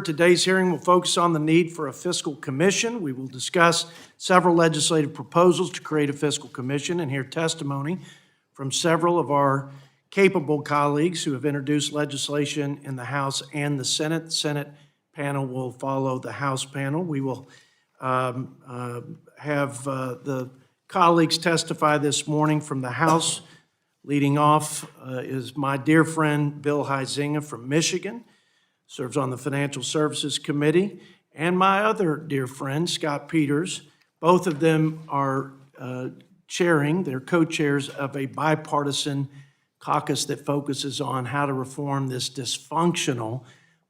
Today's hearing will focus on the need for a fiscal commission. We will discuss several legislative proposals to create a fiscal commission and hear testimony from several of our capable colleagues who have introduced legislation in the House and the Senate. The Senate panel will follow the House panel. We will have the colleagues testify this morning from the House. Leading off is my dear friend Bill Huizenga from Michigan, serves on the Financial Services Committee, and my other dear friend, Scott Peters. Both of them are they're co-chairs of a bipartisan caucus that focuses on how to reform this dysfunctional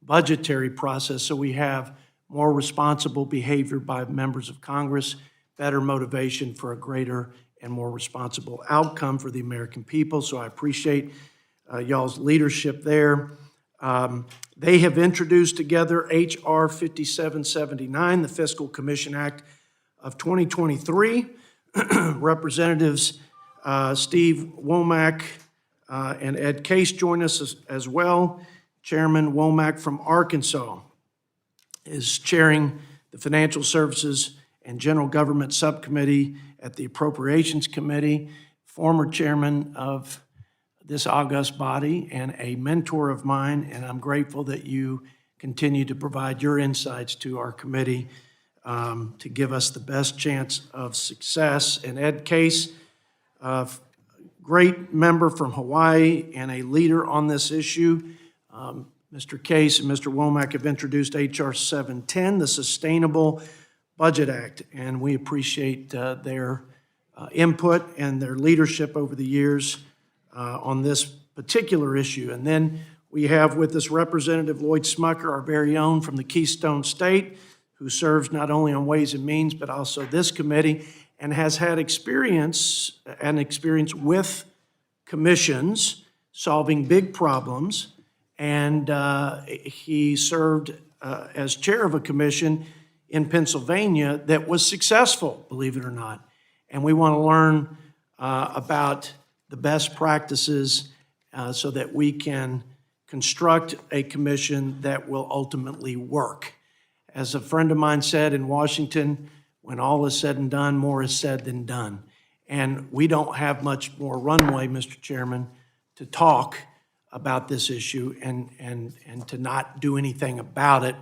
budgetary process so we have more responsible behavior by members of Congress, better motivation for a greater and more responsible outcome for the American people. So I appreciate y'all's leadership there. They have introduced together H.R. 5779, the Fiscal Commission Act of 2023. Representatives Steve Womack and Ed Case join us as well. Chairman Womack from Arkansas is chairing the Financial Services and General Government Subcommittee at the Appropriations Committee, former chairman of this august body and a mentor of mine, and I'm grateful that you continue to provide your insights to our committee to give us the best chance of success. And Ed Case, great member from Hawaii and a leader on this issue. Mr. Case and Mr. Womack have introduced H.R. 710, the Sustainable Budget Act, and we appreciate their input and their leadership over the years on this particular issue. And then we have with us Representative Lloyd Smucker, our very own from the Keystone State, who serves not only on Ways and Means, but also this committee, and has had experience with commissions solving big problems. And he served as chair of a commission in Pennsylvania that was successful, believe it or not. And we want to learn about the best practices so that we can construct a commission that will ultimately work. As a friend of mine said in Washington, when all is said and done, more is said than done. And we don't have much more runway, Mr. Chairman, to talk about this issue and to not do anything about it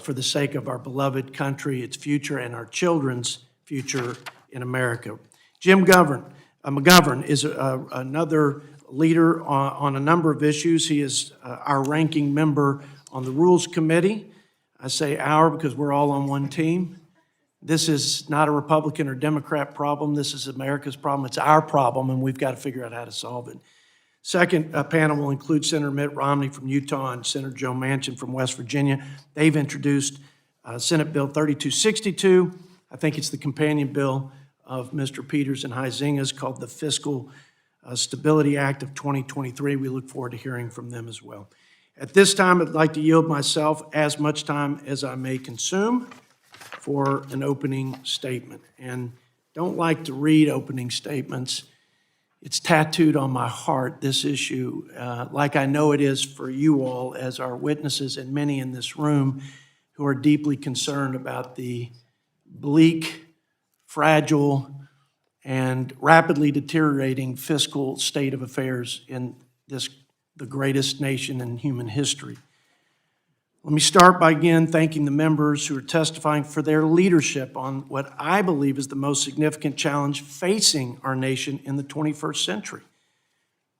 for the sake of our beloved country, its future, and our children's future in America. Jim McGovern is another leader on a number of issues. He is our ranking member on the Rules Committee. I say our because we're all on one team. This is not a Republican or Democrat problem. This is America's problem. It's our problem, and we've got to figure out how to solve it. Second panel will include Senator Mitt Romney from Utah and Senator Joe Manchin from West Virginia. They've introduced Senate Bill 3262. I think it's the companion bill of Mr. Peters and Huizenga's called the Fiscal Stability Act of 2023. We look forward to hearing from them as well. At this time, I'd like to yield myself as much time as I may consume for an opening statement. And don't like to read opening statements. It's tattooed on my heart, this issue, like I know it is for you all as our witnesses and many in this room who are deeply concerned about the bleak, fragile, and rapidly deteriorating fiscal state of affairs in the greatest nation in human history. Let me start by again thanking the members who are testifying for their leadership on what I believe is the most significant challenge facing our nation in the 21st century,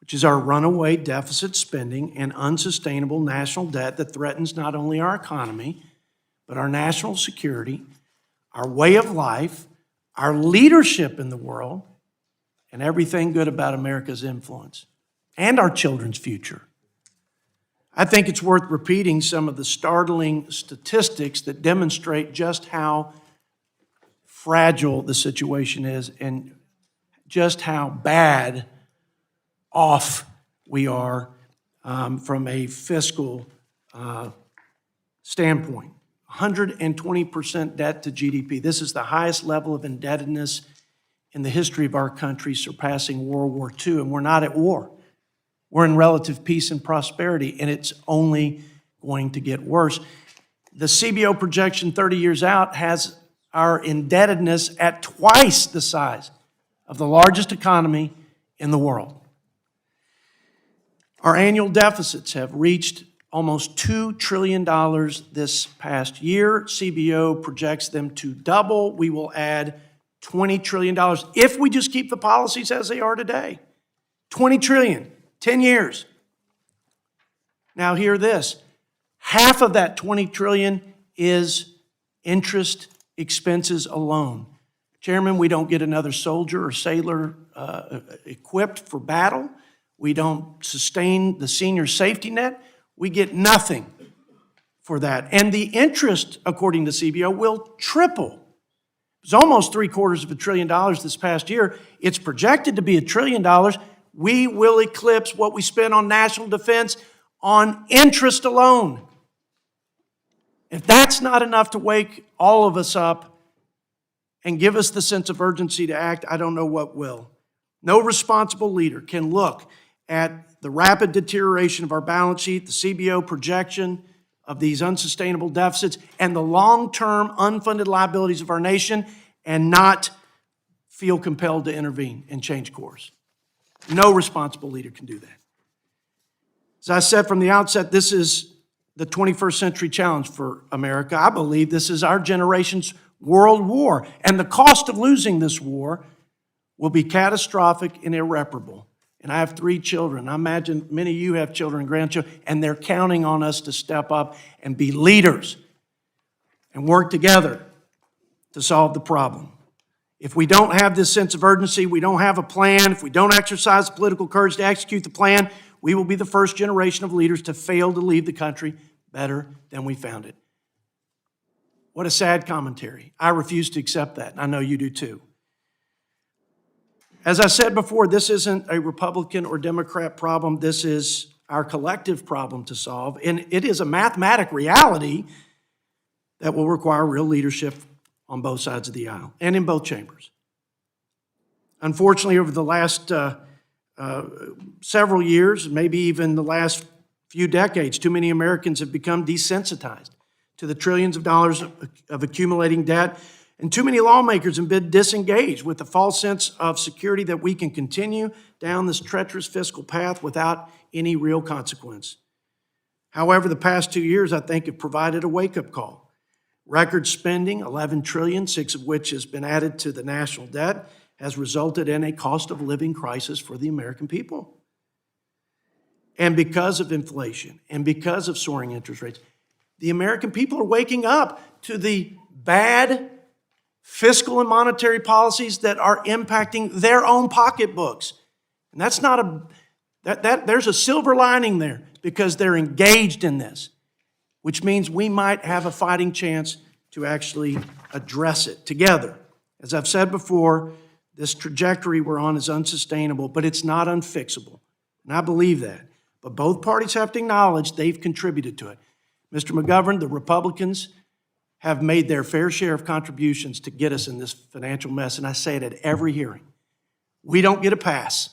which is our runaway deficit spending and unsustainable national debt that threatens not only our economy, but our national security, our way of life, our leadership in the world, and everything good about America's influence, and our children's future. I think it's worth repeating some of the startling statistics that demonstrate just how fragile the situation is and just how bad off we are from a fiscal standpoint. 120% debt to GDP. This is the highest level of indebtedness in the history of our country, surpassing World War II, and we're not at war. We're in relative peace and prosperity, and it's only going to get worse. The CBO projection 30 years out has our indebtedness at twice the size of the largest economy in the world. Our annual deficits have reached almost $2 trillion this past year. CBO projects them to double. We will add $20 trillion if we just keep the policies as they are today. $20 trillion, 10 years. Now hear this. Half of that $20 trillion is interest expenses alone. Chairman, we don't get another soldier or sailor equipped for battle. We don't sustain the senior safety net. We get nothing for that. And the interest, according to CBO, will triple. It's almost $750 billion this past year. It's projected to be $1 trillion. We will eclipse what we spend on national defense on interest alone. If that's not enough to wake all of us up and give us the sense of urgency to act, I don't know what will. No responsible leader can look at the rapid deterioration of our balance sheet, the CBO projection of these unsustainable deficits, and the long-term unfunded liabilities of our nation and not feel compelled to intervene and change course. No responsible leader can do that. As I said from the outset, this is the 21st century challenge for America. I believe this is our generation's world war, and the cost of losing this war will be catastrophic and irreparable. And I have 3 children. I imagine many of you have children and grandchildren, and they're counting on us to step up and be leaders and work together to solve the problem. If we don't have this sense of urgency, we don't have a plan, if we don't exercise the political courage to execute the plan, we will be the first generation of leaders to fail to leave the country better than we found it. What a sad commentary. I refuse to accept that, and I know you do too. As I said before, this isn't a Republican or Democrat problem. This is our collective problem to solve, and it is a mathematic reality that will require real leadership on both sides of the aisle and in both chambers. Unfortunately, over the last several years, maybe even the last few decades, too many Americans have become desensitized to the trillions of dollars of accumulating debt, and too many lawmakers have been disengaged with the false sense of security that we can continue down this treacherous fiscal path without any real consequence. However, the past 2 years, I think, have provided a wake-up call. Record spending, $11 trillion, 6 of which has been added to the national debt, has resulted in a cost of living crisis for the American people. And because of inflation and because of soaring interest rates, the American people are waking up to the bad fiscal and monetary policies that are impacting their own pocketbooks. And that's not there's a silver lining there because they're engaged in this, which means we might have a fighting chance to actually address it together. As I've said before, this trajectory we're on is unsustainable, but it's not unfixable. And I believe that. But both parties have to acknowledge they've contributed to it. Mr. McGovern, the Republicans have made their fair share of contributions to get us in this financial mess, and I say it at every hearing. We don't get a pass.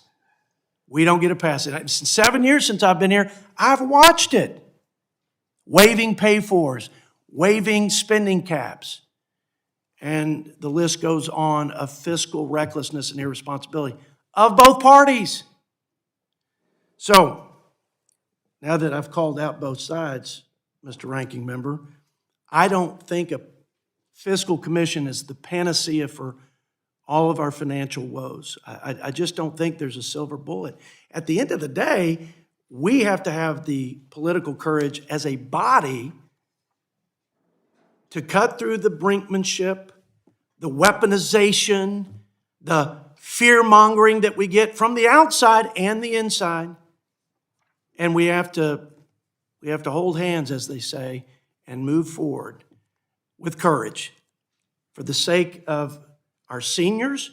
We don't get a pass. And 7 years since I've been here, I've watched it. Waiving pay-fors, waiving spending caps, and the list goes on of fiscal recklessness and irresponsibility of both parties. So, now that I've called out both sides, Mr. Ranking Member, I don't think a fiscal commission is the panacea for all of our financial woes. I just don't think there's a silver bullet. At the end of the day, we have to have the political courage as a body to cut through the brinkmanship, the weaponization, the fear-mongering that we get from the outside and the inside. And we have to hold hands, as they say, and move forward with courage for the sake of our seniors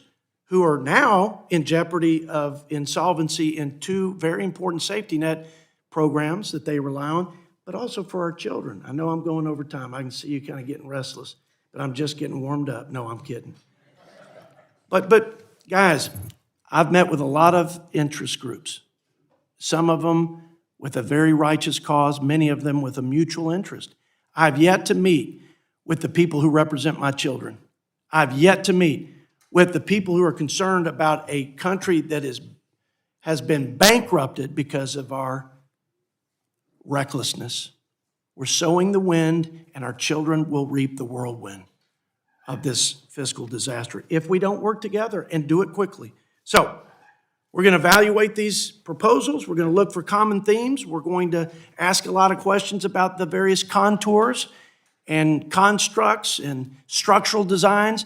who are now in jeopardy of insolvency in 2 very important safety net programs that they rely on, but also for our children. I know I'm going over time. I can see you kind of getting restless, but I'm just getting warmed up. No, I'm kidding. But guys, I've met with a lot of interest groups. Some of them with a very righteous cause, many of them with a mutual interest. I've yet to meet with the people who represent my children. I've yet to meet with the people who are concerned about a country that has been bankrupted because of our recklessness. We're sowing the wind, and our children will reap the whirlwind of this fiscal disaster if we don't work together and do it quickly. So, we're going to evaluate these proposals. We're going to look for common themes. We're going to ask a lot of questions about the various contours and constructs and structural designs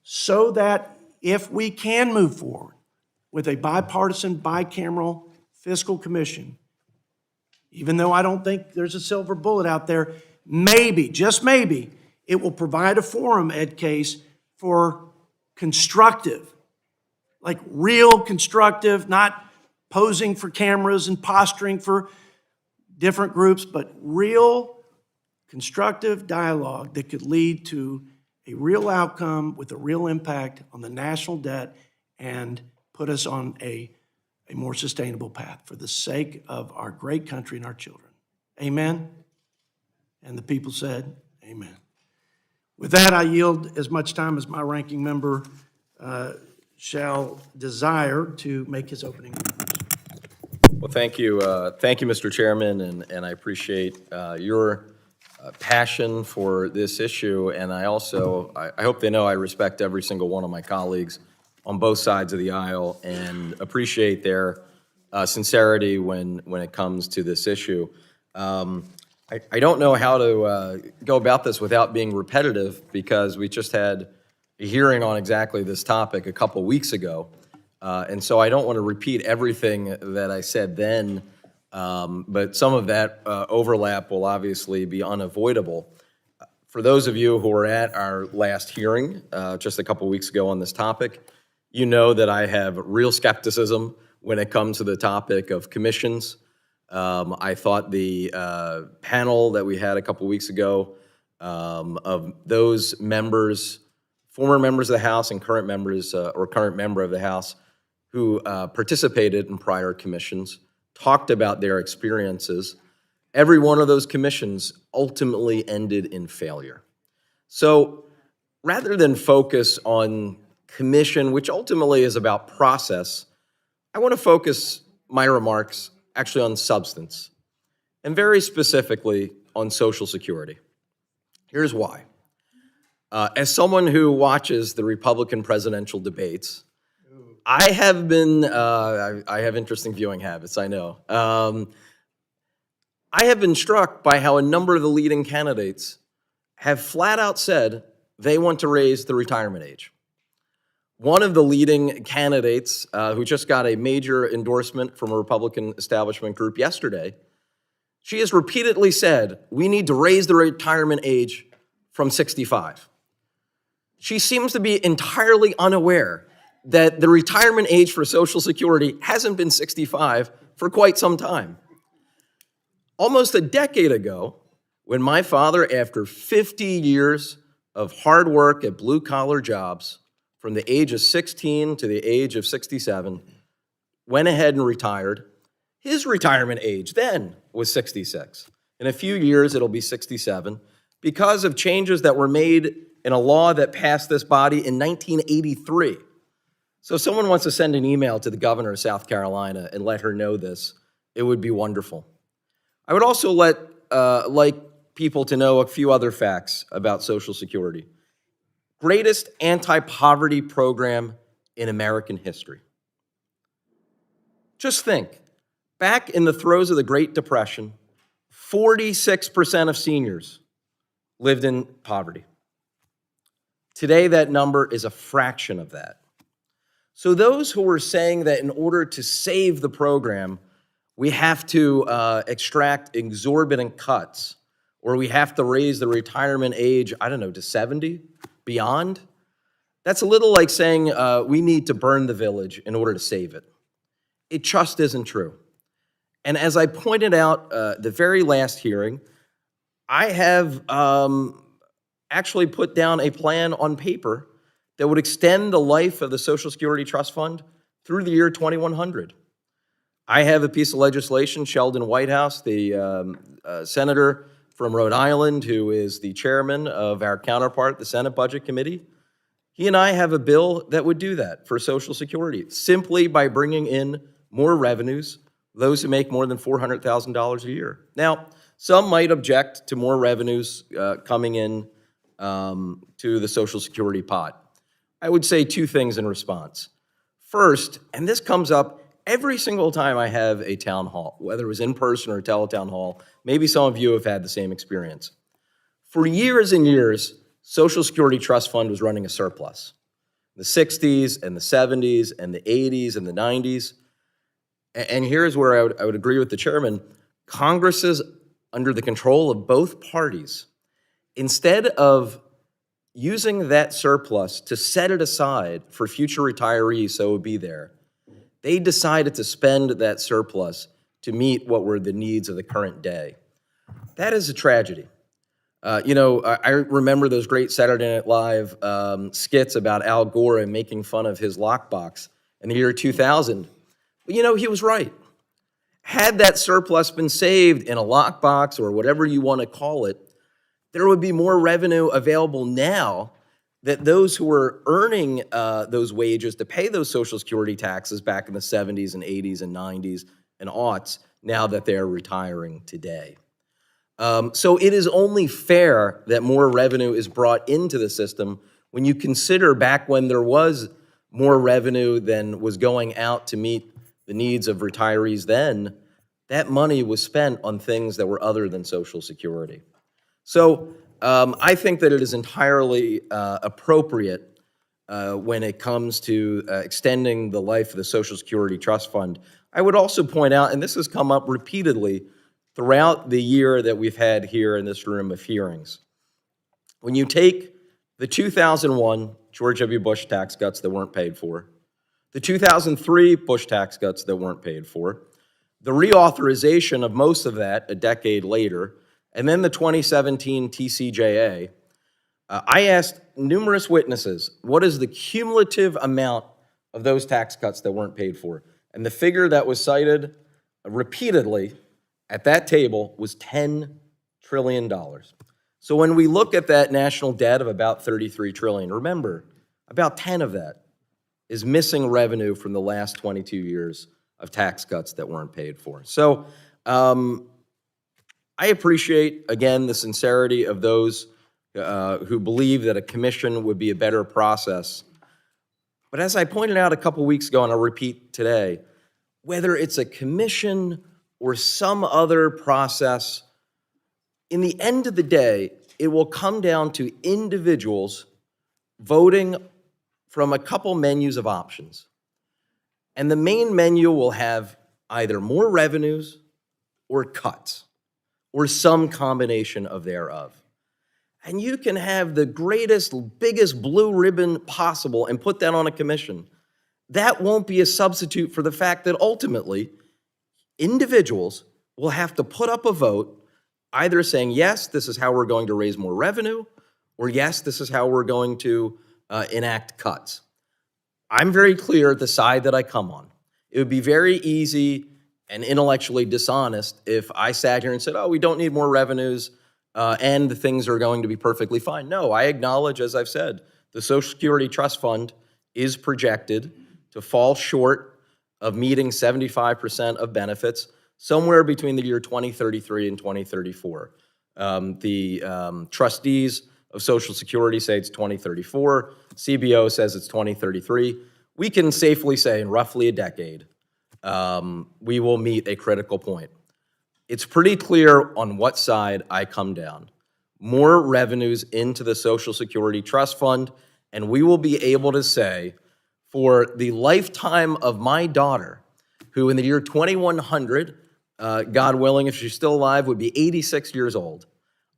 so that if we can move forward with a bipartisan, bicameral fiscal commission, even though I don't think there's a silver bullet out there, maybe, just maybe, it will provide a forum, Ed Case, for constructive, like real constructive, not posing for cameras and posturing for different groups, but real constructive dialogue that could lead to a real outcome with a real impact on the national debt and put us on a more sustainable path for the sake of our great country and our children. Amen? And the people said, amen. With that, I yield as much time as my ranking member shall desire to make his opening remarks. Well, thank you, Mr. Chairman, and I appreciate your passion for this issue, and I also, I hope they know I respect every single one of my colleagues on both sides of the aisle and appreciate their sincerity when it comes to this issue. I don't know how to go about this without being repetitive because we just had a hearing on exactly this topic a couple weeks ago. And so I don't want to repeat everything that I said then, but some of that overlap will obviously be unavoidable. For those of you who were at our last hearing just a couple weeks ago on this topic, you know that I have real skepticism when it comes to the topic of commissions. I thought the panel that we had a couple weeks ago of those members, former members of the House and current members or current member of the House who participated in prior commissions, talked about their experiences. Every one of those commissions ultimately ended in failure. So rather than focus on commission, which ultimately is about process, I want to focus my remarks actually on substance, and very specifically on Social Security. Here's why. As someone who watches the Republican presidential debates, I have been, I have interesting viewing habits, I know. I have been struck by how a number of the leading candidates have flat out said they want to raise the retirement age. One of the leading candidates who just got a major endorsement from a Republican establishment group yesterday, she has repeatedly said, we need to raise the retirement age from 65. She seems to be entirely unaware that the retirement age for Social Security hasn't been 65 for quite some time. Almost a decade ago, when my father, after 50 years of hard work at blue-collar jobs, from the age of 16 to the age of 67, went ahead and retired, his retirement age then was 66. In a few years, it'll be 67, because of changes that were made in a law that passed this body in 1983. So if someone wants to send an email to the governor of South Carolina and let her know this, it would be wonderful. I would also like people to know a few other facts about Social Security. Greatest anti-poverty program in American history. Just think, back in the throes of the Great Depression, 46% of seniors lived in poverty. Today, that number is a fraction of that. So those who were saying that in order to save the program, we have to extract exorbitant cuts, or we have to raise the retirement age, I don't know, to 70, beyond, that's a little like saying we need to burn the village in order to save it. It just isn't true. And as I pointed out the very last hearing, I have actually put down a plan on paper that would extend the life of the Social Security Trust Fund through the year 2100. I have a piece of legislation, Sheldon Whitehouse, the senator from Rhode Island, who is the chairman of our counterpart, the Senate Budget Committee. He and I have a bill that would do that for Social Security, simply by bringing in more revenues, those who make more than $400,000 a year. Now, some might object to more revenues coming in to the Social Security pot. I would say two things in response. First, and this comes up every single time I have a town hall, whether it was in person or a teletown hall, maybe some of you have had the same experience. For years and years, Social Security Trust Fund was running a surplus. The 60s and the 70s and the 80s and the 90s. And here's where I would agree with the chairman. Congresses, under the control of both parties, instead of using that surplus to set it aside for future retirees so it would be there, they decided to spend that surplus to meet what were the needs of the current day. That is a tragedy. I remember those great Saturday Night Live skits about Al Gore and making fun of his lockbox in the year 2000. But he was right. Had that surplus been saved in a lockbox or whatever you want to call it, there would be more revenue available now that those who were earning those wages to pay those Social Security taxes back in the 70s and 80s and 90s and aughts, now that they're retiring today. So it is only fair that more revenue is brought into the system when you consider back when there was more revenue than was going out to meet the needs of retirees then, that money was spent on things that were other than Social Security. So I think that it is entirely appropriate when it comes to extending the life of the Social Security Trust Fund. I would also point out, and this has come up repeatedly throughout the year that we've had here in this room of hearings, when you take the 2001 George W. Bush tax cuts that weren't paid for, the 2003 Bush tax cuts that weren't paid for, the reauthorization of most of that a decade later, and then the 2017 TCJA, I asked numerous witnesses, what is the cumulative amount of those tax cuts that weren't paid for? And the figure that was cited repeatedly at that table was $10 trillion. So when we look at that national debt of about $33 trillion, remember, about 10 of that is missing revenue from the last 22 years of tax cuts that weren't paid for. So I appreciate, again, the sincerity of those who believe that a commission would be a better process. But as I pointed out a couple weeks ago, and I'll repeat today, whether it's a commission or some other process, in the end of the day, it will come down to individuals voting from a couple menus of options. And the main menu will have either more revenues or cuts, or some combination of thereof. And you can have the greatest, biggest blue ribbon possible and put that on a commission. That won't be a substitute for the fact that ultimately, individuals will have to put up a vote either saying, yes, this is how we're going to raise more revenue, or yes, this is how we're going to enact cuts. I'm very clear the side that I come on. It would be very easy and intellectually dishonest if I sat here and said, oh, we don't need more revenues and the things are going to be perfectly fine. No, I acknowledge, as I've said, the Social Security Trust Fund is projected to fall short of meeting 75% of benefits somewhere between the year 2033 and 2034. The trustees of Social Security say it's 2034. CBO says it's 2033. We can safely say in roughly a decade, we will meet a critical point. It's pretty clear on what side I come down. More revenues into the Social Security Trust Fund, and we will be able to say, for the lifetime of my daughter, who in the year 2100, God willing, if she's still alive, would be 86 years old,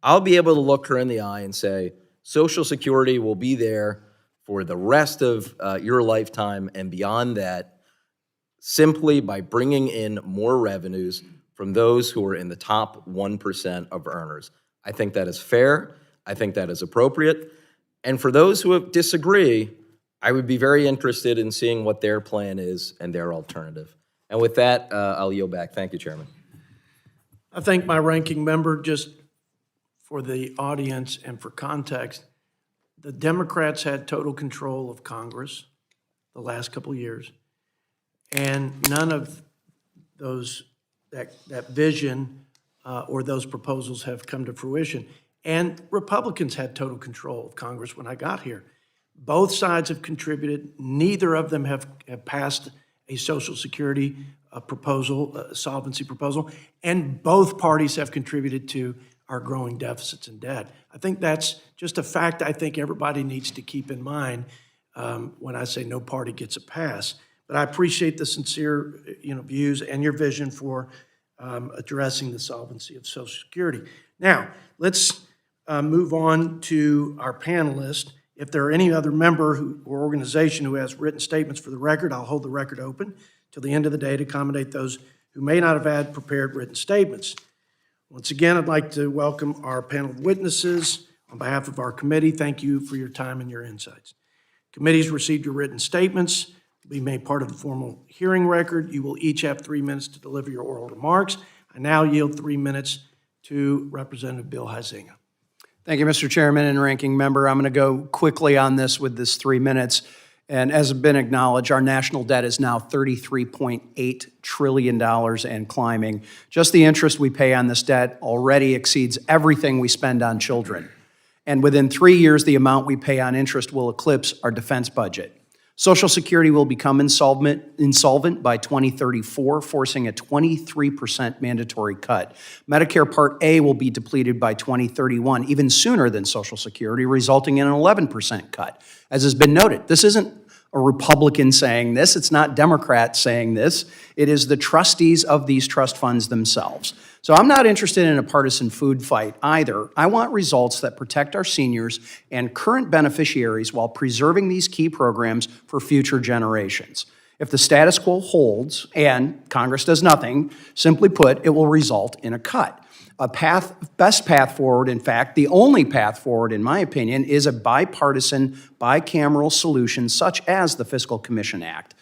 I'll be able to look her in the eye and say, Social Security will be there for the rest of your lifetime and beyond that, simply by bringing in more revenues from those who are in the top 1% of earners. I think that is fair. I think that is appropriate. And for those who disagree, I would be very interested in seeing what their plan is and their alternative. And with that, I'll yield back. Thank you, Chairman. I thank my ranking member. Just for the audience and for context, the Democrats had total control of Congress the last couple of years, and none of those that vision or those proposals have come to fruition. And Republicans had total control of Congress when I got here. Both sides have contributed. Neither of them have passed a Social Security proposal, a solvency proposal, and both parties have contributed to our growing deficits and debt. I think that's just a fact I think everybody needs to keep in mind when I say no party gets a pass. But I appreciate the sincere views and your vision for addressing the solvency of Social Security. Now, let's move on to our panelists. If there are any other member or organization who has written statements for the record, I'll hold the record open till the end of the day to accommodate those who may not have had prepared written statements. Once again, I'd like to welcome our panel of witnesses. On behalf of our committee, thank you for your time and your insights. Committee's received your written statements. Be made part of the formal hearing record. You will each have 3 minutes to deliver your oral remarks. I now yield 3 minutes to Representative Bill Huizenga. Thank you, Mr. Chairman and Ranking Member. I'm going to go quickly on this with this 3 minutes. And as has been acknowledged, our national debt is now $33.8 trillion and climbing. Just the interest we pay on this debt already exceeds everything we spend on children. And within 3 years, the amount we pay on interest will eclipse our defense budget. Social Security will become insolvent by 2034, forcing a 23% mandatory cut. Medicare Part A will be depleted by 2031, even sooner than Social Security, resulting in an 11% cut. As has been noted, this isn't a Republican saying this, it's not Democrats saying this, it is the trustees of these trust funds themselves. So I'm not interested in a partisan food fight either. I want results that protect our seniors and current beneficiaries while preserving these key programs for future generations. If the status quo holds and Congress does nothing, simply put, it will result in a cut. Best path forward, in fact, the only path forward, in my opinion, is a bipartisan, bicameral solution such as the Fiscal Commission Act.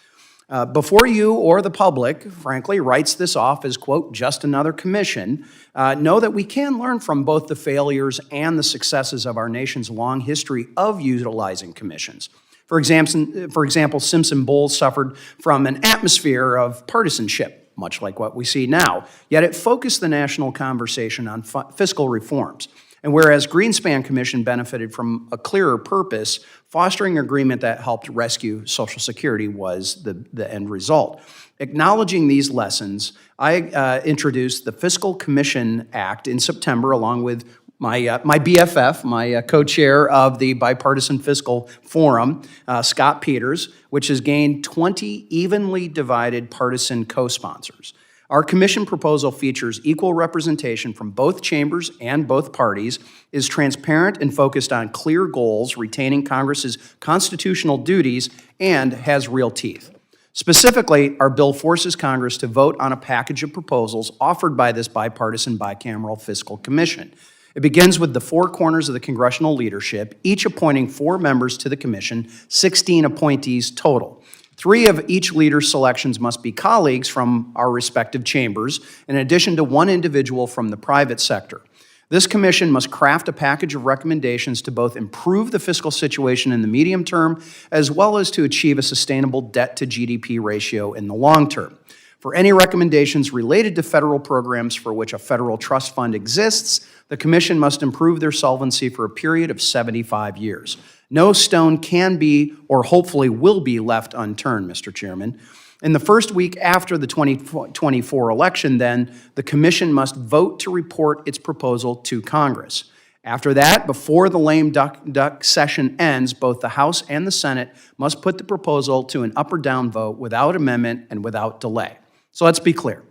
Before you or the public, frankly, writes this off as, quote, just another commission, know that we can learn from both the failures and the successes of our nation's long history of utilizing commissions. For example, Simpson-Bowles suffered from an atmosphere of partisanship, much like what we see now, yet it focused the national conversation on fiscal reforms. And whereas Greenspan Commission benefited from a clearer purpose, fostering agreement that helped rescue Social Security was the end result. Acknowledging these lessons, I introduced the Fiscal Commission Act in September along with my BFF, my co-chair of the Bipartisan Fiscal Forum, Scott Peters, which has gained 20 evenly divided partisan co-sponsors. Our commission proposal features equal representation from both chambers and both parties, is transparent and focused on clear goals, retaining Congress's constitutional duties, and has real teeth. Specifically, our bill forces Congress to vote on a package of proposals offered by this bipartisan bicameral fiscal commission. It begins with the four corners of the congressional leadership, each appointing 4 members to the commission, 16 appointees total. 3 of each leader's selections must be colleagues from our respective chambers, in addition to 1 individual from the private sector. This commission must craft a package of recommendations to both improve the fiscal situation in the medium term, as well as to achieve a sustainable debt-to-GDP ratio in the long term. For any recommendations related to federal programs for which a federal trust fund exists, the commission must improve their solvency for a period of 75 years. No stone can be, or hopefully will be, left unturned, Mr. Chairman. In the first week after the 2024 election, then, the commission must vote to report its proposal to Congress. After that, before the lame duck session ends, both the House and the Senate must put the proposal to an up or down vote without amendment and without delay. So let's be clear.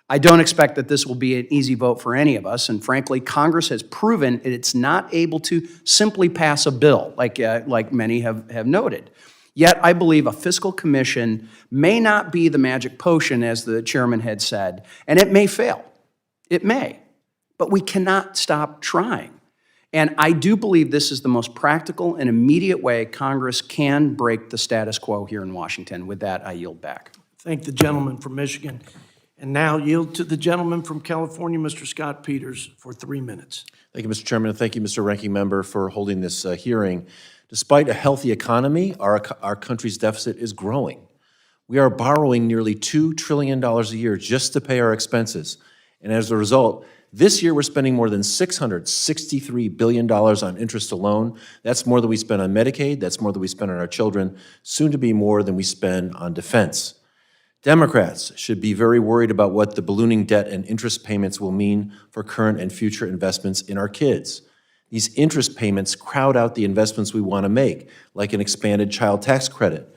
I don't expect that this will be an easy vote for any of us, and frankly, Congress has proven it's not able to simply pass a bill, like many have noted. Yet, I believe a fiscal commission may not be the magic potion, as the chairman had said, and it may fail. It may. But we cannot stop trying. And I do believe this is the most practical and immediate way Congress can break the status quo here in Washington. With that, I yield back. thank the gentleman from Michigan. And now yield to the gentleman from California, Mr. Scott Peters, for 3 minutes. Thank you, Mr. Chairman, and thank you, Mr. Ranking Member, for holding this hearing. Despite a healthy economy, our country's deficit is growing. We are borrowing nearly $2 trillion a year just to pay our expenses. And as a result, this year we're spending more than $663 billion on interest alone. That's more than we spend on Medicaid, that's more than we spend on our children, soon to be more than we spend on defense. Democrats should be very worried about what the ballooning debt and interest payments will mean for current and future investments in our kids. These interest payments crowd out the investments we want to make, like an expanded child tax credit,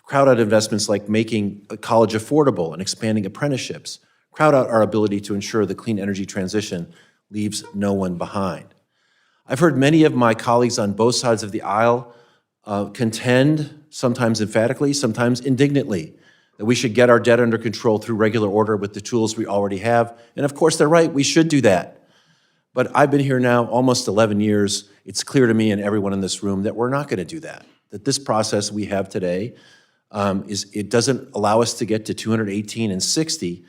crowd out investments like making college affordable and expanding apprenticeships, crowd out our ability to ensure the clean energy transition leaves no one behind. I've heard many of my colleagues on both sides of the aisle contend, sometimes emphatically, sometimes indignantly, that we should get our debt under control through regular order with the tools we already have. And of course, they're right, we should do that. But I've been here now almost 11 years. It's clear to me and everyone in this room that we're not going to do that. That this process we have today it doesn't allow us to get to 218 and 60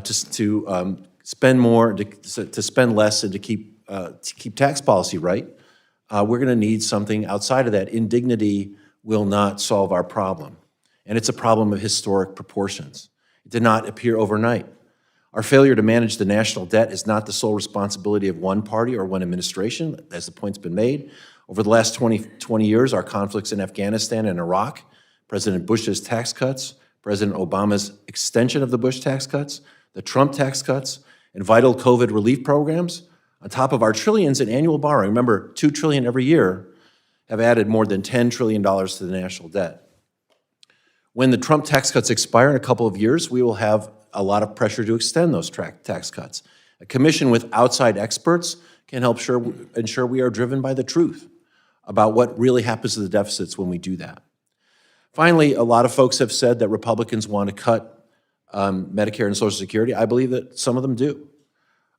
to spend more, to spend less, and to keep tax policy right. We're going to need something outside of that. Indignity will not solve our problem. And it's a problem of historic proportions. It did not appear overnight. Our failure to manage the national debt is not the sole responsibility of one party or one administration, as the point's been made. Over the last 20 years, our conflicts in Afghanistan and Iraq, President Bush's tax cuts, President Obama's extension of the Bush tax cuts, the Trump tax cuts, and vital COVID relief programs, on top of our trillions in annual borrowing, remember, $2 trillion every year, have added more than $10 trillion to the national debt. When the Trump tax cuts expire in a couple of years, we will have a lot of pressure to extend those tax cuts. A commission with outside experts can help ensure we are driven by the truth about what really happens to the deficits when we do that. Finally, a lot of folks have said that Republicans want to cut Medicare and Social Security. I believe that some of them do.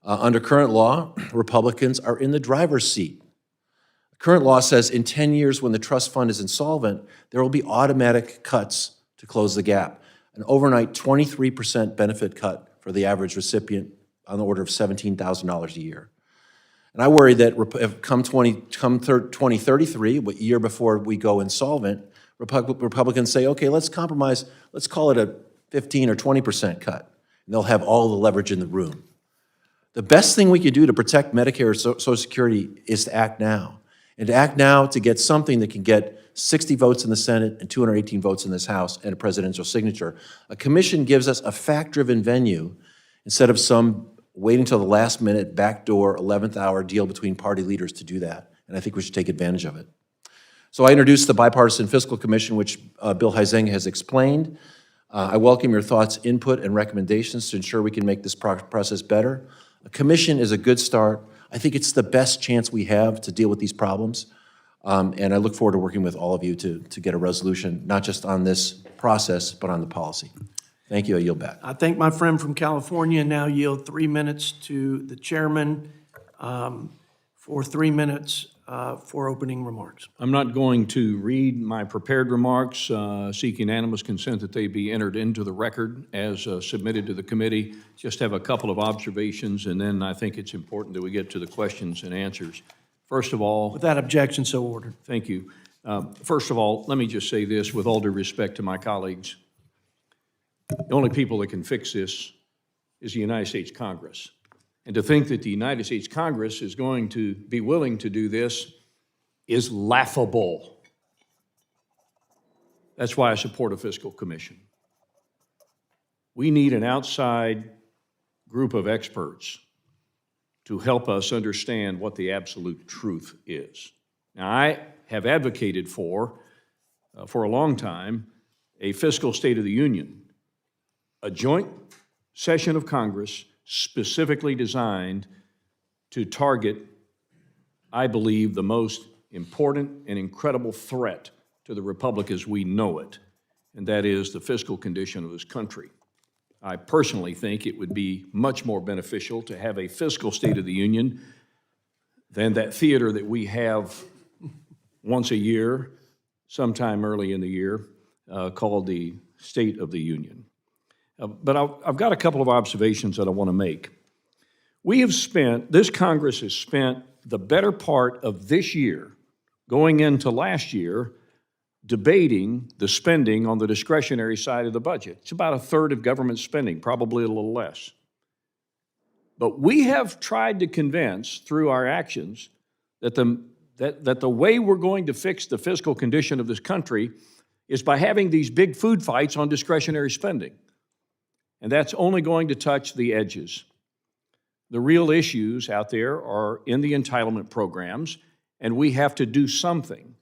Under current law, Republicans are in the driver's seat. Current law says in 10 years when the trust fund is insolvent, there will be automatic cuts to close the gap. An overnight 23% benefit cut for the average recipient on the order of $17,000 a year. And I worry that if come 2033, a year before we go insolvent, Republicans say, okay, let's compromise, let's call it a 15 or 20% cut, and they'll have all the leverage in the room. The best thing we could do to protect Medicare or Social Security is to act now. And to act now to get something that can get 60 votes in the Senate and 218 votes in this House and a presidential signature. A commission gives us a fact-driven venue instead of some waiting till the last minute, backdoor, 11th hour deal between party leaders to do that. And I think we should take advantage of it. So I introduced the Bipartisan Fiscal Commission, which Bill Huizenga has explained. I welcome your thoughts, input, and recommendations to ensure we can make this process better. A commission is a good start. I think it's the best chance we have to deal with these problems. And I look forward to working with all of you to get a resolution, not just on this process, but on the policy. Thank you. I yield back. I thank my friend from California, and now yield 3 minutes to the chairman for 3 minutes for opening remarks. I'm not going to read my prepared remarks, seek unanimous consent that they be entered into the record as submitted to the committee. Just have a couple of observations, and then I think it's important that we get to the questions and answers. First of all, Without objection, so ordered. thank you. First of all, let me just say this with all due respect to my colleagues. The only people that can fix this is the United States Congress. And to think that the United States Congress is going to be willing to do this is laughable. That's why I support a fiscal commission. We need an outside group of experts to help us understand what the absolute truth is. Now, I have advocated for a long time, a fiscal State of the Union, a joint session of Congress specifically designed to target, I believe, the most important and incredible threat to the republic as we know it, and that is the fiscal condition of this country. I personally think it would be much more beneficial to have a fiscal State of the Union than that theater that we have once a year, sometime early in the year, called the State of the Union. But I've got a couple of observations that I want to make. This Congress has spent the better part of this year, going into last year, debating the spending on the discretionary side of the budget. It's about a third of government spending, probably a little less. But we have tried to convince through our actions that the way we're going to fix the fiscal condition of this country is by having these big food fights on discretionary spending. And that's only going to touch the edges. The real issues out there are in the entitlement programs, and we have to do something.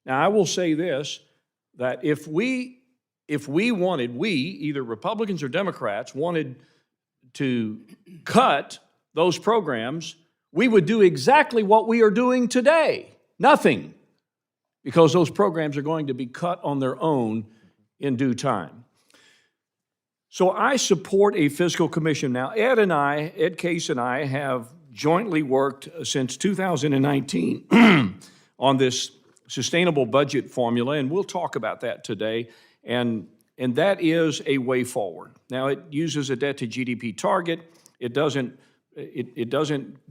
Now, I will say this, that if we wanted, either Republicans or Democrats, wanted to cut those programs, we would do exactly what we are doing today, nothing, because those programs are going to be cut on their own in due time. So I support a fiscal commission. Now, Ed Case and I have jointly worked since 2019 on this sustainable budget formula, and we'll talk about that today, and that is a way forward. Now, it uses a debt to GDP target. It doesn't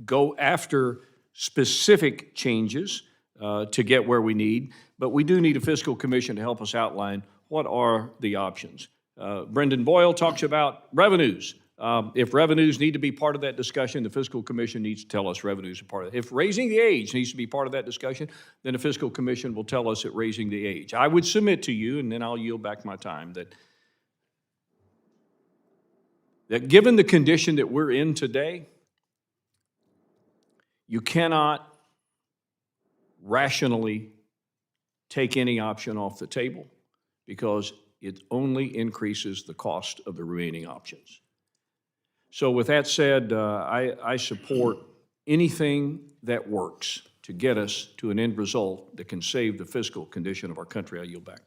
go after specific changes to get where we need, but we do need a fiscal commission to help us outline what are the options. Brendan Boyle talks about revenues. If revenues need to be part of that discussion, the Fiscal Commission needs to tell us revenues are part of it. If raising the age needs to be part of that discussion, then the Fiscal Commission will tell us that raising the age. I would submit to you, and then I'll yield back my time, that given the condition that we're in today, you cannot rationally take any option off the table because it only increases the cost of the remaining options. So with that said, I support anything that works to get us to an end result that can save the fiscal condition of our country. I yield back.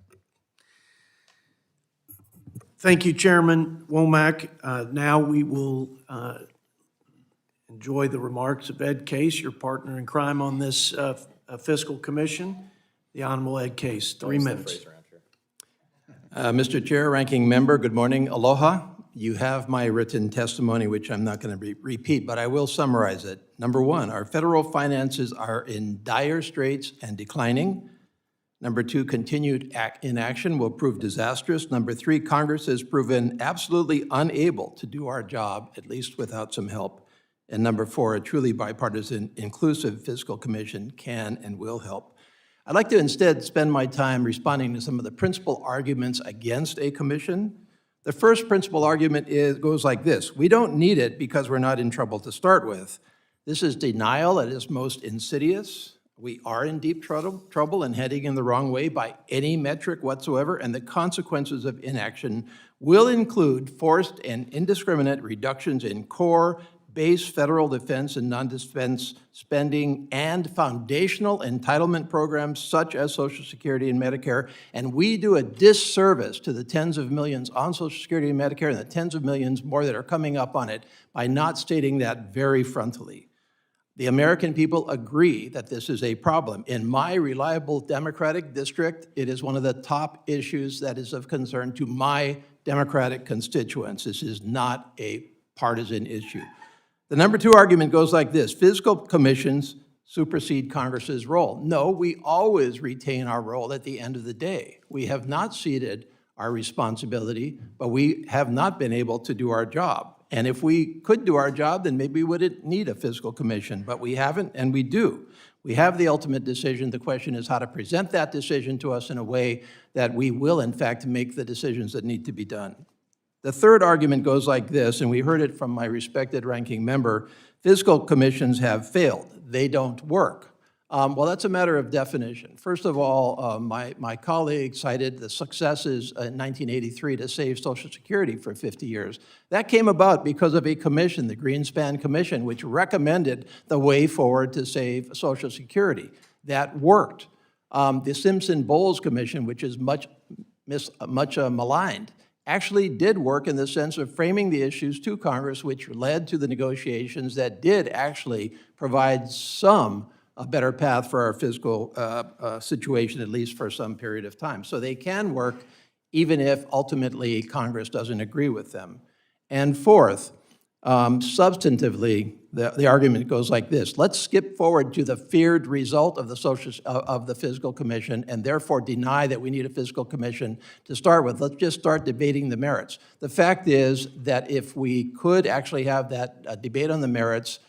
Thank you, Chairman Womack. Now we will enjoy the remarks of Ed Case, your partner in crime on this fiscal commission, the Honorable Ed Case. 3 minutes. Mr. Chair, Ranking Member, good morning. Aloha. You have my written testimony, which I'm not going to repeat, but I will summarize it. Number one, our federal finances are in dire straits and declining. Number two, continued inaction will prove disastrous. Number three, Congress has proven absolutely unable to do our job, at least without some help. And number four, a truly bipartisan, inclusive fiscal commission can and will help. I'd like to instead spend my time responding to some of the principal arguments against a commission. The first principal argument goes like this: we don't need it because we're not in trouble to start with. This is denial at its most insidious. We are in deep trouble and heading in the wrong way by any metric whatsoever, and the consequences of inaction will include forced and indiscriminate reductions in core, base federal defense and non-defense spending and foundational entitlement programs such as Social Security and Medicare. And we do a disservice to the tens of millions on Social Security and Medicare and the tens of millions more that are coming up on it by not stating that very frontally. The American people agree that this is a problem. In my reliable Democratic district, it is one of the top issues that is of concern to my Democratic constituents. This is not a partisan issue. The number two argument goes like this: fiscal commissions supersede Congress's role. No, we always retain our role at the end of the day. We have not ceded our responsibility, but we have not been able to do our job. And if we could do our job, then maybe we wouldn't need a fiscal commission, but we haven't, and we do. We have the ultimate decision. The question is how to present that decision to us in a way that we will, in fact, make the decisions that need to be done. The third argument goes like this, and we heard it from my respected ranking member: fiscal commissions have failed. They don't work. Well, that's a matter of definition. First of all, my colleague cited the successes in 1983 to save Social Security for 50 years. That came about because of a commission, the Greenspan Commission, which recommended the way forward to save Social Security. That worked. The Simpson-Bowles Commission, which is much maligned, actually did work in the sense of framing the issues to Congress, which led to the negotiations that did actually provide a better path for our fiscal situation, at least for some period of time. So they can work even if ultimately Congress doesn't agree with them. And fourth, substantively, the argument goes like this: let's skip forward to the feared result of the Fiscal Commission and therefore deny that we need a Fiscal Commission to start with. Let's just start debating the merits. The fact is that if we could actually have that debate on the merits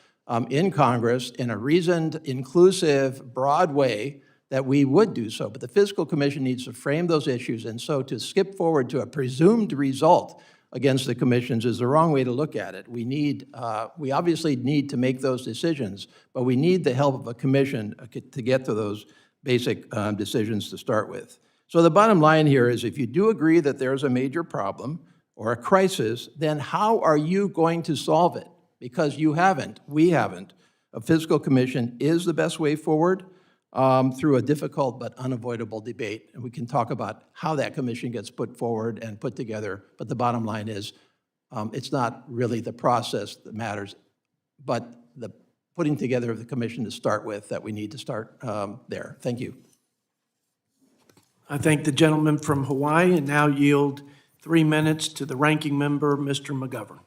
in Congress in a reasoned, inclusive, broad way, that we would do so. But the Fiscal Commission needs to frame those issues, and so to skip forward to a presumed result against the commissions is the wrong way to look at it. We obviously need to make those decisions, but we need the help of a commission to get to those basic decisions to start with. So the bottom line here is, if you do agree that there's a major problem or a crisis, then how are you going to solve it? Because you haven't, we haven't. A fiscal commission is the best way forward through a difficult but unavoidable debate. And we can talk about how that commission gets put forward and put together, but the bottom line is it's not really the process that matters, but the putting together of the commission to start with, that we need to start there. Thank you. I thank the gentleman from Hawaii and now yield 3 minutes to the ranking member, Mr. McGovern.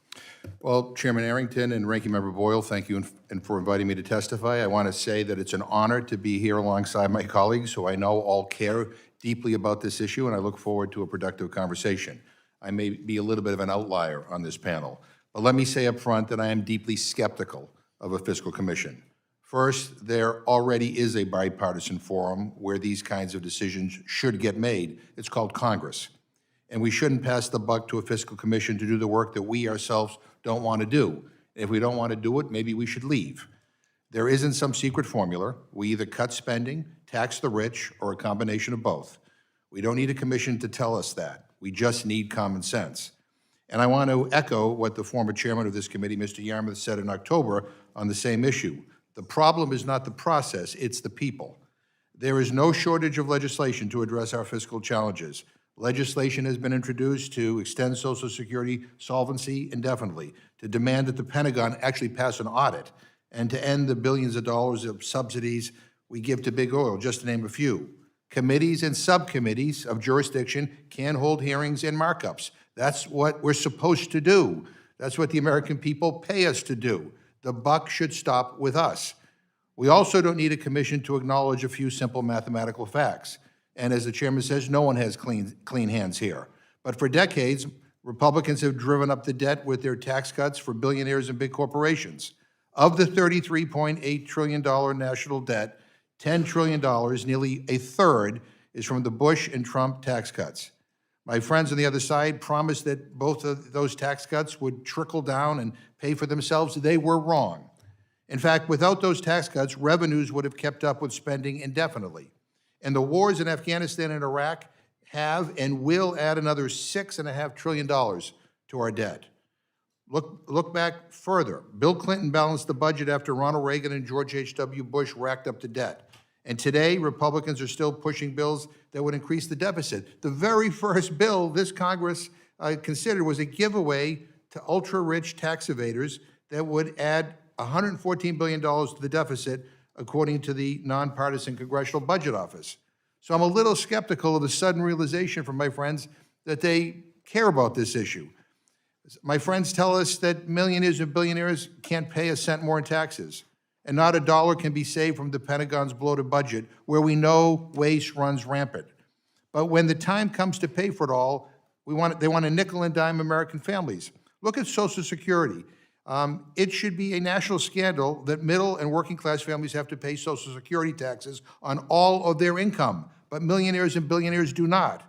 Well, Chairman Arrington and Ranking Member Boyle, thank you and for inviting me to testify. I want to say that it's an honor to be here alongside my colleagues who I know all care deeply about this issue, and I look forward to a productive conversation. I may be a little bit of an outlier on this panel, but let me say up front that I am deeply skeptical of a fiscal commission. First, there already is a bipartisan forum where these kinds of decisions should get made. It's called Congress. And we shouldn't pass the buck to a fiscal commission to do the work that we ourselves don't want to do. If we don't want to do it, maybe we should leave. There isn't some secret formula. We either cut spending, tax the rich, or a combination of both. We don't need a commission to tell us that. We just need common sense. And I want to echo what the former chairman of this committee, Mr. Yarmouth, said in October on the same issue. The problem is not the process, it's the people. There is no shortage of legislation to address our fiscal challenges. Legislation has been introduced to extend Social Security solvency indefinitely, to demand that the Pentagon actually pass an audit, and to end the billions of dollars of subsidies we give to big oil, just to name a few. Committees and subcommittees of jurisdiction can hold hearings and markups. That's what we're supposed to do. That's what the American people pay us to do. The buck should stop with us. We also don't need a commission to acknowledge a few simple mathematical facts. And as the chairman says, no one has clean hands here. But for decades, Republicans have driven up the debt with their tax cuts for billionaires and big corporations. Of the $33.8 trillion national debt, $10 trillion, nearly a third, is from the Bush and Trump tax cuts. My friends on the other side promised that both of those tax cuts would trickle down and pay for themselves. They were wrong. In fact, without those tax cuts, revenues would have kept up with spending indefinitely. And the wars in Afghanistan and Iraq have and will add another $6.5 trillion to our debt. Look back further. Bill Clinton balanced the budget after Ronald Reagan and George H.W. Bush racked up the debt. And today, Republicans are still pushing bills that would increase the deficit. The very first bill this Congress considered was a giveaway to ultra-rich tax evaders that would add $114 billion to the deficit, according to the nonpartisan Congressional Budget Office. So I'm a little skeptical of the sudden realization from my friends that they care about this issue. My friends tell us that millionaires and billionaires can't pay a cent more in taxes, and not a dollar can be saved from the Pentagon's bloated budget, where we know waste runs rampant. But when the time comes to pay for it all, they want to nickel and dime American families. Look at Social Security. It should be a national scandal that middle and working class families have to pay Social Security taxes on all of their income, but millionaires and billionaires do not.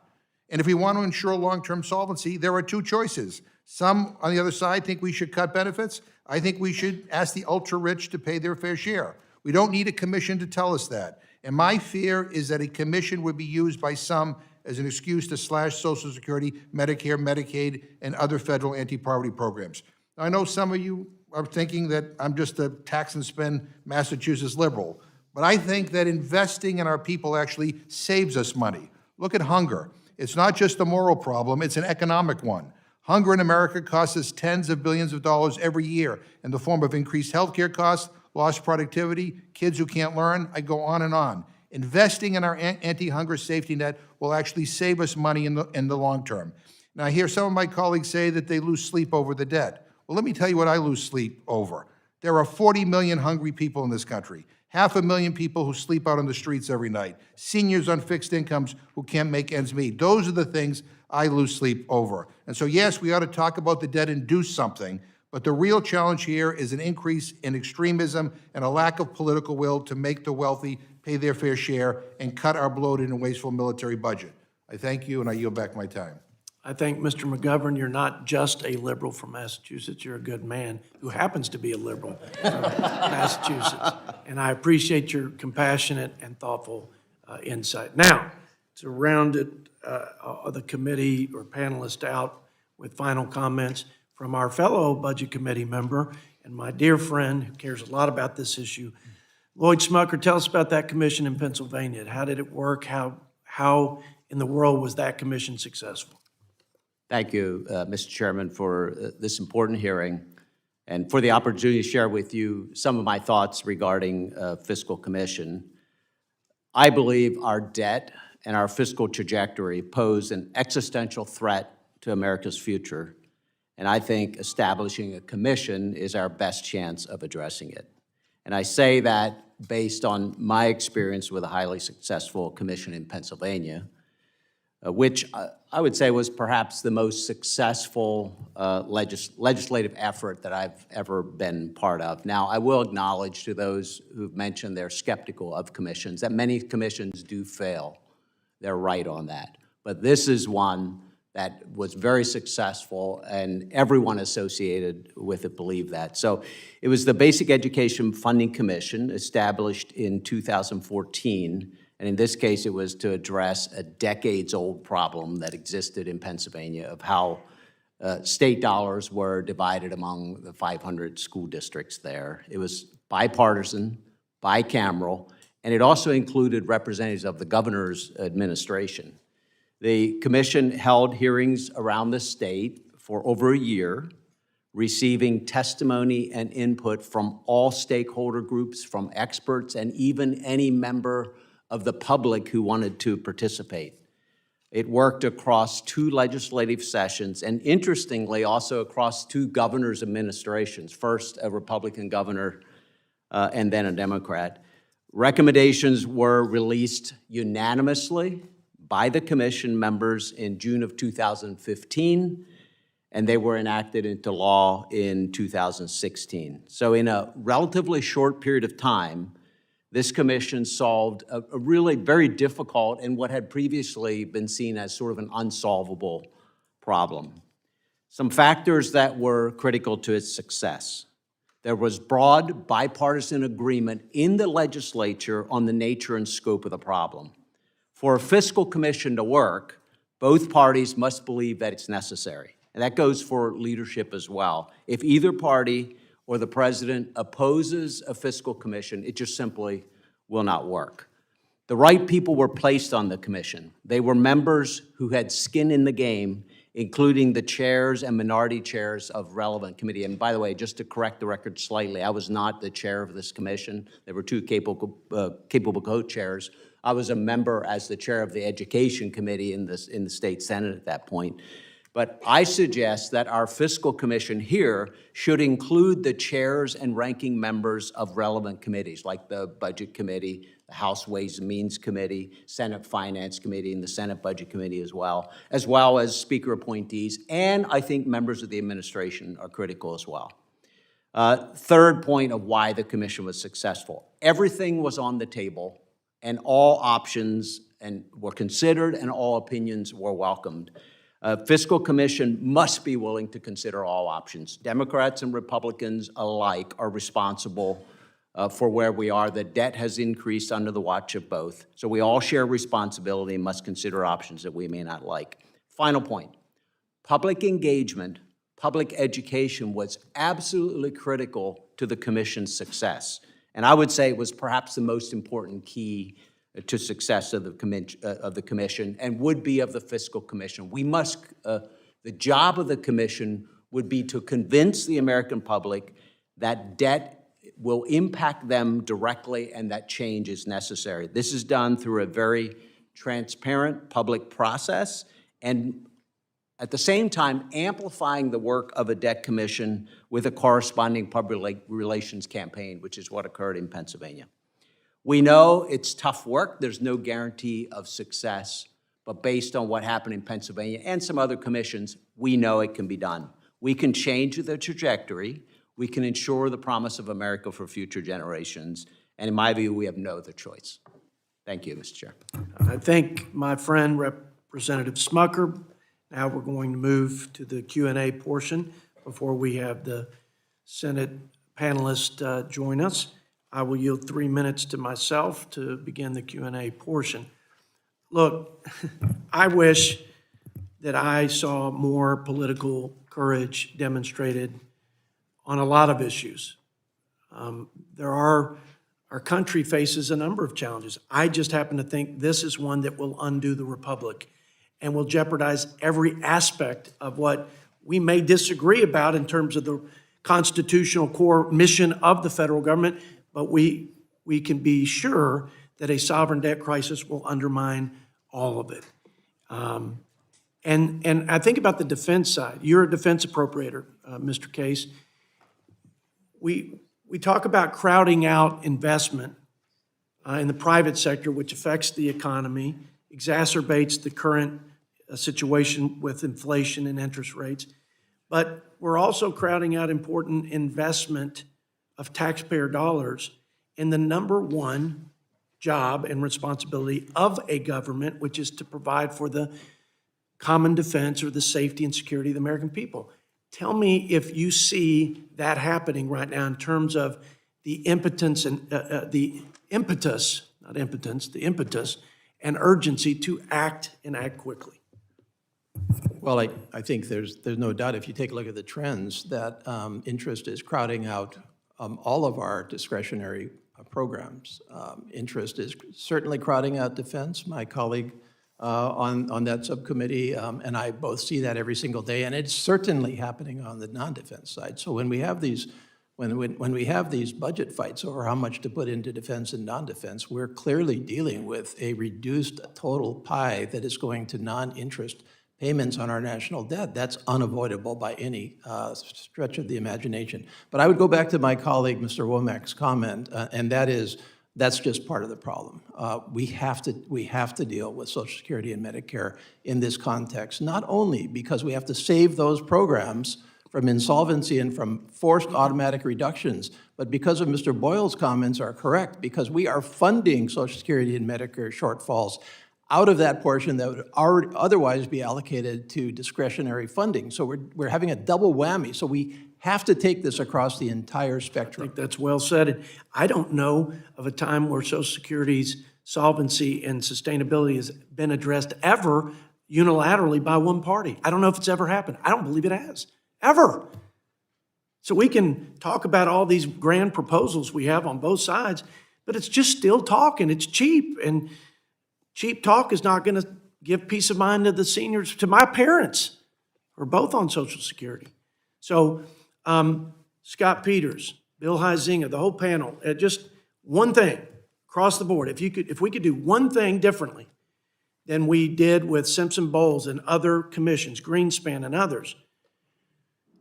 And if we want to ensure long-term solvency, there are two choices. Some on the other side think we should cut benefits. I think we should ask the ultra-rich to pay their fair share. We don't need a commission to tell us that. And my fear is that a commission would be used by some as an excuse to slash Social Security, Medicare, Medicaid, and other federal anti-poverty programs. I know some of you are thinking that I'm just a tax and spend Massachusetts liberal, but I think that investing in our people actually saves us money. Look at hunger. It's not just a moral problem, it's an economic one. Hunger in America costs us tens of billions of dollars every year in the form of increased healthcare costs, lost productivity, kids who can't learn. I go on and on. Investing in our anti-hunger safety net will actually save us money in the long term. Now, I hear some of my colleagues say that they lose sleep over the debt. Well, let me tell you what I lose sleep over. There are 40 million hungry people in this country, 500,000 people who sleep out on the streets every night, seniors on fixed incomes who can't make ends meet. Those are the things I lose sleep over. And so, yes, we ought to talk about the debt and do something, but the real challenge here is an increase in extremism and a lack of political will to make the wealthy pay their fair share and cut our bloated and wasteful military budget. I thank you, and I yield back my time. I think, Mr. McGovern, you're not just a liberal from Massachusetts, you're a good man who happens to be a liberal from Massachusetts. And I appreciate your compassionate and thoughtful insight. Now, to round it, the committee or panelists out with final comments from our fellow Budget Committee member and my dear friend who cares a lot about this issue, Lloyd Smucker. Tell us about that commission in Pennsylvania. How did it work? How in the world was that commission successful? Thank you, Mr. Chairman, for this important hearing and for the opportunity to share with you some of my thoughts regarding fiscal commission. I believe our debt and our fiscal trajectory pose an existential threat to America's future, and I think establishing a commission is our best chance of addressing it. And I say that based on my experience with a highly successful commission in Pennsylvania, which I would say was perhaps the most successful legislative effort that I've ever been part of. Now, I will acknowledge to those who've mentioned they're skeptical of commissions that many commissions do fail. They're right on that. But this is one that was very successful, and everyone associated with it believed that. So it was the Basic Education Funding Commission, established in 2014, and in this case, it was to address a decades-old problem that existed in Pennsylvania of how state dollars were divided among the 500 school districts there. It was bipartisan, bicameral, and it also included representatives of the governor's administration. The commission held hearings around the state for over a year, receiving testimony and input from all stakeholder groups, from experts, and even any member of the public who wanted to participate. It worked across 2 legislative sessions, and interestingly, also across 2 governors' administrations, first a Republican governor and then a Democrat. Recommendations were released unanimously by the commission members in June of 2015, and they were enacted into law in 2016. So in a relatively short period of time, this commission solved a really very difficult and what had previously been seen as sort of an unsolvable problem. Some factors that were critical to its success. There was broad bipartisan agreement in the legislature on the nature and scope of the problem. For a fiscal commission to work, both parties must believe that it's necessary. And that goes for leadership as well. If either party or the president opposes a fiscal commission, it just simply will not work. The right people were placed on the commission. They were members who had skin in the game, including the chairs and minority chairs of relevant committee. And by the way, just to correct the record slightly, I was not the chair of this commission. There were 2 capable co-chairs. I was a member as the chair of the Education Committee in the state Senate at that point. But I suggest that our fiscal commission here should include the chairs and ranking members of relevant committees, like the Budget Committee, the House Ways and Means Committee, Senate Finance Committee, and the Senate Budget Committee as well as speaker appointees, and I think members of the administration are critical as well. Third point of why the commission was successful. Everything was on the table, and all options were considered, and all opinions were welcomed. Fiscal Commission must be willing to consider all options. Democrats and Republicans alike are responsible for where we are. The debt has increased under the watch of both. So we all share responsibility and must consider options that we may not like. Final point, public engagement, public education was absolutely critical to the commission's success. And I would say it was perhaps the most important key to success of the commission and would be of the fiscal commission. We must, the job of the commission would be to convince the American public that debt will impact them directly and that change is necessary. This is done through a very transparent public process and at the same time amplifying the work of a debt commission with a corresponding public relations campaign, which is what occurred in Pennsylvania. We know it's tough work. There's no guarantee of success, but based on what happened in Pennsylvania and some other commissions, we know it can be done. We can change the trajectory. We can ensure the promise of America for future generations. And in my view, we have no other choice. Thank you, Mr. Chair. I thank my friend Representative Smucker. Now we're going to move to the Q&A portion before we have the Senate panelists join us. I will yield 3 minutes to myself to begin the Q&A portion. Look, I wish that I saw more political courage demonstrated on a lot of issues. Our country faces a number of challenges. I just happen to think this is one that will undo the republic and will jeopardize every aspect of what we may disagree about in terms of the constitutional core mission of the federal government, but we can be sure that a sovereign debt crisis will undermine all of it. And I think about the defense side. You're a defense appropriator, Mr. Case. We talk about crowding out investment in the private sector, which affects the economy, exacerbates the current situation with inflation and interest rates. But we're also crowding out important investment of taxpayer dollars in the number one job and responsibility of a government, which is to provide for the common defense or the safety and security of the American people. Tell me if you see that happening right now in terms of the impotence and the impetus, not impotence, the impetus and urgency to act and act quickly. Well, I think there's no doubt if you take a look at the trends that interest is crowding out all of our discretionary programs. Interest is certainly crowding out defense. My colleague on that subcommittee and I both see that every single day, and it's certainly happening on the non-defense side. So when we have these when we have these budget fights over how much to put into defense and non-defense, we're clearly dealing with a reduced total pie that is going to non-interest payments on our national debt. That's unavoidable by any stretch of the imagination. But I would go back to my colleague, Mr. Womack's comment, and that's just part of the problem. We have to deal with Social Security and Medicare in this context, not only because we have to save those programs from insolvency and from forced automatic reductions, but because of Mr. Boyle's comments are correct, because we are funding Social Security and Medicare shortfalls out of that portion that would otherwise be allocated to discretionary funding. So we're having a double whammy. So we have to take this across the entire I spectrum. think that's well said. And I don't know of a time where Social Security's solvency and sustainability has been addressed ever unilaterally by one party. I don't know if it's ever happened. I don't believe it has, ever. So we can talk about all these grand proposals we have on both sides, but it's just still talk and it's cheap. And cheap talk is not going to give peace of mind to the seniors, to my parents, who are both on Social Security. So Scott Peters, Bill Huizenga, the whole panel, just one thing across the board. If we could do one thing differently than we did with Simpson Bowles and other commissions, Greenspan and others,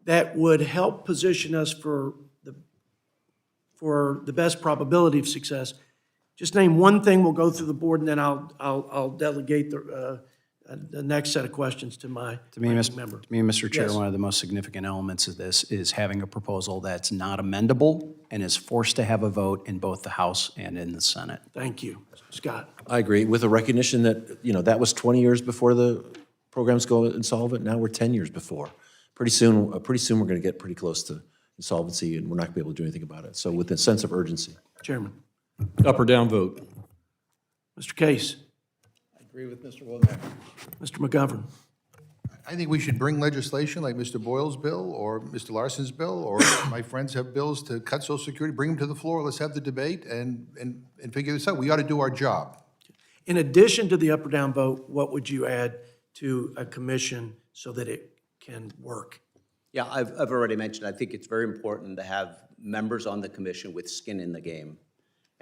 that would help position us for the best probability of success. Just name one thing. We'll go through the board, and then I'll delegate the next set of questions to my member. To me, Mr. Chair, Yes. one of the most significant elements of this is having a proposal that's not amendable and is forced to have a vote in both the House and in the Senate. Thank you, Scott. I agree, with a recognition that, that was 20 years before the programs go insolvent. Now we're 10 years before. Pretty soon we're going to get pretty close to insolvency, and we're not going to be able to do anything about it. So with a sense of urgency. Chairman. Up or down vote? Mr. Case. I agree with Mr. Womack. Mr. McGovern. I think we should bring legislation like Mr. Boyle's bill or Mr. Larson's bill, or my friends have bills to cut Social Security, bring them to the floor, let's have the debate and figure this out. We ought to do our job. In addition to the up or down vote, what would you add to a commission so that it can work? Yeah, I've already mentioned, I think it's very important to have members on the commission with skin in the game.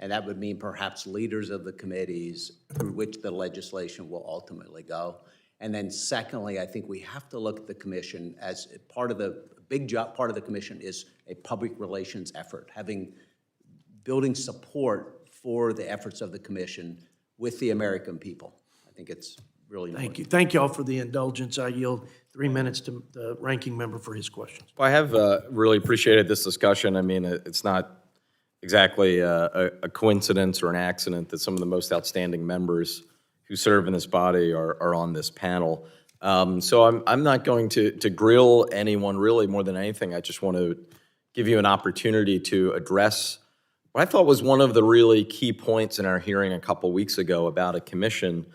And that would mean perhaps leaders of the committees through which the legislation will ultimately go. And then secondly, I think we have to look at the commission as part of the big job. Part of the commission is a public relations effort, building support for the efforts of the commission with the American people. I think it's really important. Thank you. Thank you all for the indulgence. I yield 3 minutes to the ranking member for his questions. Well, I have really appreciated this discussion. I mean, it's not exactly a coincidence or an accident that some of the most outstanding members who serve in this body are on this panel. So I'm not going to grill anyone really more than anything. I just want to give you an opportunity to address what I thought was one of the really key points in our hearing a couple weeks ago about a commission.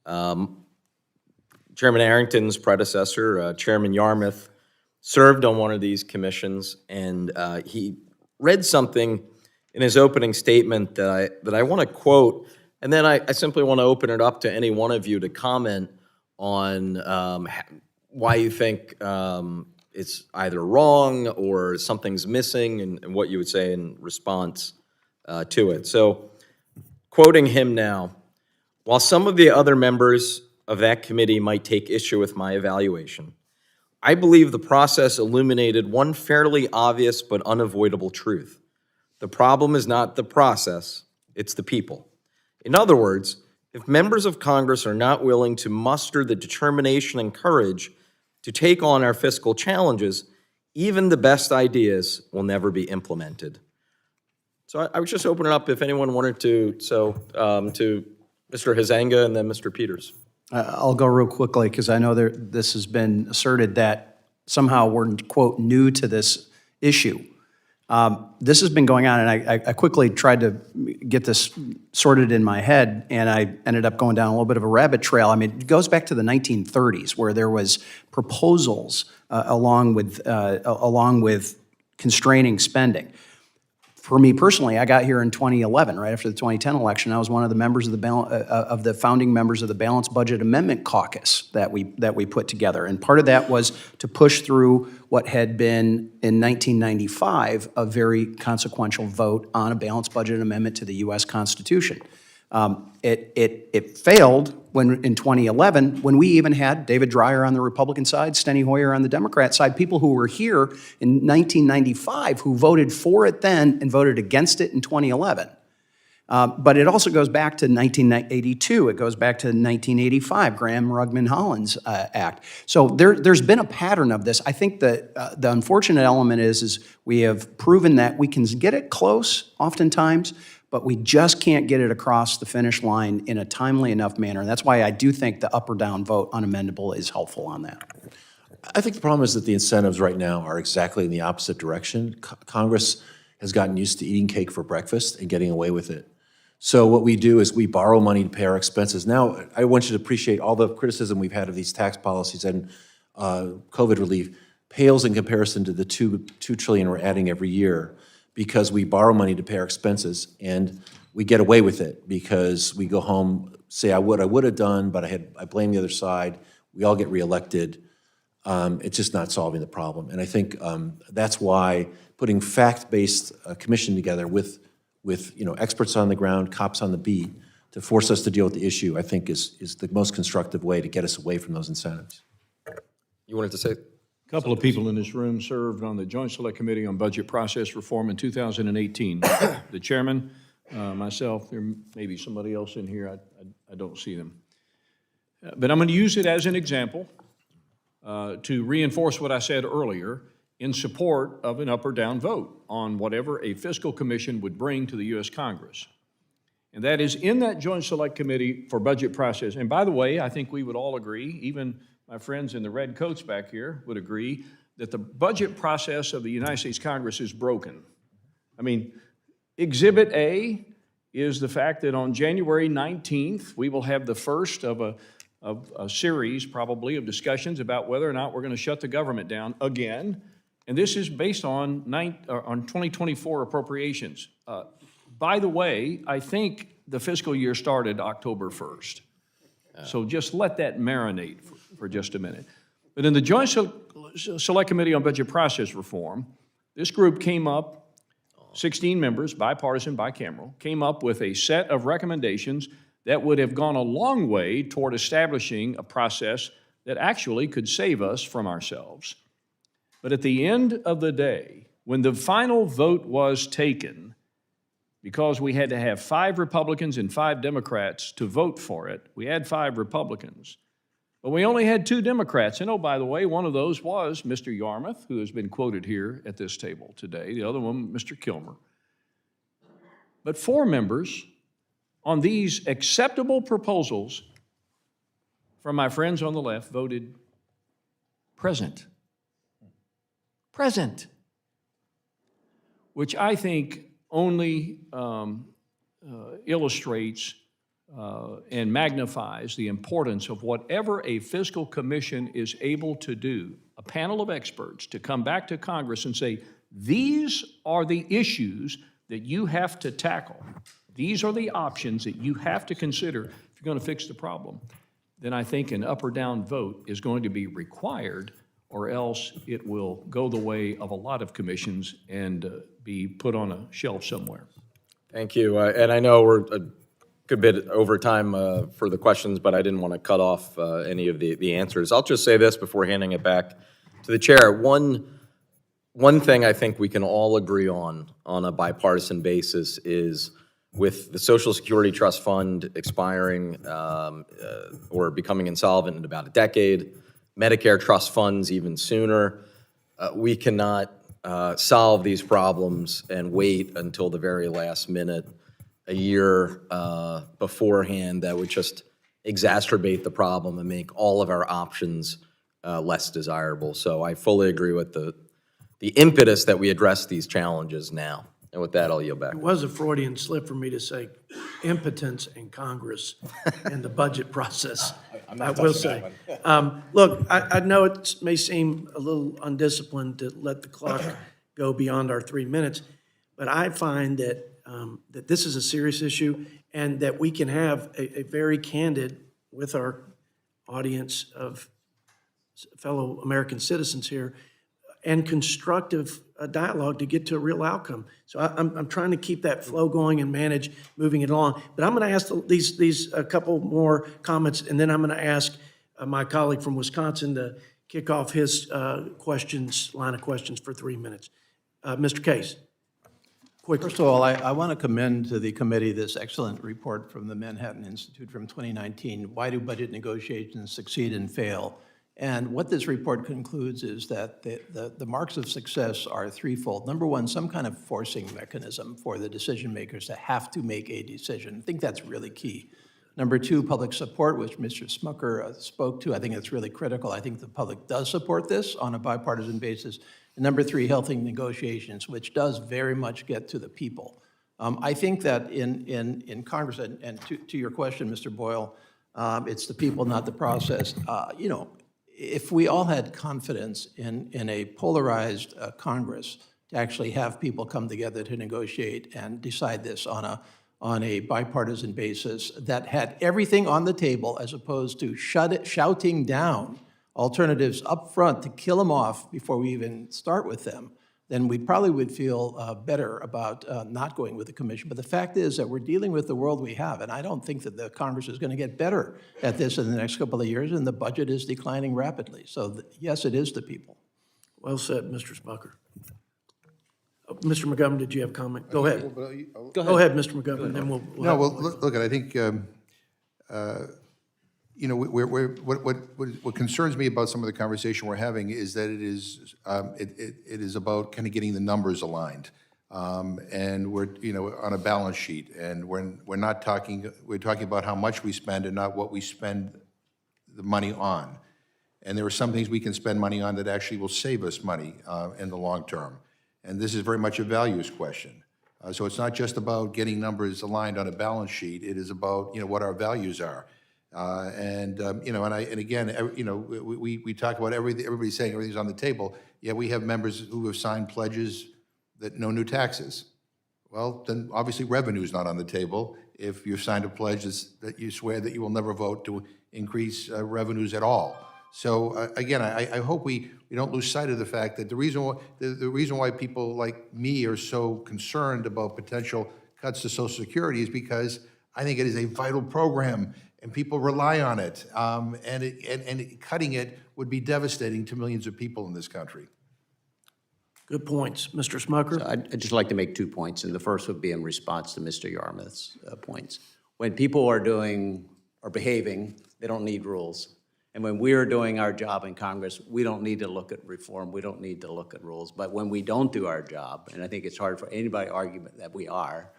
Chairman Arrington's predecessor, Chairman Yarmouth, served on one of these commissions, and he read something in his opening statement that I want to quote, and then I simply want to open it up to any one of you to comment on why you think it's either wrong or something's missing, and what you would say in response to it. So, quoting him now, while some of the other members of that committee might take issue with my evaluation, I believe the process illuminated one fairly obvious but unavoidable truth. The problem is not the process, it's the people. In other words, if members of Congress are not willing to muster the determination and courage to take on our fiscal challenges, even the best ideas will never be implemented. So I would just open it up if anyone wanted to, to Mr. Huizenga and then Mr. Peters. I'll go real quickly because I know this has been asserted that somehow we're, quote, new to this issue. This has been going on, and I quickly tried to get this sorted in my head, and I ended up going down a little bit of a rabbit trail. I mean, it goes back to the 1930s, where there was proposals along with constraining spending. For me personally, I got here in 2011, right after the 2010 election. I was one of the members of the founding members of the Balanced Budget Amendment Caucus that we put together, and part of that was to push through what had been in 1995 a very consequential vote on a balanced budget amendment to the U.S. Constitution. It failed in 2011 when we even had David Dreyer on the Republican side, Steny Hoyer on the Democrat side, people who were here in 1995 who voted for it then and voted against it in 2011. But it also goes back to 1982. It goes back to 1985, Graham-Rugman-Hollins Act. So there's been a pattern of this. I think that the unfortunate element is we have proven that we can get it close oftentimes, but we just can't get it across the finish line in a timely enough manner. And that's why I do think the up or down vote unamendable is helpful on that. I think the problem is that the incentives right now are exactly in the opposite direction. Congress has gotten used to eating cake for breakfast and getting away with it. So what we do is we borrow money to pay our expenses. Now, I want you to appreciate all the criticism we've had of these tax policies and COVID relief pales in comparison to the $2 trillion we're adding every year, because we borrow money to pay our expenses, and we get away with it because we go home, say, I would have done, but I blame the other side. We all get reelected. It's just not solving the problem. And I think that's why putting fact-based commission together with experts on the ground, cops on the beat, to force us to deal with the issue, I think is the most constructive way to get us away from those incentives. You wanted to say? A couple of people in this room served on the Joint Select Committee on Budget Process Reform in 2018. The chairman, myself, there may be somebody else in here, I don't see them. But I'm going to use it as an example to reinforce what I said earlier in support of an up or down vote on whatever a fiscal commission would bring to the U.S. Congress. And that is in that Joint Select Committee for Budget Process. And by the way, I think we would all agree, even my friends in the red coats back here would agree, that the budget process of the United States Congress is broken. I mean, Exhibit A is the fact that on January 19th, we will have the first of a series, probably, of discussions about whether or not we're going to shut the government down again. And this is based on 2024 appropriations. By the way, I think the fiscal year started October 1st. So just let that marinate for just a minute. But in the Joint Select Committee on Budget Process Reform, this group came up 16 members, bipartisan, bicameral, came up with a set of recommendations that would have gone a long way toward establishing a process that actually could save us from ourselves. But at the end of the day, when the final vote was taken, because we had to have 5 Republicans and 5 Democrats to vote for it, we had 5 Republicans, but we only had 2 Democrats. And oh, by the way, one of those was Mr. Yarmouth, who has been quoted here at this table today. The other one, Mr. Kilmer. But 4 members on these acceptable proposals from my friends on the left voted present. Present. Which I think only illustrates and magnifies the importance of whatever a fiscal commission is able to do, a panel of experts to come back to Congress and say, these are the issues that you have to tackle. These are the options that you have to consider if you're going to fix the problem. Then I think an up or down vote is going to be required, or else it will go the way of a lot of commissions and be put on a shelf somewhere. Thank you. And I know we're a good bit over time for the questions, but I didn't want to cut off any of the answers. I'll just say this before handing it back to the chair. One thing I think we can all agree on a bipartisan basis is with the Social Security Trust Fund expiring or becoming insolvent in about a decade, Medicare trust funds even sooner, we cannot solve these problems and wait until the very last minute, a year beforehand. That would just exacerbate the problem and make all of our options less desirable. So I fully agree with the impetus that we address these challenges now. And with that, I'll yield back. It was a Freudian slip for me to say impotence in Congress and the budget process, I will say. Look, I know it may seem a little undisciplined to let the clock go beyond our 3 minutes, but I find that, that this is a serious issue and that we can have a very candid, with our audience of fellow American citizens here, and constructive dialogue to get to a real outcome. So I'm trying to keep that flow going and manage moving it along. But I'm going to ask these a couple more comments, and then I'm going to ask my colleague from Wisconsin to kick off his line of questions for 3 minutes. Mr. Case, quickly. First of all, I want to commend to the committee this excellent report from the Manhattan Institute from 2019, Why Do Budget Negotiations Succeed and Fail? And what this report concludes is that the marks of success are threefold. Number one, some kind of forcing mechanism for the decision makers to have to make a decision. I think that's really key. Number two, public support, which Mr. Smucker spoke to. I think it's really critical. I think the public does support this on a bipartisan basis. And number three, healthy negotiations, which does very much get to the people. I think that in Congress, and to your question, Mr. Boyle, it's the people, not the process. You know, if we all had confidence in a polarized Congress to actually have people come together to negotiate and decide this on a bipartisan basis that had everything on the table as opposed to shouting down alternatives up front to kill them off before we even start with them, then we probably would feel better about not going with the commission. But the fact is that we're dealing with the world we have, and I don't think that the Congress is going to get better at this in the next couple of years, and the budget is declining rapidly. So yes, it is the people. Well said, Mr. Smucker. Mr. McGovern, did you have a comment? Go ahead. Go ahead, Mr. McGovern, then we'll No, well, look, I think, you know, what concerns me about some of the conversation we're having is that it is about kind of getting the numbers aligned. And we're, you know, on a balance sheet, and we're talking about how much we spend and not what we spend the money on. And there are some things we can spend money on that actually will save us money in the long term. And this is very much a values question. So it's not just about getting numbers aligned on a balance sheet. It is about, you know, what our values are. You know, and again, you know, we talk about everybody's saying everything's on the table. Yeah, we have members who have signed pledges that no new taxes. Well, then obviously revenue's not on the table if you've signed a pledge that you swear that you will never vote to increase revenues at all. So again, I hope we don't lose sight of the fact that the reason why people like me are so concerned about potential cuts to Social Security is because I think it is a vital program and people rely on it. And cutting it would be devastating to millions of people in this country. Good points. Mr. Smucker? I'd just like to make 2 points, and the first would be in response to Mr. Yarmouth's points. When people are behaving, they don't need rules. And when we are doing our job in Congress, we don't need to look at reform, we don't need to look at rules. But when we don't do our job, and I think it's hard for anybody to argue that we are,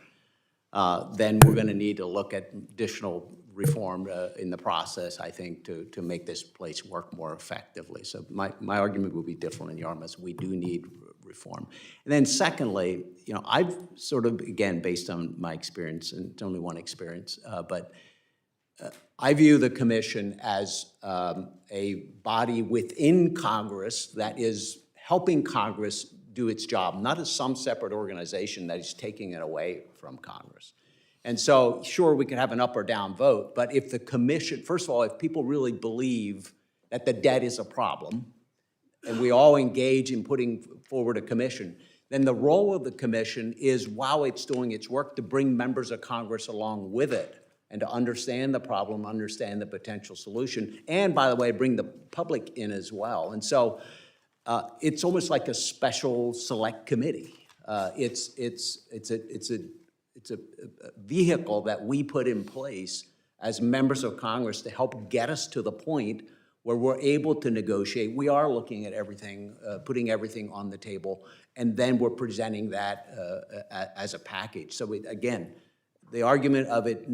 then we're going to need to look at additional reform in the process, I think, to make this place work more effectively. So my argument would be different in Yarmouth. We do need reform. And then secondly, I've sort of, again, based on my experience, and it's only one experience, but I view the commission as a body within Congress that is helping Congress do its job, not as some separate organization that is taking it away from Congress. And so, sure, we could have an up or down vote, but if the commission, first of all, if people really believe that the debt is a problem, and we all engage in putting forward a commission, then the role of the commission is, while it's doing its work, to bring members of Congress along with it and to understand the problem, understand the potential solution, and, by the way, bring the public in as well. And so it's almost like a special select committee. It's a vehicle that we put in place as members of Congress to help get us to the point where we're able to negotiate. We are looking at everything, putting everything on the table, and then we're presenting that as a package. So again, the argument of it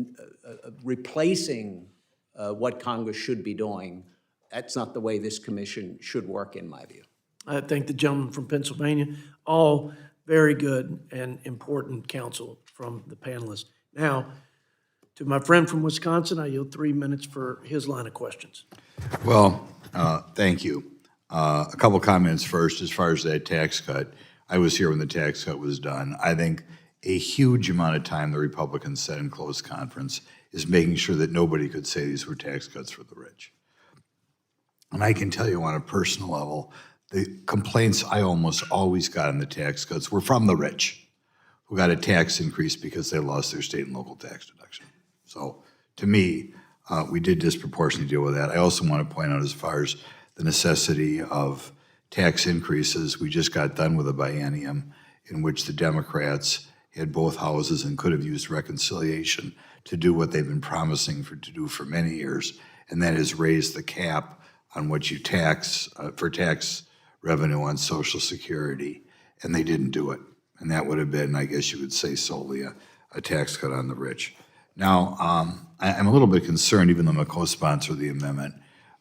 replacing what Congress should be doing, that's not the way this commission should work, in my view. I thank the gentleman from Pennsylvania. All very good and important counsel from the panelists. Now, to my friend from Wisconsin, I yield 3 minutes for his line of questions. Well, thank you. A couple comments first, as far as that tax cut. I was here when the tax cut was done. I think a huge amount of time the Republicans said in closed conference is making sure that nobody could say these were tax cuts for the rich. And I can tell you on a personal level, the complaints I almost always got on the tax cuts were from the rich, who got a tax increase because they lost their state and local tax deduction. So to me, we did disproportionately deal with that. I also want to point out, as far as the necessity of tax increases, we just got done with a biennium in which the Democrats had both houses and could have used reconciliation to do what they've been promising to do for many years, and that is raise the cap on what you tax for tax revenue on Social Security, and they didn't do it. And that would have been, I guess you would say, solely a tax cut on the rich. Now, I'm a little bit concerned, even though I'm a co-sponsor of the amendment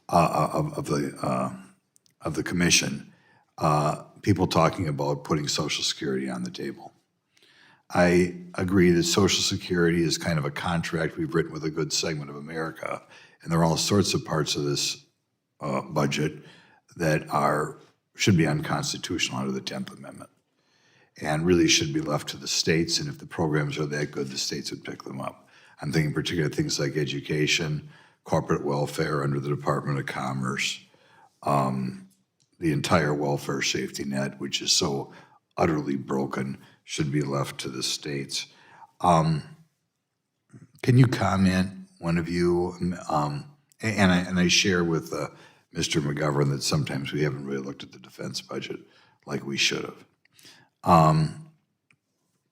of the commission, people talking about putting Social Security on the table. I agree that Social Security is kind of a contract we've written with a good segment of America, and there are all sorts of parts of this budget that should be unconstitutional under the 10th Amendment and really should be left to the states, and if the programs are that good, the states would pick them up. I'm thinking particularly things like education, corporate welfare under the Department of Commerce, the entire welfare safety net, which is so utterly broken, should be left to the states. Can you comment, one of you, and I share with Mr. McGovern that sometimes we haven't really looked at the defense budget like we should have.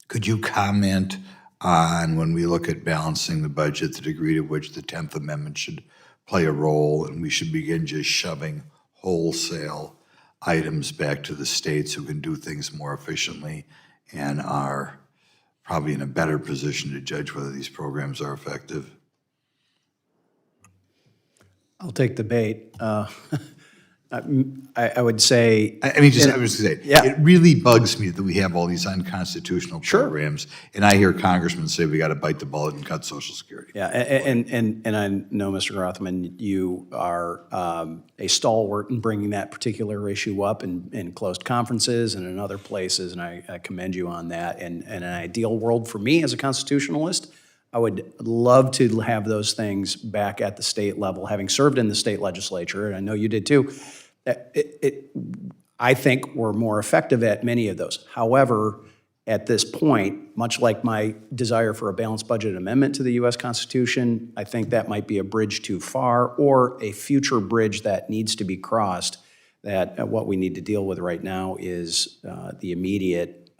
Could you comment on, when we look at balancing the budget, the degree to which the 10th Amendment should play a role, and we should begin just shoving wholesale items back to the states who can do things more efficiently and are probably in a better position to judge whether these programs are effective? I'll take the bait. I would say. I was going to say, Yeah. it really bugs me that we have all these unconstitutional programs, and I hear congressmen say we got to bite the bullet and cut Social Security. Yeah, and I know, Mr. Rothman, you are a stalwart in bringing that particular issue up in closed conferences and in other places, and I commend you on that. And in an ideal world for me as a constitutionalist, I would love to have those things back at the state level, having served in the state legislature, and I know you did too. I think we're more effective at many of those. However, at this point, much like my desire for a balanced budget amendment to the U.S. Constitution, I think that might be a bridge too far, or a future bridge that needs to be crossed, that what we need to deal with right now is the immediate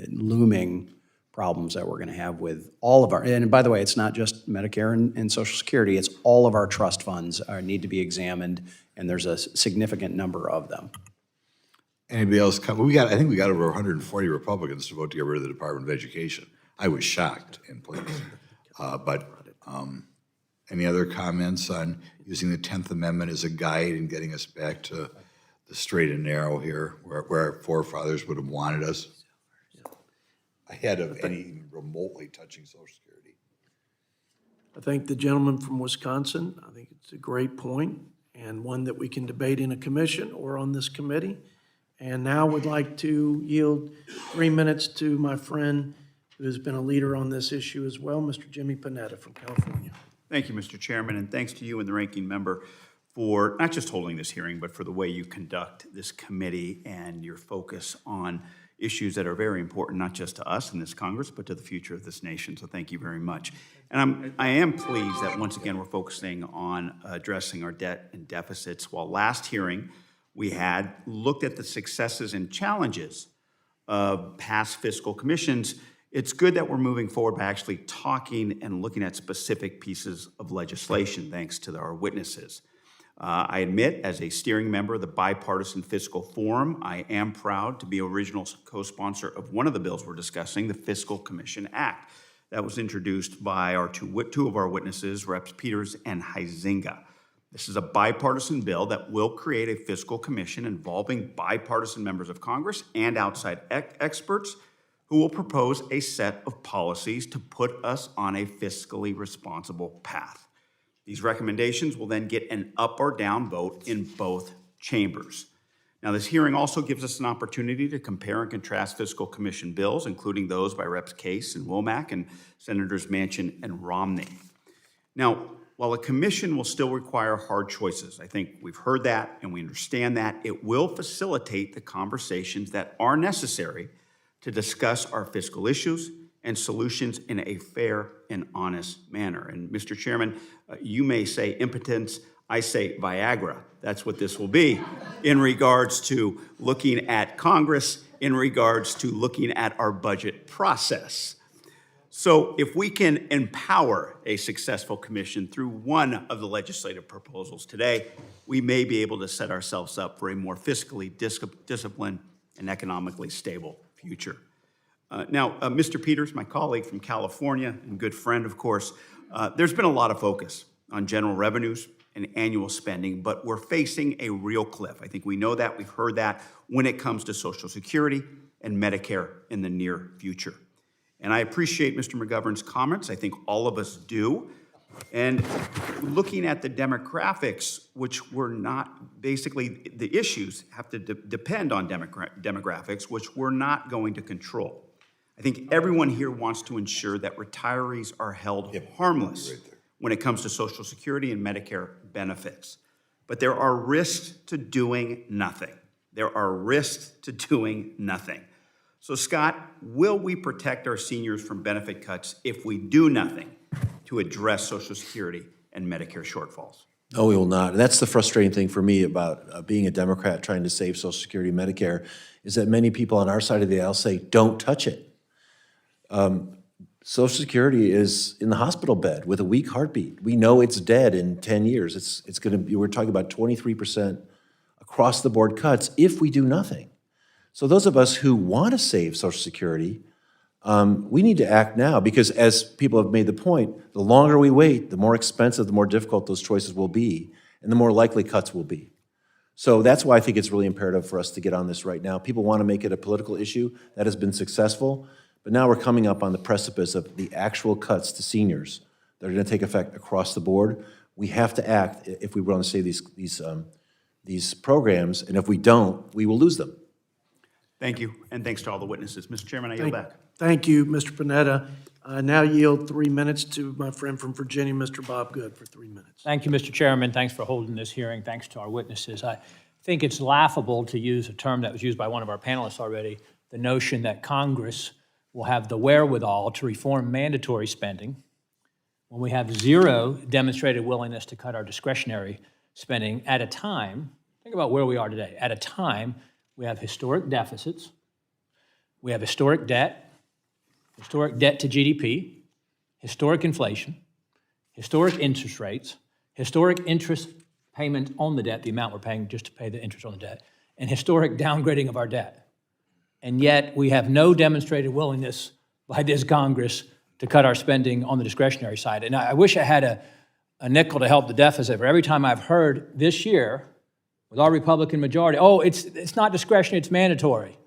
looming problems that we're going to have with all of our, and by the way, it's not just Medicare and Social Security, it's all of our trust funds need to be examined, and there's a significant number of them. Anybody else come? I think we got over 140 Republicans to vote to get rid of the Department of Education. I was shocked and pleased. Any other comments on using the 10th Amendment as a guide and getting us back to the straight and narrow here, where our forefathers would have wanted us? Ahead of any remotely touching Social Security. I thank the gentleman from Wisconsin. I think it's a great point, and one that we can debate in a commission or on this committee. And now would like to yield 3 minutes to my friend who has been a leader on this issue as well, Mr. Jimmy Panetta from California. Thank you, Mr. Chairman, and thanks to you and the ranking member for not just holding this hearing, but for the way you conduct this committee and your focus on issues that are very important, not just to us in this Congress, but to the future of this nation. So thank you very much. And I am pleased that once again we're focusing on addressing our debt and deficits. While last hearing we had looked at the successes and challenges of past fiscal commissions, it's good that we're moving forward by actually talking and looking at specific pieces of legislation, thanks to our witnesses. I admit, as a steering member of the Bipartisan Fiscal Forum, I am proud to be original co-sponsor of one of the bills we're discussing, the Fiscal Commission Act, that was introduced by our two of our witnesses, Reps. Peters and Huizenga. This is a bipartisan bill that will create a fiscal commission involving bipartisan members of Congress and outside experts who will propose a set of policies to put us on a fiscally responsible path. These recommendations will then get an up or down vote in both chambers. Now, this hearing also gives us an opportunity to compare and contrast fiscal commission bills, including those by Reps. Case and Womack and Senators Manchin and Romney. Now, while a commission will still require hard choices, I think we've heard that and we understand that, it will facilitate the conversations that are necessary to discuss our fiscal issues and solutions in a fair and honest manner. And Mr. Chairman, you may say impotence, I say Viagra. That's what this will be in regards to looking at Congress, in regards to looking at our budget process. So if we can empower a successful commission through one of the legislative proposals today, we may be able to set ourselves up for a more fiscally disciplined and economically stable future. Now, Mr. Peters, my colleague from California and good friend, of course, there's been a lot of focus on general revenues and annual spending, but we're facing a real cliff. I think we know that, we've heard that when it comes to Social Security and Medicare in the near future. And I appreciate Mr. McGovern's comments. I think all of us do. And looking at the demographics, which were not, basically the issues have to depend on demographics, which we're not going to control. I think everyone here wants to ensure that retirees are held harmless when it comes to Social Security and Medicare benefits. But there are risks to doing nothing. There are risks to doing nothing. So Scott, will we protect our seniors from benefit cuts if we do nothing to address Social Security and Medicare shortfalls? No, we will not. And that's the frustrating thing for me about being a Democrat trying to save Social Security, Medicare, is that many people on our side of the aisle say, don't touch it. Social Security is in the hospital bed with a weak heartbeat. We know it's dead in 10 years. It's going to be, we're talking about 23% across the board cuts if we do nothing. So those of us who want to save Social Security, we need to act now because, as people have made the point, the longer we wait, the more expensive, the more difficult those choices will be, and the more likely cuts will be. So that's why I think it's really imperative for us to get on this right now. People want to make it a political issue. That has been successful, but now we're coming up on the precipice of the actual cuts to seniors that are going to take effect across the board. We have to act if we want to save these programs, and if we don't, we will lose them. Thank you, and thanks to all the witnesses. Mr. Chairman, I yield back. Thank you, Mr. Panetta. I now yield 3 minutes to my friend from Virginia, Mr. Bob Good, for 3 minutes. Thank you, Mr. Chairman. Thanks for holding this hearing. Thanks to our witnesses. I think it's laughable, to use a term that was used by one of our panelists already, the notion that Congress will have the wherewithal to reform mandatory spending when we have zero demonstrated willingness to cut our discretionary spending at a time, think about where we are today, at a time we have historic deficits, we have historic debt to GDP, historic inflation, historic interest rates, historic interest payment on the debt, the amount we're paying just to pay the interest on the debt, and historic downgrading of our debt. And yet we have no demonstrated willingness by this Congress to cut our spending on the discretionary side. And I wish I had a nickel to help the deficit, but every time I've heard this year, with our Republican majority, oh, it's not discretionary, it's mandatory,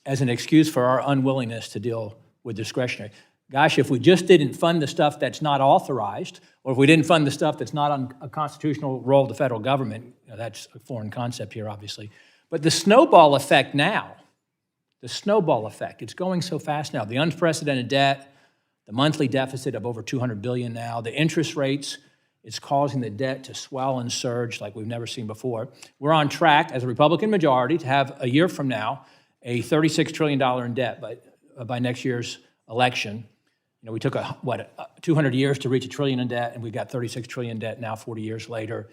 as an excuse for our unwillingness to deal with discretionary. Gosh, if we just didn't fund the stuff that's not authorized, or if we didn't fund the stuff that's not on a constitutional role of the federal government, that's a foreign concept here, obviously. But the snowball effect now, it's going so fast now. The unprecedented debt, the monthly deficit of over $200 billion now, the interest rates, it's causing the debt to swell and surge like we've never seen before. We're on track as a Republican majority to have, a year from now, a $36 trillion in debt by next year's election. You know, we took 200 years to reach $1 trillion in debt, and we got $36 trillion in debt now 40 years later.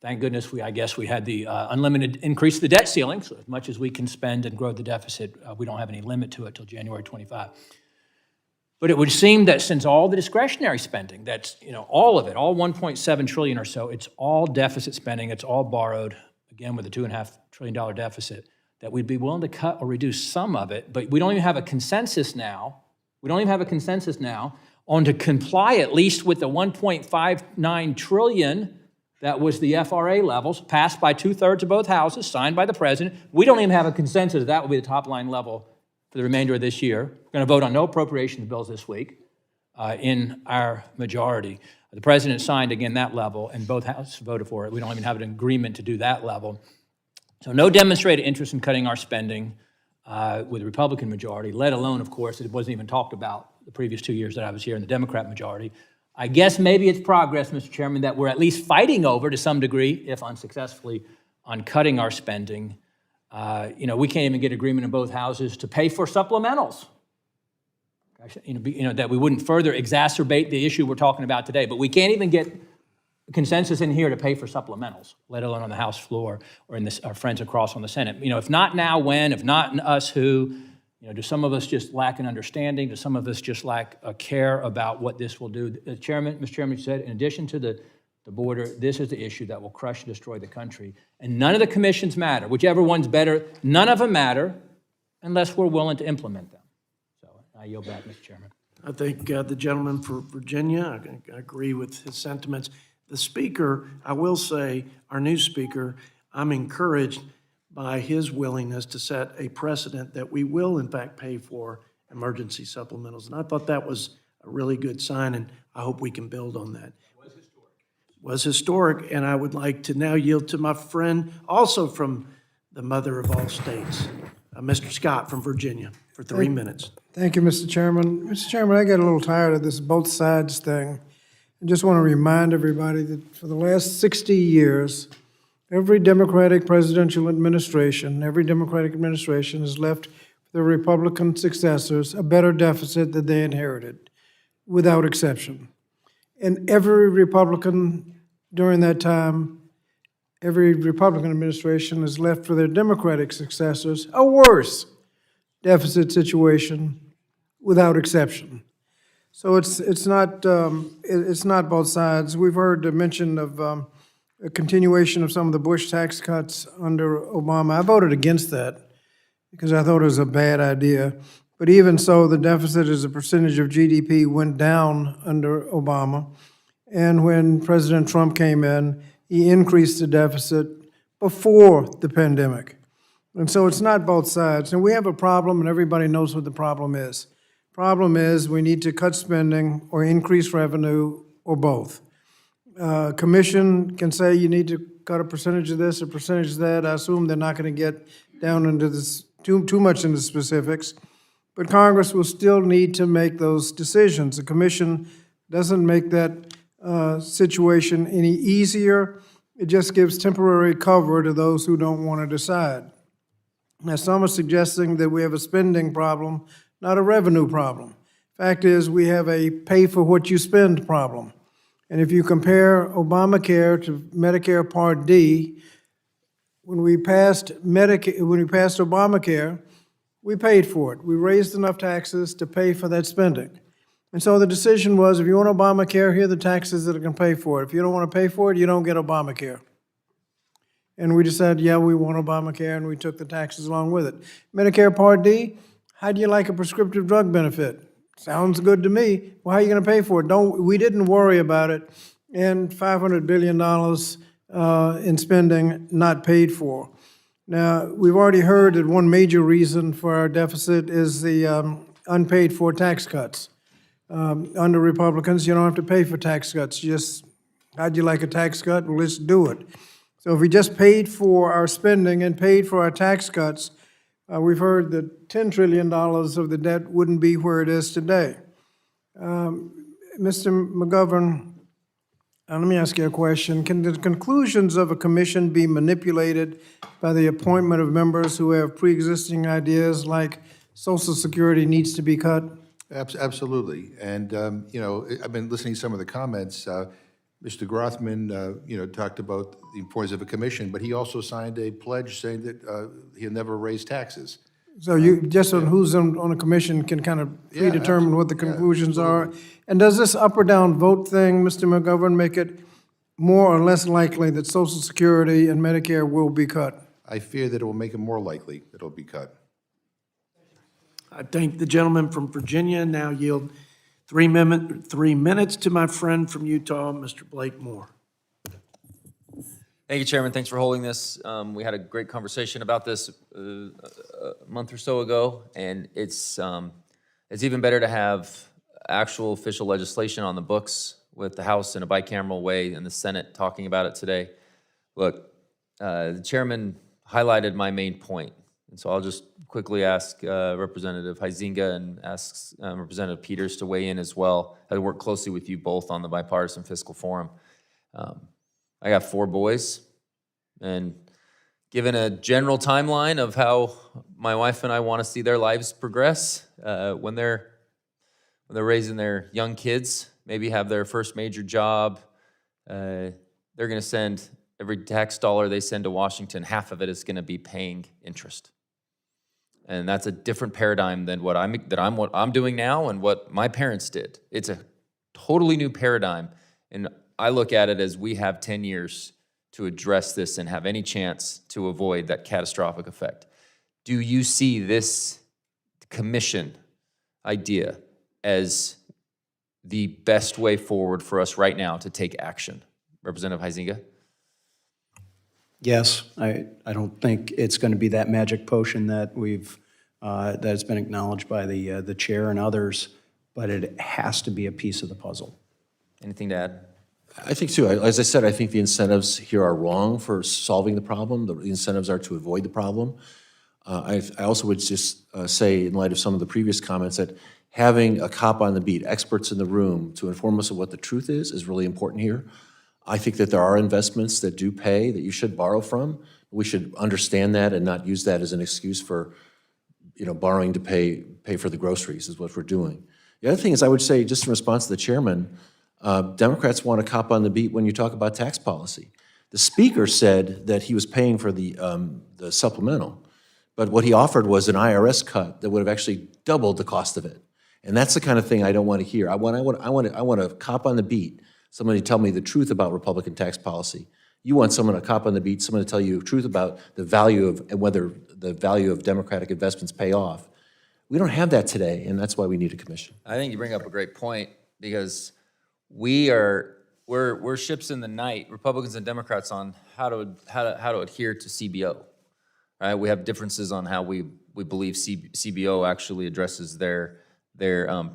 Thank goodness I guess we had the unlimited increase of the debt ceiling, so as much as we can spend and grow the deficit, we don't have any limit to it till January 25. But it would seem that since all the discretionary spending, that's, all of it, all $1.7 trillion or so, it's all deficit spending, it's all borrowed, again with a $2.5 trillion deficit, that we'd be willing to cut or reduce some of it, but we don't even have a consensus now. On to comply at least with the $1.59 trillion that was the FRA levels, passed by 2/3 of both houses, signed by the president. We don't even have a consensus that will be the top line level for the remainder of this year. We're going to vote on no appropriations bills this week in our majority. The president signed, again, that level, and both houses voted for it. We don't even have an agreement to do that level. So no demonstrated interest in cutting our spending with the Republican majority, let alone, of course, it wasn't even talked about the previous 2 years that I was here in the Democrat majority. I guess maybe it's progress, Mr. Chairman, that we're at least fighting over to some degree, if unsuccessfully, on cutting our spending. We can't even get agreement in both houses to pay for supplementals. Gosh, that we wouldn't further exacerbate the issue we're talking about today, but we can't even get consensus in here to pay for supplementals, let alone on the House floor or in our friends across on the Senate. If not now, when? If not us, who? Do some of us just lack an understanding? Do some of us just lack a care about what this will do? Mr. Chairman said, in addition to the border, this is the issue that will crush and destroy the country. And none of the commissions matter. Whichever one's better, none of them matter unless we're willing to implement them. So I yield back, Mr. Chairman. I think the gentleman for Virginia, I agree with his sentiments. The speaker, I will say, our new speaker, I'm encouraged by his willingness to set a precedent that we will, in fact, pay for emergency supplementals. And I thought that was a really good sign, and I hope we can build on that. Was historic, and I would like to now yield to my friend, also from the mother of all states, Mr. Scott from Virginia, for 3 minutes. Thank you, Mr. Chairman. Mr. Chairman, I get a little tired of this both sides thing. I just want to remind everybody that for the last 60 years, every Democratic presidential administration, has left their Republican successors a better deficit than they inherited, without exception. And every Republican during that time, every Republican administration has left for their Democratic successors a worse deficit situation, without exception. So it's not both sides. We've heard the mention of a continuation of some of the Bush tax cuts under Obama. I voted against that because I thought it was a bad idea. But even so, the deficit as a percentage of GDP went down under Obama. And when President Trump came in, he increased the deficit before the pandemic. And so it's not both sides. And we have a problem, and everybody knows what the problem is. Problem is we need to cut spending or increase revenue or both. Commission can say you need to cut a percentage of this, a percentage of that. I assume they're not going to get down into this too much into specifics, but Congress will still need to make those decisions. The commission doesn't make that situation any easier. It just gives temporary cover to those who don't want to decide. Now, some are suggesting that we have a spending problem, not a revenue problem. Fact is, we have a pay-for-what-you-spend problem. And if you compare Obamacare to Medicare Part D, when we passed Obamacare, we paid for it. We raised enough taxes to pay for that spending. And so the decision was, if you want Obamacare, here are the taxes that are going to pay for it. If you don't want to pay for it, you don't get Obamacare. And we decided, yeah, we want Obamacare, and we took the taxes along with it. Medicare Part D, how do you like a prescriptive drug benefit? Sounds good to me. Well, how are you going to pay for it? We didn't worry about it, and $500 billion in spending not paid for. Now, we've already heard that one major reason for our deficit is the unpaid for tax cuts. Under Republicans, you don't have to pay for tax cuts. How'd you like a tax cut? Well, let's do it. So if we just paid for our spending and paid for our tax cuts, we've heard that $10 trillion of the debt wouldn't be where it is today. Mr. McGovern, let me ask you a question. Can the conclusions of a commission be manipulated by the appointment of members who have pre-existing ideas like Social Security needs to be cut? Absolutely. And, I've been listening to some of the comments. Mr. Grothman, talked about the importance of a commission, but he also signed a pledge saying that he'll never raise taxes. So you, just on who's on a commission can kind of predetermine what the conclusions are. And does this up or down vote thing, Mr. McGovern, make it more or less likely that Social Security and Medicare will be cut? I fear that it will make it more likely that it'll be cut. I thank the gentleman from Virginia. Now yield 3 minutes to my friend from Utah, Mr. Blake Moore. Thank you, Chairman. Thanks for holding this. We had a great conversation about this a month or so ago, and it's even better to have actual official legislation on the books with the House in a bicameral way and the Senate talking about it today. Look, the Chairman highlighted my main point, and so I'll just quickly ask Representative Huizenga and ask Representative Peters to weigh in as well. I work closely with you both on the Bipartisan Fiscal Forum. I got 4 boys, and given a general timeline of how my wife and I want to see their lives progress, when they're raising their young kids, maybe have their first major job, they're going to send every tax dollar they send to Washington, half of it is going to be paying interest. And that's a different paradigm than what I'm doing now and what my parents did. It's a totally new paradigm, and I look at it as we have 10 years to address this and have any chance to avoid that catastrophic effect. Do you see this commission idea as the best way forward for us right now to take action? Representative Huizenga? Yes, I don't think it's going to be that magic potion that that has been acknowledged by the chair and others, but it has to be a piece of the puzzle. Anything to add? I think too, as I said, I think the incentives here are wrong for solving the problem. The incentives are to avoid the problem. I also would just say, in light of some of the previous comments, that having a cop on the beat, experts in the room to inform us of what the truth is really important here. I think that there are investments that do pay, that you should borrow from. We should understand that and not use that as an excuse for, borrowing to pay for the groceries is what we're doing. The other thing is, I would say, just in response to the chairman, Democrats want a cop on the beat when you talk about tax policy. The speaker said that he was paying for the supplemental, but what he offered was an IRS cut that would have actually doubled the cost of it. And that's the kind of thing I don't want to hear. I want a cop on the beat, somebody to tell me the truth about Republican tax policy. You want someone, a cop on the beat, someone to tell you the truth about the value of, and whether the value of Democratic investments pay off. We don't have that today, and that's why we need a commission. I think you bring up a great point, because we're ships in the night, Republicans and Democrats, on how to adhere to CBO. Right? We have differences on how we believe CBO actually addresses their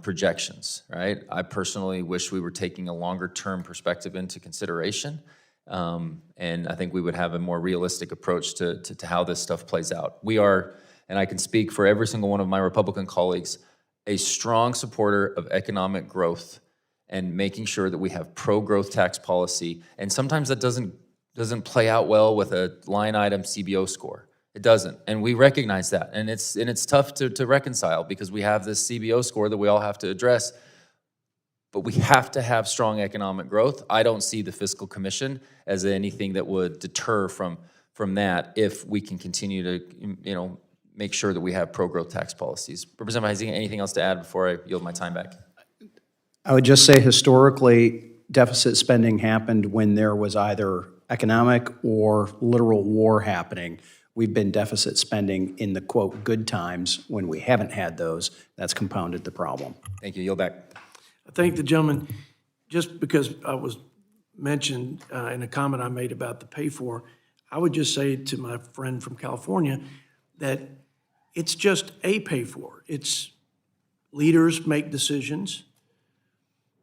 projections. Right? I personally wish we were taking a longer term perspective into consideration, and I think we would have a more realistic approach to how this stuff plays out. We are, and I can speak for every single one of my Republican colleagues, a strong supporter of economic growth and making sure that we have pro-growth tax policy. And sometimes that doesn't play out well with a line item CBO score. It doesn't, and we recognize that. And it's tough to reconcile because we have this CBO score that we all have to address. But we have to have strong economic growth. I don't see the Fiscal Commission as anything that would deter from that if we can continue to, make sure that we have pro-growth tax policies. Representative Huizenga, anything else to add before I yield my time back? I would just say historically, deficit spending happened when there was either economic or literal war happening. We've been deficit spending in the, quote, good times. When we haven't had those, that's compounded the problem. Thank you. Yield back. I thank the gentleman, just because I was mentioned in a comment I made about the pay for, I would just say to my friend from California that it's just a pay for. It's leaders make decisions.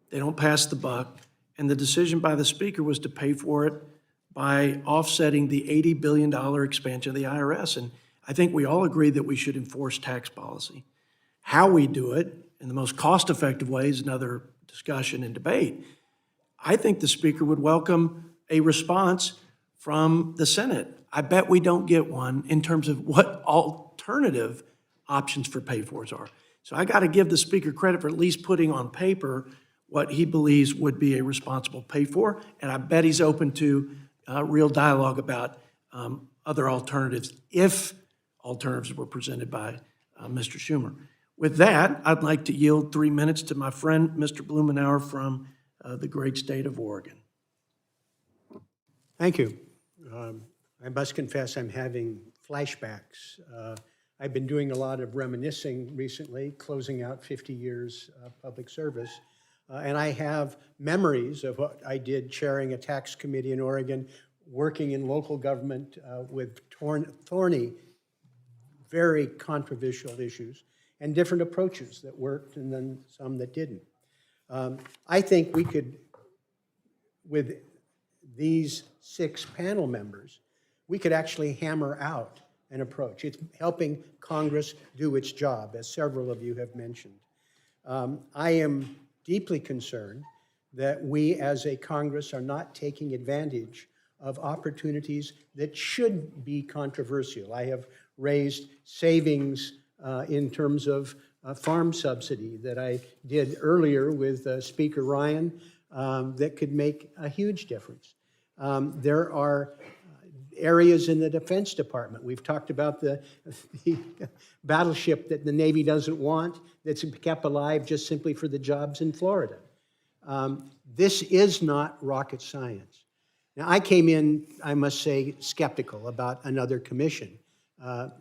They don't pass the buck. And the decision by the speaker was to pay for it by offsetting the $80 billion expansion of the IRS. And I think we all agree that we should enforce tax policy. How we do it in the most cost-effective way is another discussion and debate. I think the speaker would welcome a response from the Senate. I bet we don't get one in terms of what alternative options for pay-fors are. So I got to give the speaker credit for at least putting on paper what he believes would be a responsible pay-for, and I bet he's open to real dialogue about other alternatives if alternatives were presented by Mr. Schumer. With that, I'd like to yield 3 minutes to my friend, Mr. Blumenauer from the great state of Oregon. Thank you. I must confess I'm having flashbacks. I've been doing a lot of reminiscing recently, closing out 50 years of public service. And I have memories of what I did chairing a tax committee in Oregon, working in local government with thorny, very controversial issues, and different approaches that worked and then some that didn't. I think we could, with these 6 panel members, we could actually hammer out an approach. It's helping Congress do its job, as several of you have mentioned. I am deeply concerned that we as a Congress are not taking advantage of opportunities that should be controversial. I have raised savings in terms of farm subsidy that I did earlier with Speaker Ryan that could make a huge difference. There are areas in the Defense Department. We've talked about the battleship that the Navy doesn't want that's kept alive just simply for the jobs in Florida. This is not rocket science. Now, I came in, I must say, skeptical about another commission.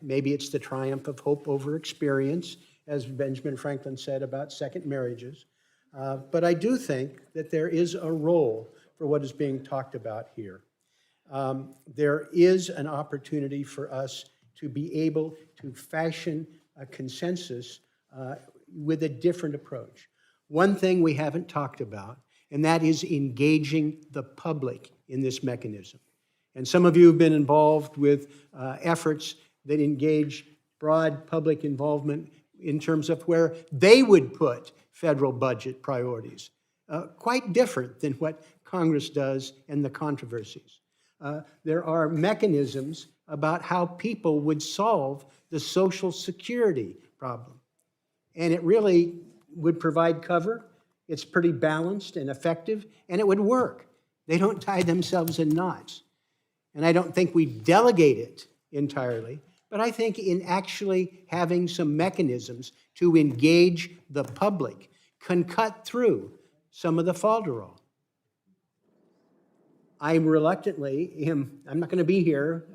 Maybe it's the triumph of hope over experience, as Benjamin Franklin said about second marriages. But I do think that there is a role for what is being talked about here. There is an opportunity for us to be able to fashion a consensus with a different approach. One thing we haven't talked about, and that is engaging the public in this mechanism. And some of you have been involved with efforts that engage broad public involvement in terms of where they would put federal budget priorities, quite different than what Congress does and the controversies. There are mechanisms about how people would solve the Social Security problem. And it really would provide cover. It's pretty balanced and effective, and it would work. They don't tie themselves in knots. And I don't think we delegate it entirely, but I think in actually having some mechanisms to engage the public can cut through some of the falderall. I'm not going to be here,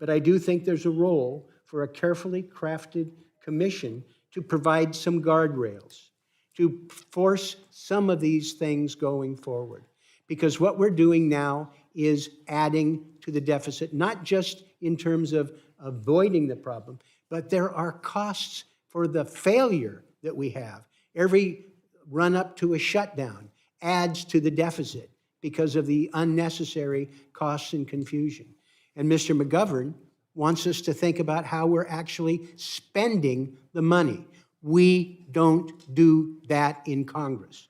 but I do think there's a role for a carefully crafted commission to provide some guardrails, to force some of these things going forward. Because what we're doing now is adding to the deficit, not just in terms of avoiding the problem, but there are costs for the failure that we have. Every run-up to a shutdown adds to the deficit because of the unnecessary costs and confusion. And Mr. McGovern wants us to think about how we're actually spending the money. We don't do that in Congress.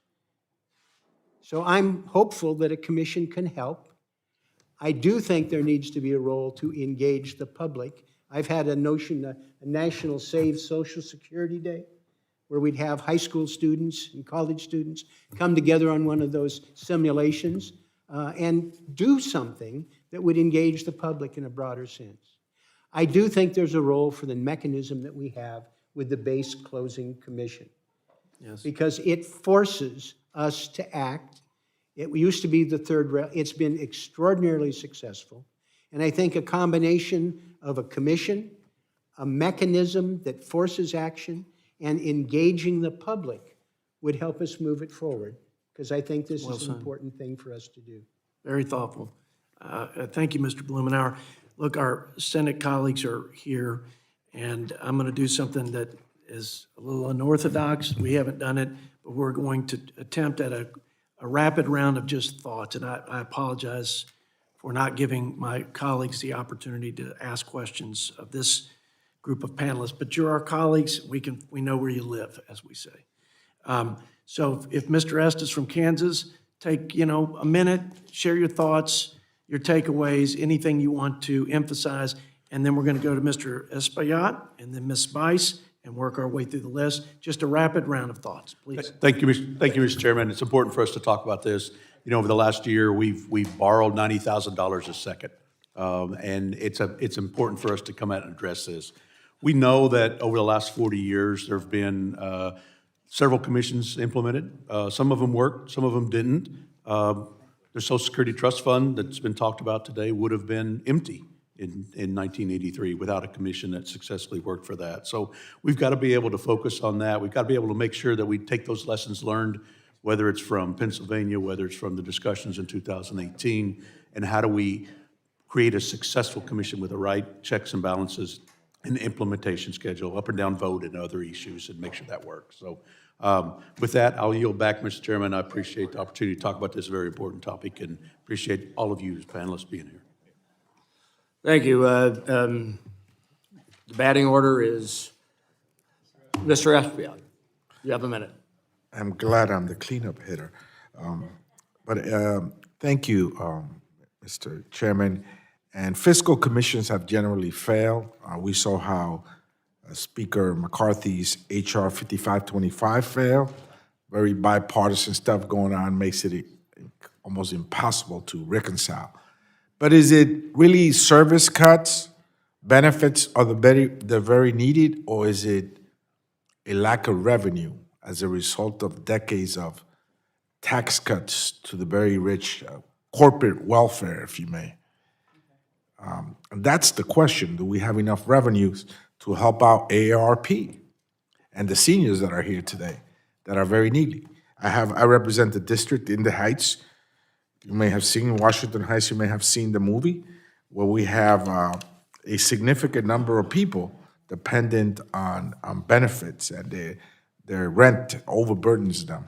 So I'm hopeful that a commission can help. I do think there needs to be a role to engage the public. I've had a notion, a National Save Social Security Day, where we'd have high school students and college students come together on one of those simulations and do something that would engage the public in a broader sense. I do think there's a role for the mechanism that we have with the base closing commission. Yes. Because it forces us to act. It used to be the third rail. It's been extraordinarily successful. And I think a combination of a commission, a mechanism that forces action, and engaging the public would help us move it forward, because I think this is an important thing for us to do. Very thoughtful. Thank you, Mr. Blumenauer. Look, our Senate colleagues are here, and I'm going to do something that is a little unorthodox. We haven't done it, but we're going to attempt at a rapid round of just thoughts, and I apologize for not giving my colleagues the opportunity to ask questions of this group of panelists, but you're our colleagues. We know where you live, as we say. So if Mr. Estes from Kansas, take a minute, share your thoughts, your takeaways, anything you want to emphasize, and then we're going to go to Mr. Espaillat and then Ms. Bice and work our way through the list. Just a rapid round of thoughts, please. Thank you, Mr. Chairman. It's important for us to talk about this. Over the last year, we've borrowed $90,000 a second, and it's important for us to come out and address this. We know that over the last 40 years, there have been several commissions implemented. Some of them worked, some of them didn't. The Social Security Trust Fund that's been talked about today would have been empty in 1983 without a commission that successfully worked for that. So we've got to be able to focus on that. We've got to be able to make sure that we take those lessons learned, whether it's from Pennsylvania, whether it's from the discussions in 2018, and how do we create a successful commission with the right checks and balances and implementation schedule, up and down vote and other issues, and make sure that works. So with that, I'll yield back, Mr. Chairman. I appreciate the opportunity to talk about this very important topic and appreciate all of you as panelists being here. Thank you. The batting order is Mr. Espaillat. You have a minute. I'm glad I'm the cleanup hitter. Thank you, Mr. Chairman. And fiscal commissions have generally failed. We saw how Speaker McCarthy's H.R. 5525 failed. Very bipartisan stuff going on makes it almost impossible to reconcile. But is it really service cuts, benefits are the very needed, or is it a lack of revenue as a result of decades of tax cuts to the very rich, corporate welfare, if you may? And that's the question. Do we have enough revenues to help out AARP and the seniors that are here today that are very needy? I represent the district in the Heights. You may have seen Washington Heights, you may have seen the movie, where we have a significant number of people dependent on benefits, and their rent overburdens them.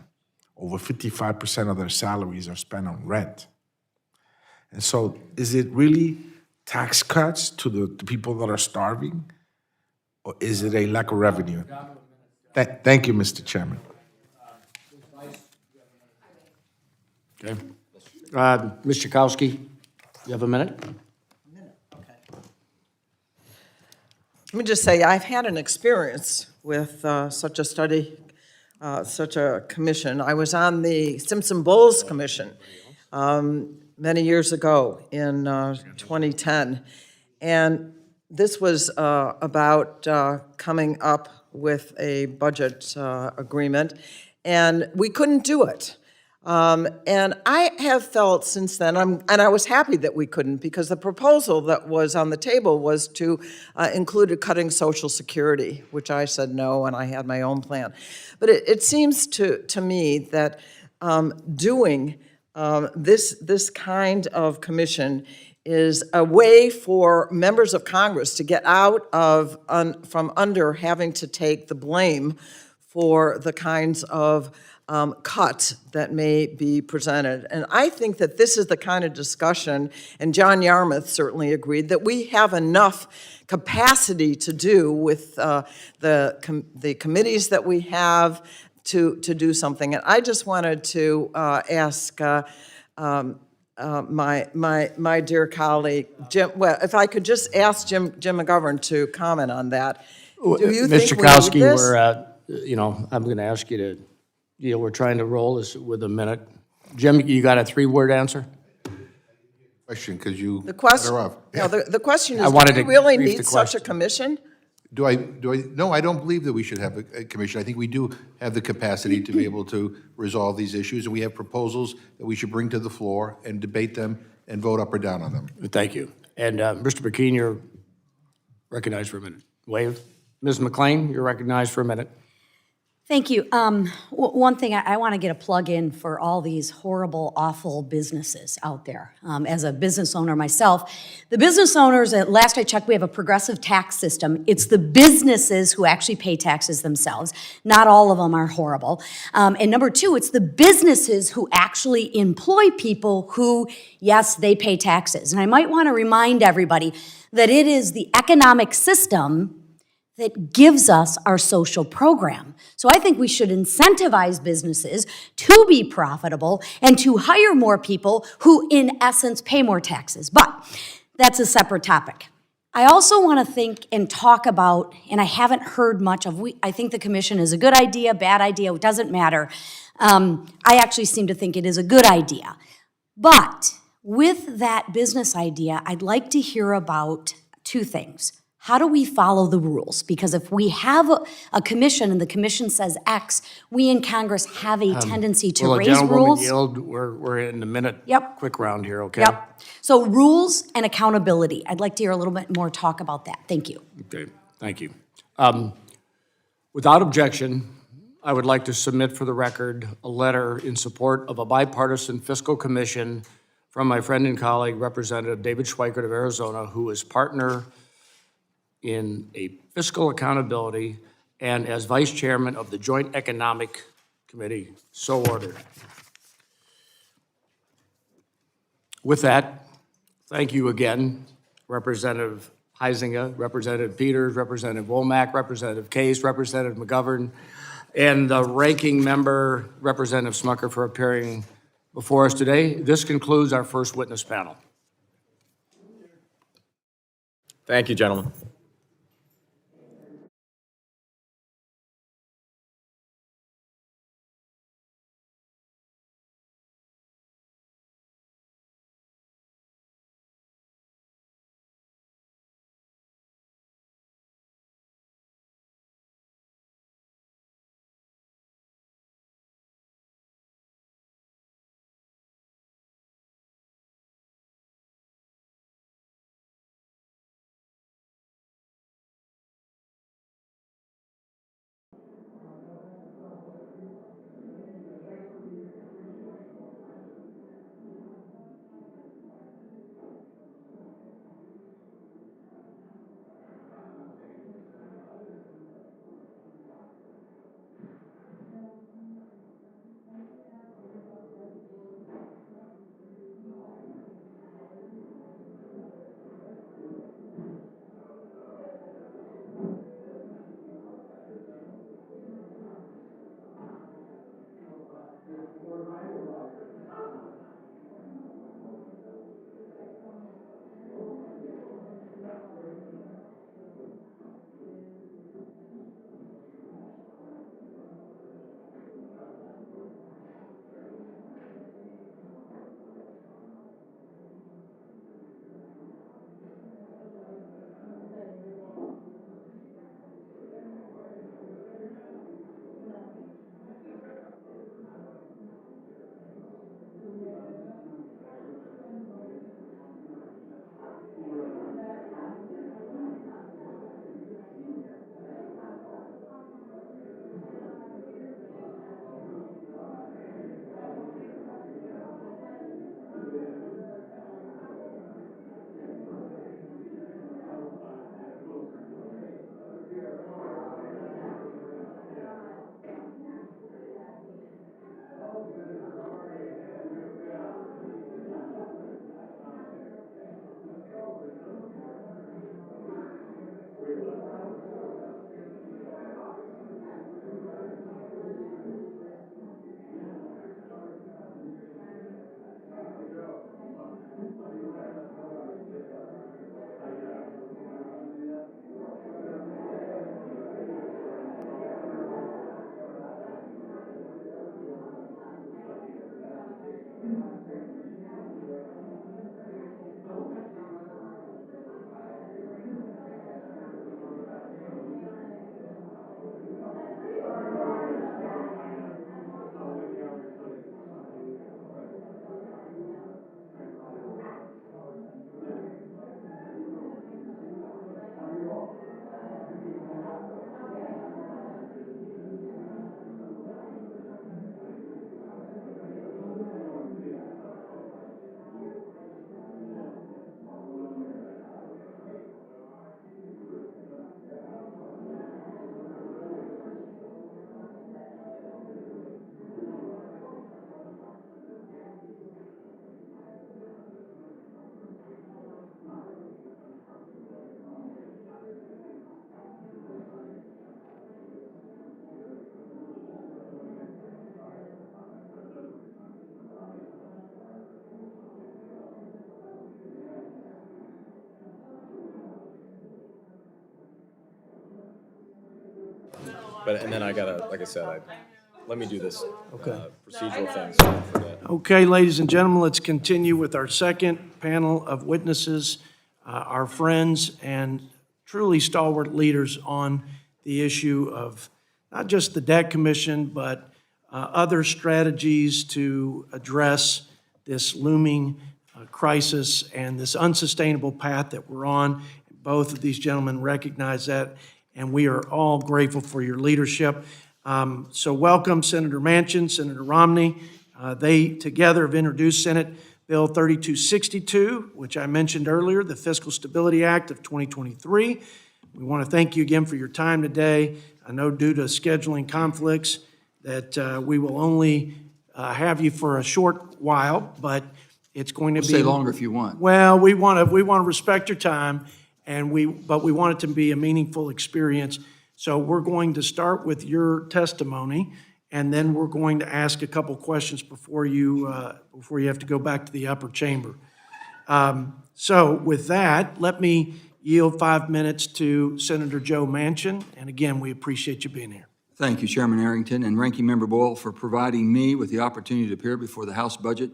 Over 55% of their salaries are spent on rent. And so is it really tax cuts to the people that are starving, or is it a lack of revenue? Thank you, Mr. Chairman. Okay. Ms. Chakowski, you have a minute? Let me just say, I've had an experience with such a study, such a commission. I was on the Simpson-Bowles Commission many years ago in 2010, and this was about coming up with a budget agreement, and we couldn't do it. And I have felt since then, and I was happy that we couldn't, because the proposal that was on the table was to include cutting Social Security, which I said no, and I had my own plan. But it seems to me that doing this kind of commission is a way for members of Congress to get out of from under having to take the blame for the kinds of cuts that may be presented. And I think that this is the kind of discussion, and John Yarmouth certainly agreed, that we have enough capacity to do with the committees that we have to do something. And I just wanted to ask my dear colleague, Jim, well, if I could just ask Jim McGovern to comment on that. Do you think Mr. we need Chakowski, this? I'm going to ask you to, we're trying to roll this with a minute. Jim, you got a 3-word answer? Question, because you The cut question, her off. no, the question I is, wanted do we to really brief the need such a question. commission? No, I don't believe that we should have a commission. I think we do have the capacity to be able to resolve these issues, and we have proposals that we should bring to the floor and debate them and vote up or down on them. Thank you. And Mr. McKean, you're recognized for a minute. Wave. Ms. McLean, you're recognized for a minute. Thank you. One thing, I want to get a plug in for all these horrible, awful businesses out there. As a business owner myself, the business owners, at last I checked, we have a progressive tax system. It's the businesses who actually pay taxes themselves. Not all of them are horrible. And number two, it's the businesses who actually employ people who, yes, they pay taxes. And I might want to remind everybody that it is the economic system that gives us our social program. So I think we should incentivize businesses to be profitable and to hire more people who, in essence, pay more taxes. But that's a separate topic. I also want to think and talk about, and I haven't heard much of, I think the commission is a good idea, bad idea, it doesn't matter. I actually seem to think it is a good idea. But with that business idea, I'd like to hear about 2 things. How do we follow the rules? Because if we have a commission and the commission says X, we in Congress have a tendency to Will the raise gentlewoman rules. yield? We're in the minute. Yep. Quick round here, okay? Yep. So rules and accountability. I'd like to hear a little bit more talk about that. Thank you. Okay, thank you. Without objection, I would like to submit for the record a letter in support of a bipartisan fiscal commission from my friend and colleague, Representative David Schweikert of Arizona, who is partner in a fiscal accountability and as vice chairman of the Joint Economic Committee. So ordered. With that, thank you again, Representative Huizenga, Representative Peters, Representative Womack, Representative Case, Representative McGovern, and the ranking member, Representative Smucker, for appearing before us today. This concludes our first witness panel. Thank you, gentlemen. and then I gotta, like I said, let me do this procedural thing, so I don't forget. Okay, ladies and gentlemen, let's continue with our second panel of witnesses, our friends and truly stalwart leaders on the issue of not just the debt commission, but other strategies to address this looming crisis and this unsustainable path that we're on. Both of these gentlemen recognize that, and we are all grateful for your leadership. So welcome Senator Manchin, Senator Romney. They together have introduced Senate Bill 3262, which I mentioned earlier, the Fiscal Stability Act of 2023. We want to thank you again for your time today. I know due to scheduling conflicts that we will only have you for a short while, but it's going to be... Stay longer if you want. Well, we want to respect your time, but we want it to be a meaningful experience. So we're going to start with your testimony, and then we're going to ask a couple questions before you have to go back to the upper chamber. So with that, let me yield 5 minutes to Senator Joe Manchin, and again, we appreciate you being here. Thank you, Chairman Arrington and Ranking Member Boyle, for providing me with the opportunity to appear before the House Budget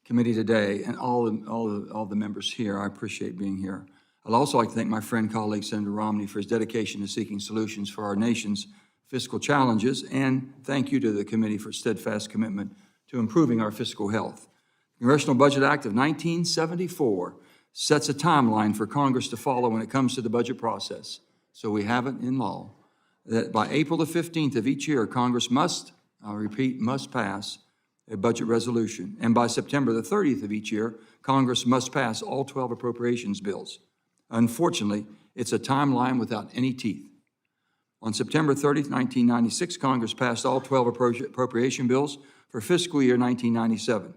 Committee today, and all the members here. I appreciate being here. I'd also like to thank my friend, colleague, Senator Romney, for his dedication to seeking solutions for our nation's fiscal challenges, and thank you to the committee for its steadfast commitment to improving our fiscal health. The Congressional Budget Act of 1974 sets a timeline for Congress to follow when it comes to the budget process. So we have it in law that by April the 15th of each year, Congress must, I'll repeat, must pass a budget resolution. And by September the 30th of each year, Congress must pass all 12 appropriations bills. Unfortunately, it's a timeline without any teeth. On September 30th, 1996, Congress passed all 12 appropriation bills for fiscal year 1997.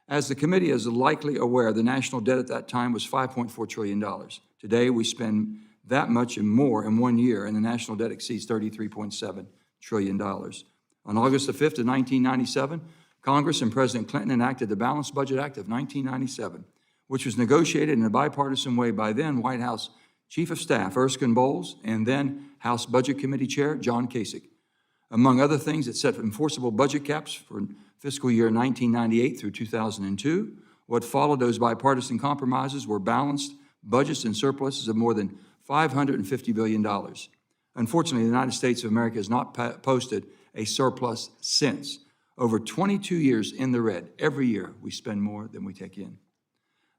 As the committee is likely aware, the national debt at that time was $5.4 trillion. Today, we spend that much and more in 1 year, and the national debt exceeds $33.7 trillion. On August the 5th of 1997, Congress and President Clinton enacted the Balanced Budget Act of 1997, which was negotiated in a bipartisan way by then White House Chief of Staff Erskine Bowles and then House Budget Committee Chair John Kasich. Among other things, it set enforceable budget caps for fiscal year 1998 through 2002. What followed those bipartisan compromises were balanced budgets and surpluses of more than $550 billion. Unfortunately, the United States of America has not posted a surplus since. Over 22 years in the red. Every year, we spend more than we take in.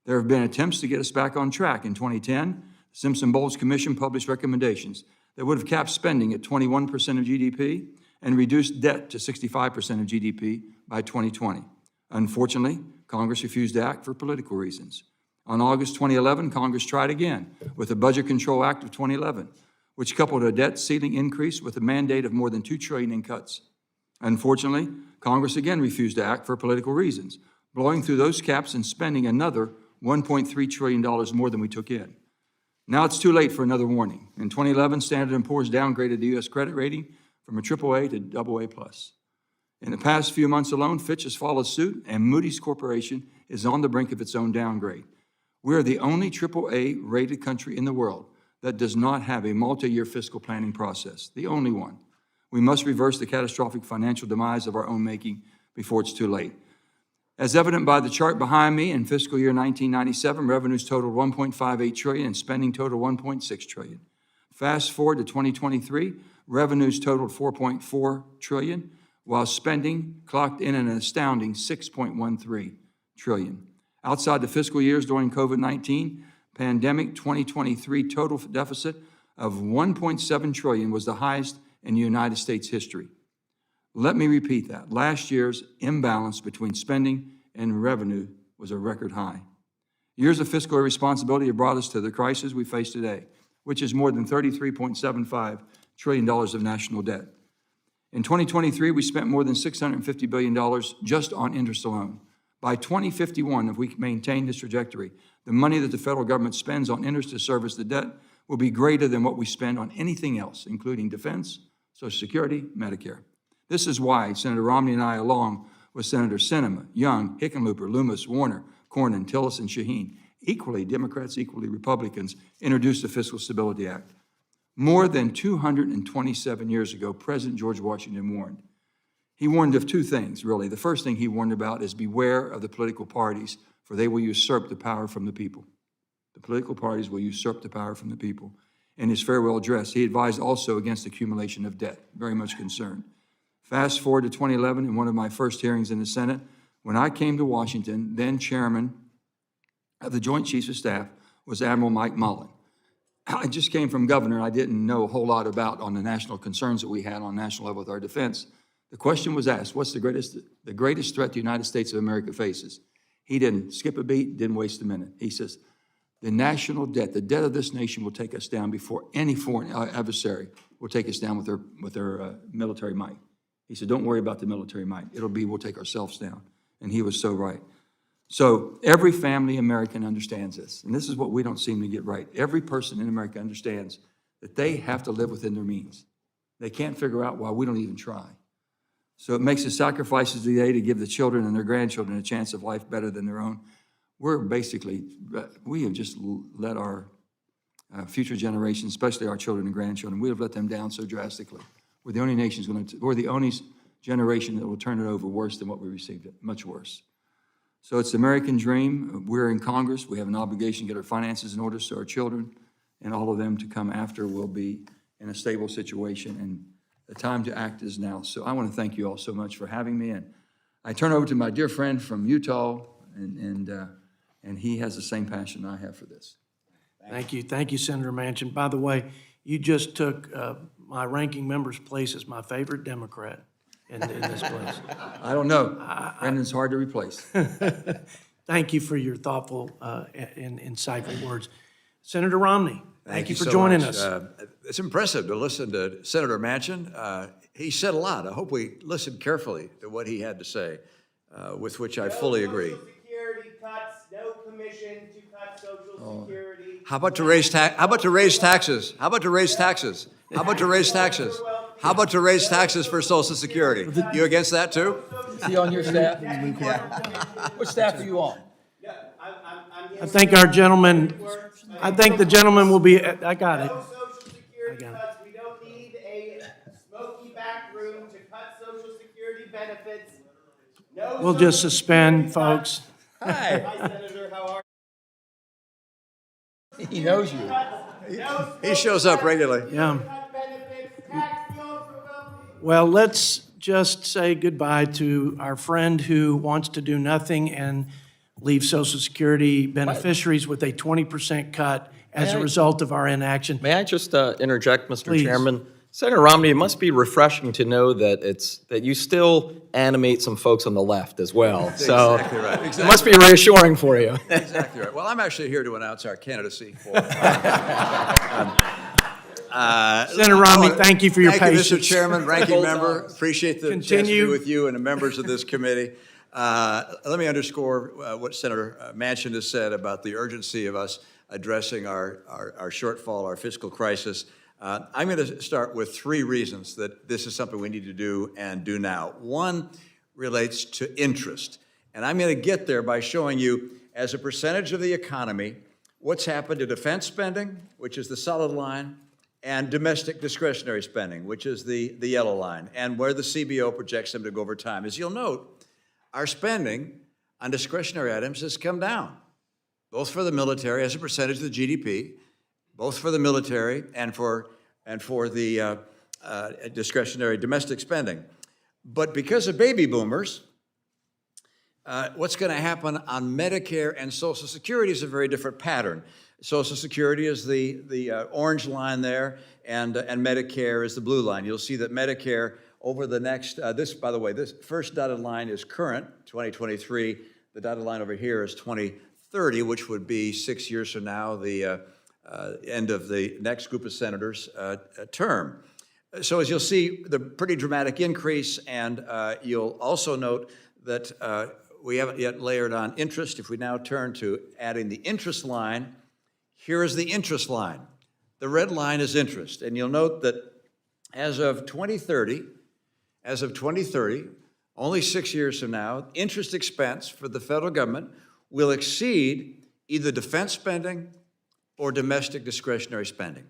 There have been attempts to get us back on track. In 2010, the Simpson-Bowles Commission published recommendations that would have capped spending at 21% of GDP and reduced debt to 65% of GDP by 2020. Unfortunately, Congress refused to act for political reasons. On August 2011, Congress tried again with the Budget Control Act of 2011, which coupled a debt ceiling increase with a mandate of more than $2 trillion in cuts. Unfortunately, Congress again refused to act for political reasons, blowing through those caps and spending another $1.3 trillion more than we took in. Now it's too late for another warning. In 2011, Standard & Poor's downgraded the U.S. credit rating from a AAA to AA+. In the past few months alone, Fitch has followed suit, and Moody's Corporation is on the brink of its own downgrade. We are the only AAA-rated country in the world that does not have a multi-year fiscal planning process, the only one. We must reverse the catastrophic financial demise of our own making before it's too late. As evident by the chart behind me, in fiscal year 1997, revenues totaled $1.58 trillion and spending totaled $1.6 trillion. Fast forward to 2023, revenues totaled $4.4 trillion, while spending clocked in an astounding $6.13 trillion. Outside the fiscal years during COVID-19 pandemic, 2023 total deficit of $1.7 trillion was the highest in United States history. Let me repeat that. Last year's imbalance between spending and revenue was a record high. Years of fiscal irresponsibility have brought us to the crisis we face today, which is more than $33.75 trillion of national debt. In 2023, we spent more than $650 billion just on interest alone. By 2051, if we maintain this trajectory, the money that the federal government spends on interest to service the debt will be greater than what we spend on anything else, including defense, Social Security, Medicare. This is why Senator Romney and I, along with Senator Sinema, Young, Hickenlooper, Loomis, Warner, Cornyn, Tillis, and Shaheen, equally Democrats, equally Republicans, introduced the Fiscal Stability Act. More than 227 years ago, President George Washington warned. He warned of two things, really. The first thing he warned about is beware of the political parties, for they will usurp the power from the people. The political parties will usurp the power from the people. In his farewell address, he advised also against accumulation of debt, very much concerned. Fast forward to 2011, in one of my first hearings in the Senate, when I came to Washington, then chairman of the Joint Chiefs of Staff was Admiral Mike Mullen. I just came from governor, and I didn't know a whole lot about on the national concerns that we had on national level with our defense. The question was asked, what's the greatest threat the United States of America faces? He didn't skip a beat, didn't waste a minute. He says, the national debt, the debt of this nation will take us down before any foreign adversary will take us down with their military might. He said, don't worry about the military might. We'll take ourselves down. And he was so right. So every family American understands this, and this is what we don't seem to get right. Every person in America understands that they have to live within their means. They can't figure out why we don't even try. So it makes the sacrifices today to give the children and their grandchildren a chance of life better than their own. We have just let our future generations, especially our children and grandchildren, we have let them down so drastically. We're the only we're the only generation that will turn it over worse than what we received it, much worse. So it's the American dream. We're in Congress. We have an obligation to get our finances in order so our children and all of them to come after will be in a stable situation, and the time to act is now. So I want to thank you all so much for having me, and I turn over to my dear friend from Utah, and he has the same passion I have for this. Thank you, Senator Manchin. By the way, you just took my ranking member's place as my favorite Democrat in this place. I don't know. Brendan's hard to replace. Thank you for your thoughtful and insightful words. Senator Romney, thank you for so joining much. us. It's impressive to listen to Senator Manchin. He said a lot. I hope we listened carefully to what he had to say, with which I fully agree. Social Security cuts, no commission to cut Social Security. How about to raise taxes? How about to raise taxes? How about to raise taxes? How about to raise taxes? How about to raise taxes for Social Security? You against that too? Is he on your staff? What staff are you on? I think our gentleman, I think the gentleman will be, I got it. No Social Security cuts. We don't need a smoky back room to cut Social Security benefits. No We'll just suspend, folks. Hi, Senator. How are you? He knows you. He shows up regularly. Yeah. Well, let's just say goodbye to our friend who wants to do nothing and leave Social Security beneficiaries with a 20% cut as a result of our inaction. May I just interject, Mr. Please. Chairman? Senator Romney, it must be refreshing to know that that you still animate some folks on the left as well. So Exactly right. it must be reassuring for you. Exactly right. Well, I'm actually here to announce our candidacy for. Senator Romney, thank you for your patience. Thank you, Mr. Chairman, ranking member. Appreciate the chance to be Continue. with you and the members of this committee. Let me underscore what Senator Manchin has said about the urgency of us addressing our shortfall, our fiscal crisis. I'm going to start with 3 reasons that this is something we need to do and do now. One relates to interest. And I'm going to get there by showing you, as a percentage of the economy, what's happened to defense spending, which is the solid line, and domestic discretionary spending, which is the yellow line, and where the CBO projects them to go over time. As you'll note, our spending on discretionary items has come down, both for the military as a percentage of the GDP, both for the military and for the discretionary domestic spending. But because of baby boomers, what's going to happen on Medicare and Social Security is a very different pattern. Social Security is the orange line there, and Medicare is the blue line. You'll see that Medicare over the next, by the way, this first dotted line is current, 2023. The dotted line over here is 2030, which would be 6 years from now, the end of the next group of senators' term. So as you'll see, the pretty dramatic increase, and you'll also note that we haven't yet layered on interest. If we now turn to adding the interest line, here is the interest line. The red line is interest, and you'll note that as of 2030, only 6 years from now, interest expense for the federal government will exceed either defense spending or domestic discretionary spending.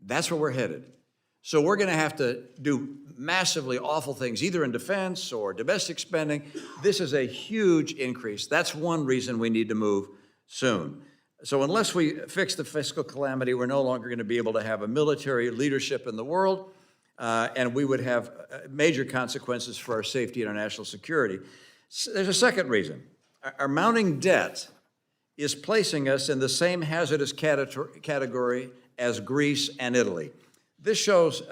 That's where we're headed. So we're going to have to do massively awful things, either in defense or domestic spending. This is a huge increase. That's one reason we need to move soon. So unless we fix the fiscal calamity, we're no longer going to be able to have a military leadership in the world, and we would have major consequences for our safety and our national security. There's a second reason. Our mounting debt is placing us in the same hazardous category as Greece and Italy. This shows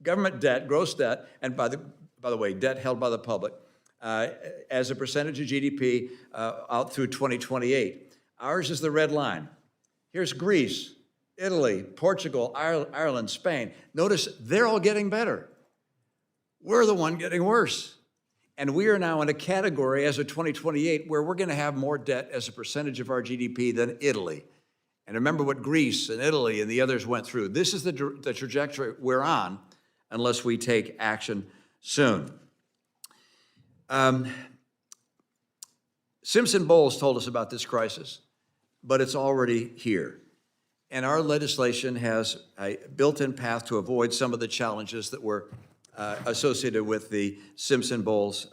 government debt, gross debt, and by the way, debt held by the public, as a percentage of GDP out through 2028. Ours is the red line. Here's Greece, Italy, Portugal, Ireland, Spain. Notice they're all getting better. We're the one getting worse. And we are now in a category as of 2028 where we're going to have more debt as a percentage of our GDP than Italy. And remember what Greece and Italy and the others went through. This is the trajectory we're on unless we take action soon. Simpson-Bowles told us about this crisis, but it's already here. And our legislation has a built-in path to avoid some of the challenges that were associated with the Simpson-Bowles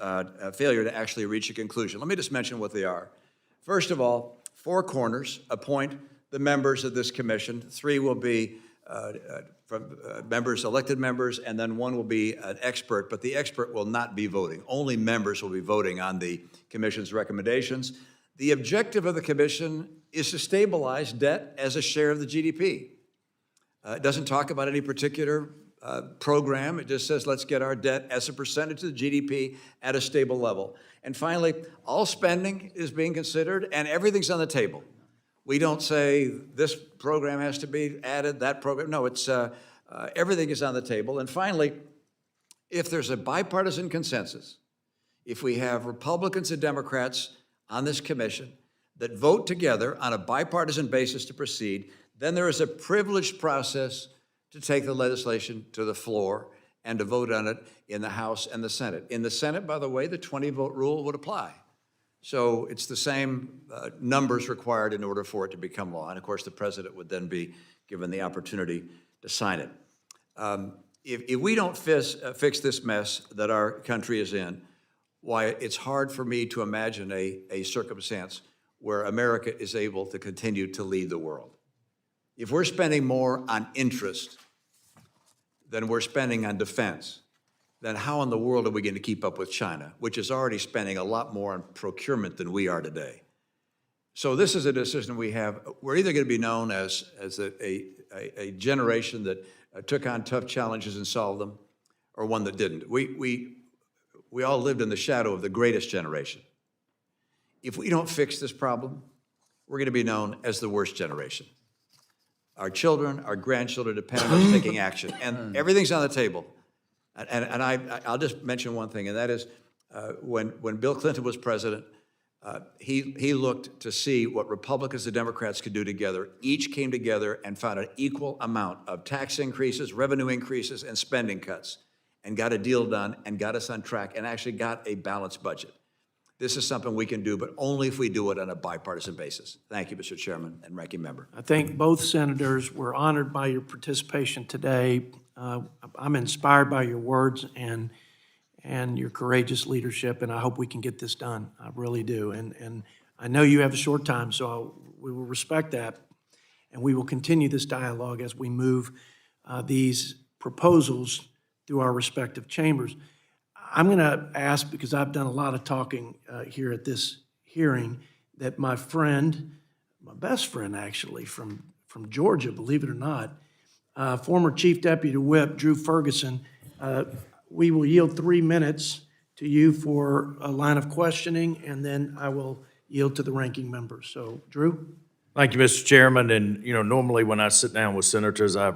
failure to actually reach a conclusion. Let me just mention what they are. First of all, four corners appoint the members of this commission. Three will be from members, elected members, and then one will be an expert, but the expert will not be voting. Only members will be voting on the commission's recommendations. The objective of the commission is to stabilize debt as a share of the GDP. It doesn't talk about any particular program. It just says, let's get our debt as a percentage of the GDP at a stable level. And finally, all spending is being considered and everything's on the table. We don't say this program has to be added, that program. No, it's everything is on the table. And finally, if there's a bipartisan consensus, if we have Republicans and Democrats on this commission that vote together on a bipartisan basis to proceed, then there is a privileged process to take the legislation to the floor and to vote on it in the House and the Senate. In the Senate, by the way, the 20-vote rule would apply. So it's the same numbers required in order for it to become law. And of course, the president would then be given the opportunity to sign it. If we don't fix this mess that our country is in, why, it's hard for me to imagine a circumstance where America is able to continue to lead the world. If we're spending more on interest than we're spending on defense, then how in the world are we going to keep up with China, which is already spending a lot more on procurement than we are today? So this is a decision we have. We're either going to be known as a generation that took on tough challenges and solved them, or one that didn't. We all lived in the shadow of the greatest generation. If we don't fix this problem, we're going to be known as the worst generation. Our children, our grandchildren depend on us taking action, and everything's on the table. And I'll just mention one thing, and that is when Bill Clinton was president, he looked to see what Republicans and Democrats could do together. Each came together and found an equal amount of tax increases, revenue increases, and spending cuts, and got a deal done and got us on track and actually got a balanced budget. This is something we can do, but only if we do it on a bipartisan basis. Thank you, Mr. Chairman and Ranking Member. I think both senators were honored by your participation today. I'm inspired by your words and your courageous leadership, and I hope we can get this done. I really do. And I know you have a short time, so we will respect that, and we will continue this dialogue as we move these proposals through our respective chambers. I'm going to ask, because I've done a lot of talking here at this hearing, that my friend, my best friend actually, from Georgia, believe it or not, former Chief Deputy Whip Drew Ferguson, we will yield 3 minutes to you for a line of questioning, and then I will yield to the ranking member. So, Drew? Thank you, Mr. Chairman. And, you know, normally when I sit down with senators, I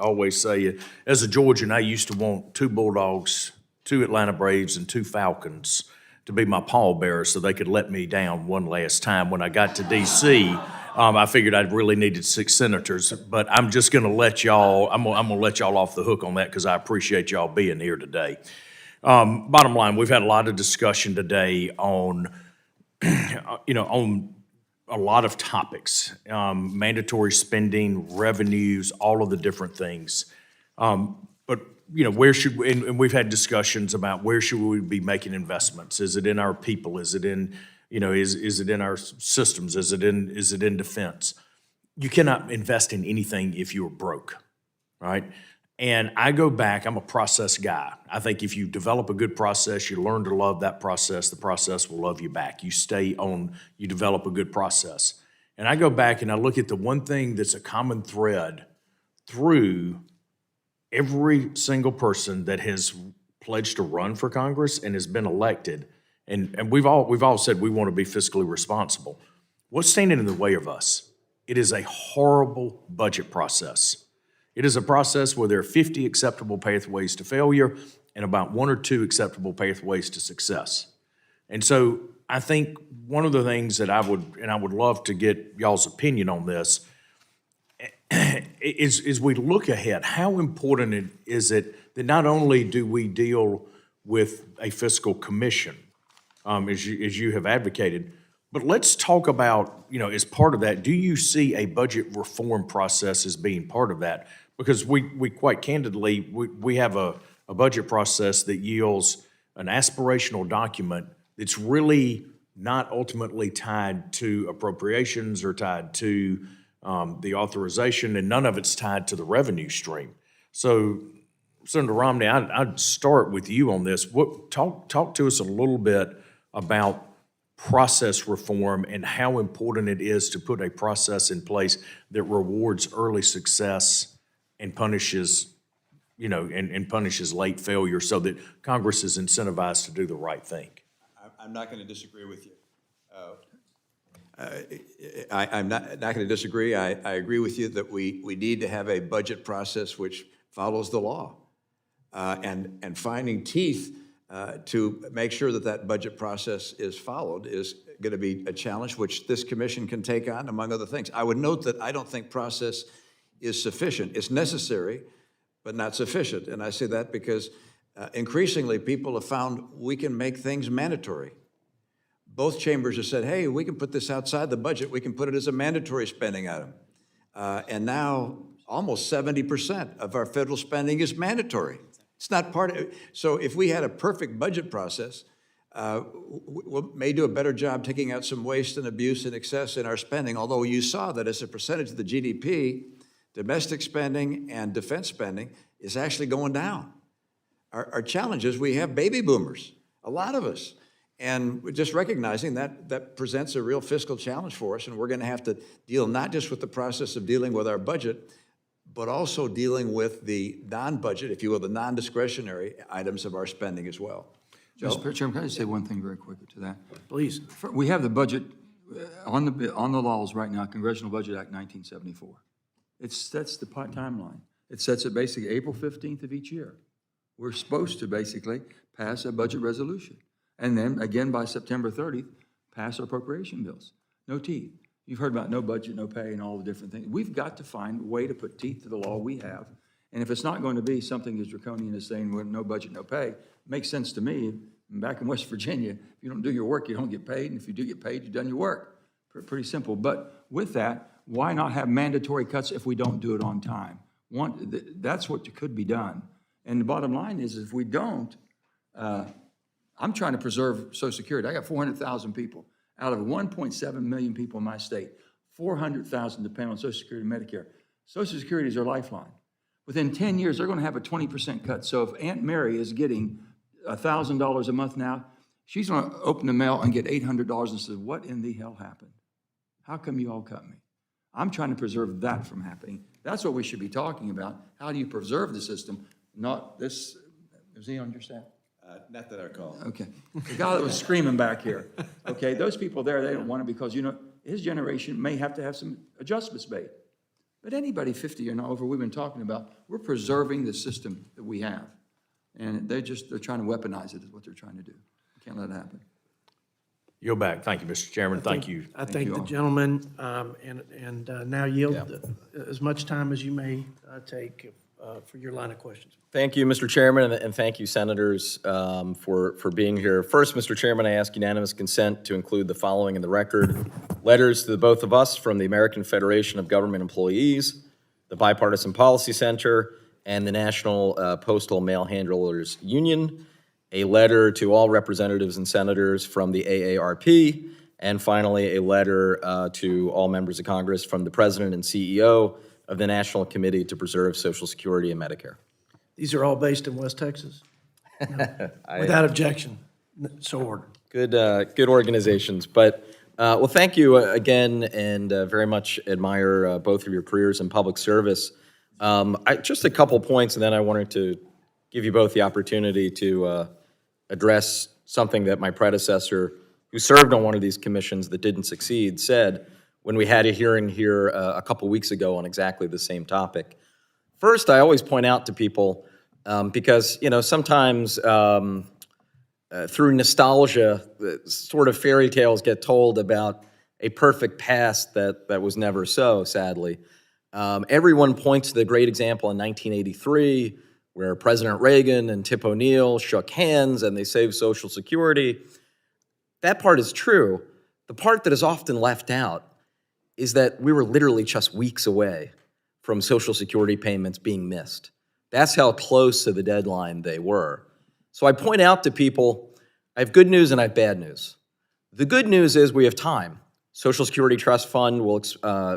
always say, as a Georgian, I used to want 2 Bulldogs, 2 Atlanta Braves, and 2 Falcons to be my pallbearers so they could let me down one last time. When I got to D.C., I figured I really needed 6 senators, but I'm just going to let y'all, I'm going to let y'all off the hook on that because I appreciate y'all being here today. Bottom line, we've had a lot of discussion today on, on a lot of topics, mandatory spending, revenues, all of the different things. But, you know, where should, and we've had discussions about where should we be making investments? Is it in our people? Is it in, you know, is it in our systems? Is it in defense? You cannot invest in anything if you're broke, right? And I go back, I'm a process guy. I think if you develop a good process, you learn to love that process, the process will love you back. You stay on, you develop a good process. And I go back and I look at the one thing that's a common thread through every single person that has pledged to run for Congress and has been elected. And we've all said we want to be fiscally responsible. What's standing in the way of us? It is a horrible budget process. It is a process where there are 50 acceptable pathways to failure and about 1 or 2 acceptable pathways to success. And so I think one of the things that I would love to get y'all's opinion on this is we look ahead. How important is it that not only do we deal with a fiscal commission, as you have advocated, but let's talk about, you know, as part of that, do you see a budget reform process as being part of that? Because we quite candidly, we have a budget process that yields an aspirational document that's really not ultimately tied to appropriations or tied to the authorization, and none of it's tied to the revenue stream. So, Senator Romney, I'd start with you on this. Talk to us a little bit about process reform and how important it is to put a process in place that rewards early success and punishes, you know, and punishes late failure so that Congress is incentivized to do the right thing. I'm not going to disagree with you. I'm not going to disagree. I agree with you that we need to have a budget process which follows the law. And finding teeth to make sure that that budget process is followed is going to be a challenge which this commission can take on, among other things. I would note that I don't think process is sufficient. It's necessary, but not sufficient. And I say that because increasingly people have found we can make things mandatory. Both chambers have said, hey, we can put this outside the budget. We can put it as a mandatory spending item. And now almost 70% of our federal spending is mandatory. It's not part of it. So if we had a perfect budget process, we may do a better job taking out some waste and abuse and excess in our spending, although you saw that as a percentage of the GDP, domestic spending and defense spending is actually going down. Our challenge is we have baby boomers, a lot of us. And we're just recognizing that presents a real fiscal challenge for us, and we're going to have to deal not just with the process of dealing with our budget, but also dealing with the non-budget, if you will, the non-discretionary items of our spending as well. Mr. Chairman, can I just say one thing very quickly to that? Please. We have the budget on the laws right now, Congressional Budget Act 1974. It sets the timeline. It sets it basically April 15th of each year. We're supposed to basically pass a budget resolution. And then again by September 30th, pass our appropriation bills. No teeth. You've heard about no budget, no pay, and all the different things. We've got to find a way to put teeth to the law we have. And if it's not going to be something as draconian as saying, well, no budget, no pay, it makes sense to me. Back in West Virginia, if you don't do your work, you don't get paid. And if you do get paid, you've done your work. Pretty simple. But with that, why not have mandatory cuts if we don't do it on time? That's what could be done. And the bottom line is if we don't, I'm trying to preserve Social Security. I got 400,000 people. Out of 1.7 million people in my state, 400,000 depend on Social Security and Medicare. Social Security is their lifeline. Within 10 years, they're going to have a 20% cut. So if Aunt Mary is getting $1,000 a month now, she's going to open the mail and get $800 and say, what in the hell happened? How come you all cut me? I'm trying to preserve that from happening. That's what we should be talking about. How do you preserve the system, not this? Is he on your staff? Not that I recall. Okay. The guy that was screaming back here. Okay, those people there, they don't want it because, you know, his generation may have to have some adjustments made. But anybody 50 and over, we've been talking about, we're preserving the system that we have. And they're trying to weaponize it is what they're trying to do. Can't let it happen. Yield back. Thank you, Mr. Chairman. Thank you. I thank the gentleman, and now yield as much time as you may take for your line of questions. Thank you, Mr. Chairman, and thank you, Senators, for being here. First, Mr. Chairman, I ask unanimous consent to include the following in the record. Letters to the both of us from the American Federation of Government Employees, the Bipartisan Policy Center, and the National Postal Mail Handlers Union, a letter to all representatives and senators from the AARP, and finally, a letter to all members of Congress from the President and CEO of the National Committee to Preserve Social Security and Medicare. These are all based in West Texas? No. Without objection, so ordered. Good organizations. But, well, thank you again, and very much admire both of your careers in public service. Just a couple points, and then I wanted to give you both the opportunity to address something that my predecessor, who served on one of these commissions that didn't succeed, said when we had a hearing here a couple weeks ago on exactly the same topic. First, I always point out to people, because, you know, sometimes through nostalgia, sort of fairy tales get told about a perfect past that was never so, sadly. Everyone points to the great example in 1983, where President Reagan and Tip O'Neill shook hands and they saved Social Security. That part is true. The part that is often left out is that we were literally just weeks away from Social Security payments being missed. That's how close to the deadline they were. So I point out to people, I have good news and I have bad news. The good news is we have time. Social Security Trust Fund will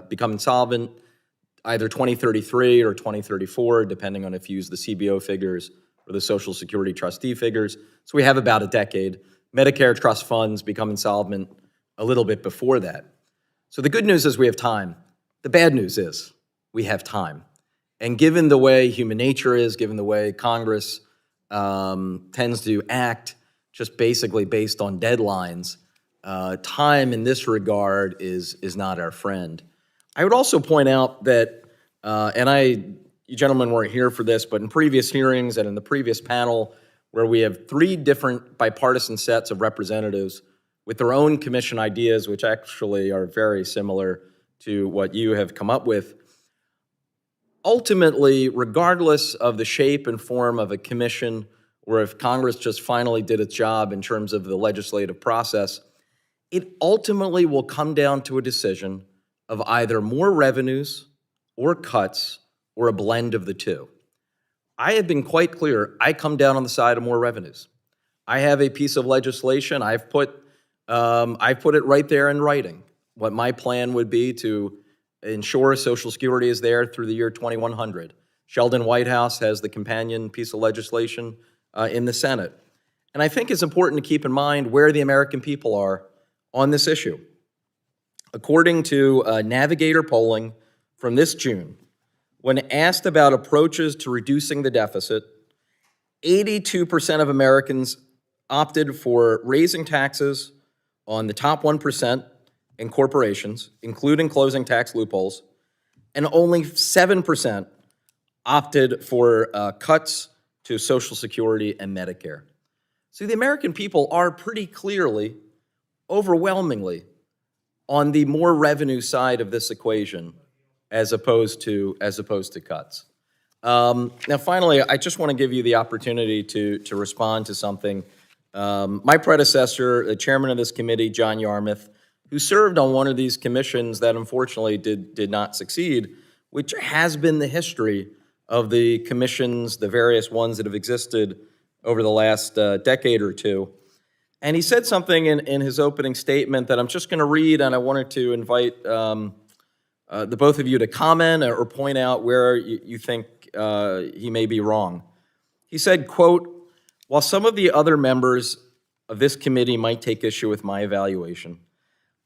become insolvent either 2033 or 2034, depending on if you use the CBO figures or the Social Security trustee figures. So we have about a decade. Medicare trust funds become insolvent a little bit before that. So the good news is we have time. The bad news is we have time. And given the way human nature is, given the way Congress tends to act just basically based on deadlines, time in this regard is not our friend. I would also point out that, you gentlemen weren't here for this, but in previous hearings and in the previous panel, where we have 3 different bipartisan sets of representatives with their own commission ideas, which actually are very similar to what you have come up with. Ultimately, regardless of the shape and form of a commission, or if Congress just finally did its job in terms of the legislative process, it ultimately will come down to a decision of either more revenues or cuts or a blend of the two. I have been quite clear, I come down on the side of more revenues. I have a piece of legislation, I've put it right there in writing, what my plan would be to ensure Social Security is there through the year 2100. Sheldon Whitehouse has the companion piece of legislation in the Senate. And I think it's important to keep in mind where the American people are on this issue. According to Navigator polling from this June, when asked about approaches to reducing the deficit, 82% of Americans opted for raising taxes on the top 1% in corporations, including closing tax loopholes, and only 7% opted for cuts to Social Security and Medicare. So the American people are pretty clearly, overwhelmingly, on the more revenue side of this equation as opposed to cuts. Now, finally, I just want to give you the opportunity to respond to something. My predecessor, the chairman of this committee, John Yarmuth, who served on one of these commissions that unfortunately did not succeed, which has been the history of the commissions, the various ones that have existed over the last decade or two. And he said something in his opening statement that I'm just going to read, and I wanted to invite the both of you to comment or point out where you think he may be wrong. He said, quote, "While some of the other members of this committee might take issue with my evaluation,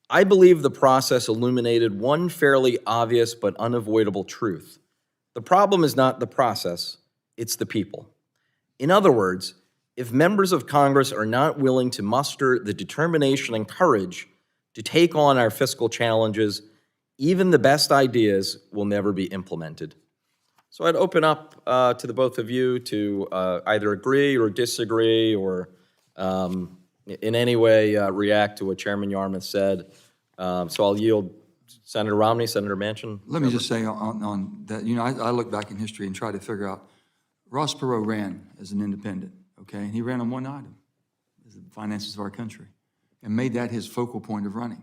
I believe the process illuminated one fairly obvious but unavoidable truth. The problem is not the process, it's the people. In other words, if members of Congress are not willing to muster the determination and courage to take on our fiscal challenges, even the best ideas will never be implemented." So I'd open up to the both of you to either agree or disagree or in any way react to what Chairman Yarmuth said. So I'll yield Senator Romney, Senator Manchin. Let me just say on that, you know, I look back in history and try to figure out, Ross Perot ran as an independent, okay? And he ran on one item, the finances of our country, and made that his focal point of running.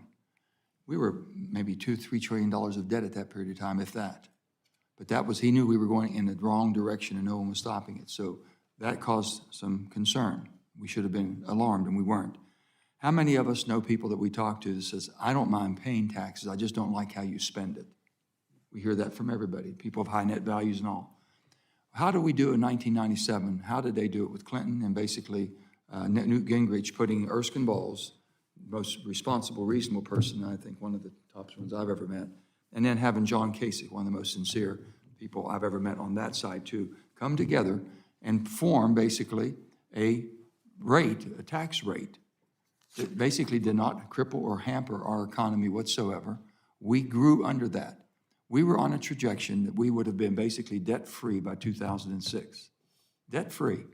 We were maybe $2-3 trillion of debt at that period of time, if that. But that was, he knew we were going in the wrong direction and no one was stopping it. So that caused some concern. We should have been alarmed and we weren't. How many of us know people that we talk to that says, I don't mind paying taxes, I just don't like how you spend it? We hear that from everybody, people of high net values and all. How do we do it in 1997? How did they do it with Clinton and basically Newt Gingrich putting Erskine Bowles, most responsible, reasonable person, I think one of the top ones I've ever met, and then having John Kasich, one of the most sincere people I've ever met on that side too, come together and form basically a rate, a tax rate, that basically did not cripple or hamper our economy whatsoever. We grew under that. We were on a trajectory that we would have been basically debt-free by 2006. Debt-free.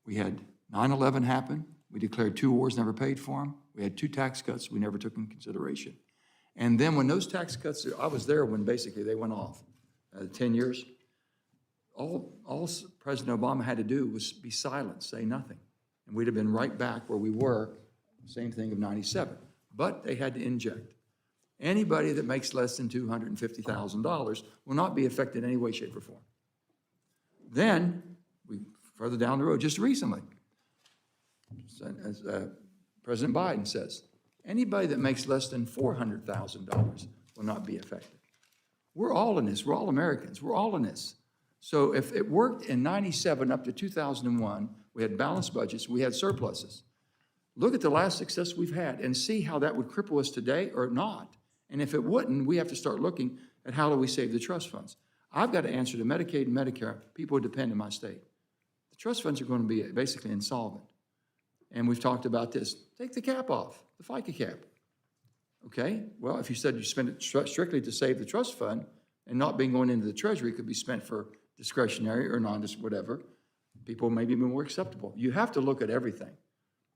We had 9/11 happen. We declared 2 wars, never paid for them. We had 2 tax cuts we never took in consideration. And then when those tax cuts, I was there when basically they went off, 10 years. All President Obama had to do was be silent, say nothing. And we'd have been right back where we were, same thing of 97. But they had to inject. Anybody that makes less than $250,000 will not be affected in any way, shape, or form. Then, further down the road, just recently, as President Biden says, anybody that makes less than $400,000 will not be affected. We're all in this. We're all Americans. We're all in this. So if it worked in 97 up to 2001, we had balanced budgets, we had surpluses. Look at the last success we've had and see how that would cripple us today or not. And if it wouldn't, we have to start looking at how do we save the trust funds. I've got to answer to Medicaid and Medicare, people who depend on my state. The trust funds are going to be basically insolvent. And we've talked about this. Take the cap off, the FICA cap. Okay, well, if you said you spend it strictly to save the trust fund and not being going into the treasury, it could be spent for discretionary or whatever, people may be more acceptable. You have to look at everything.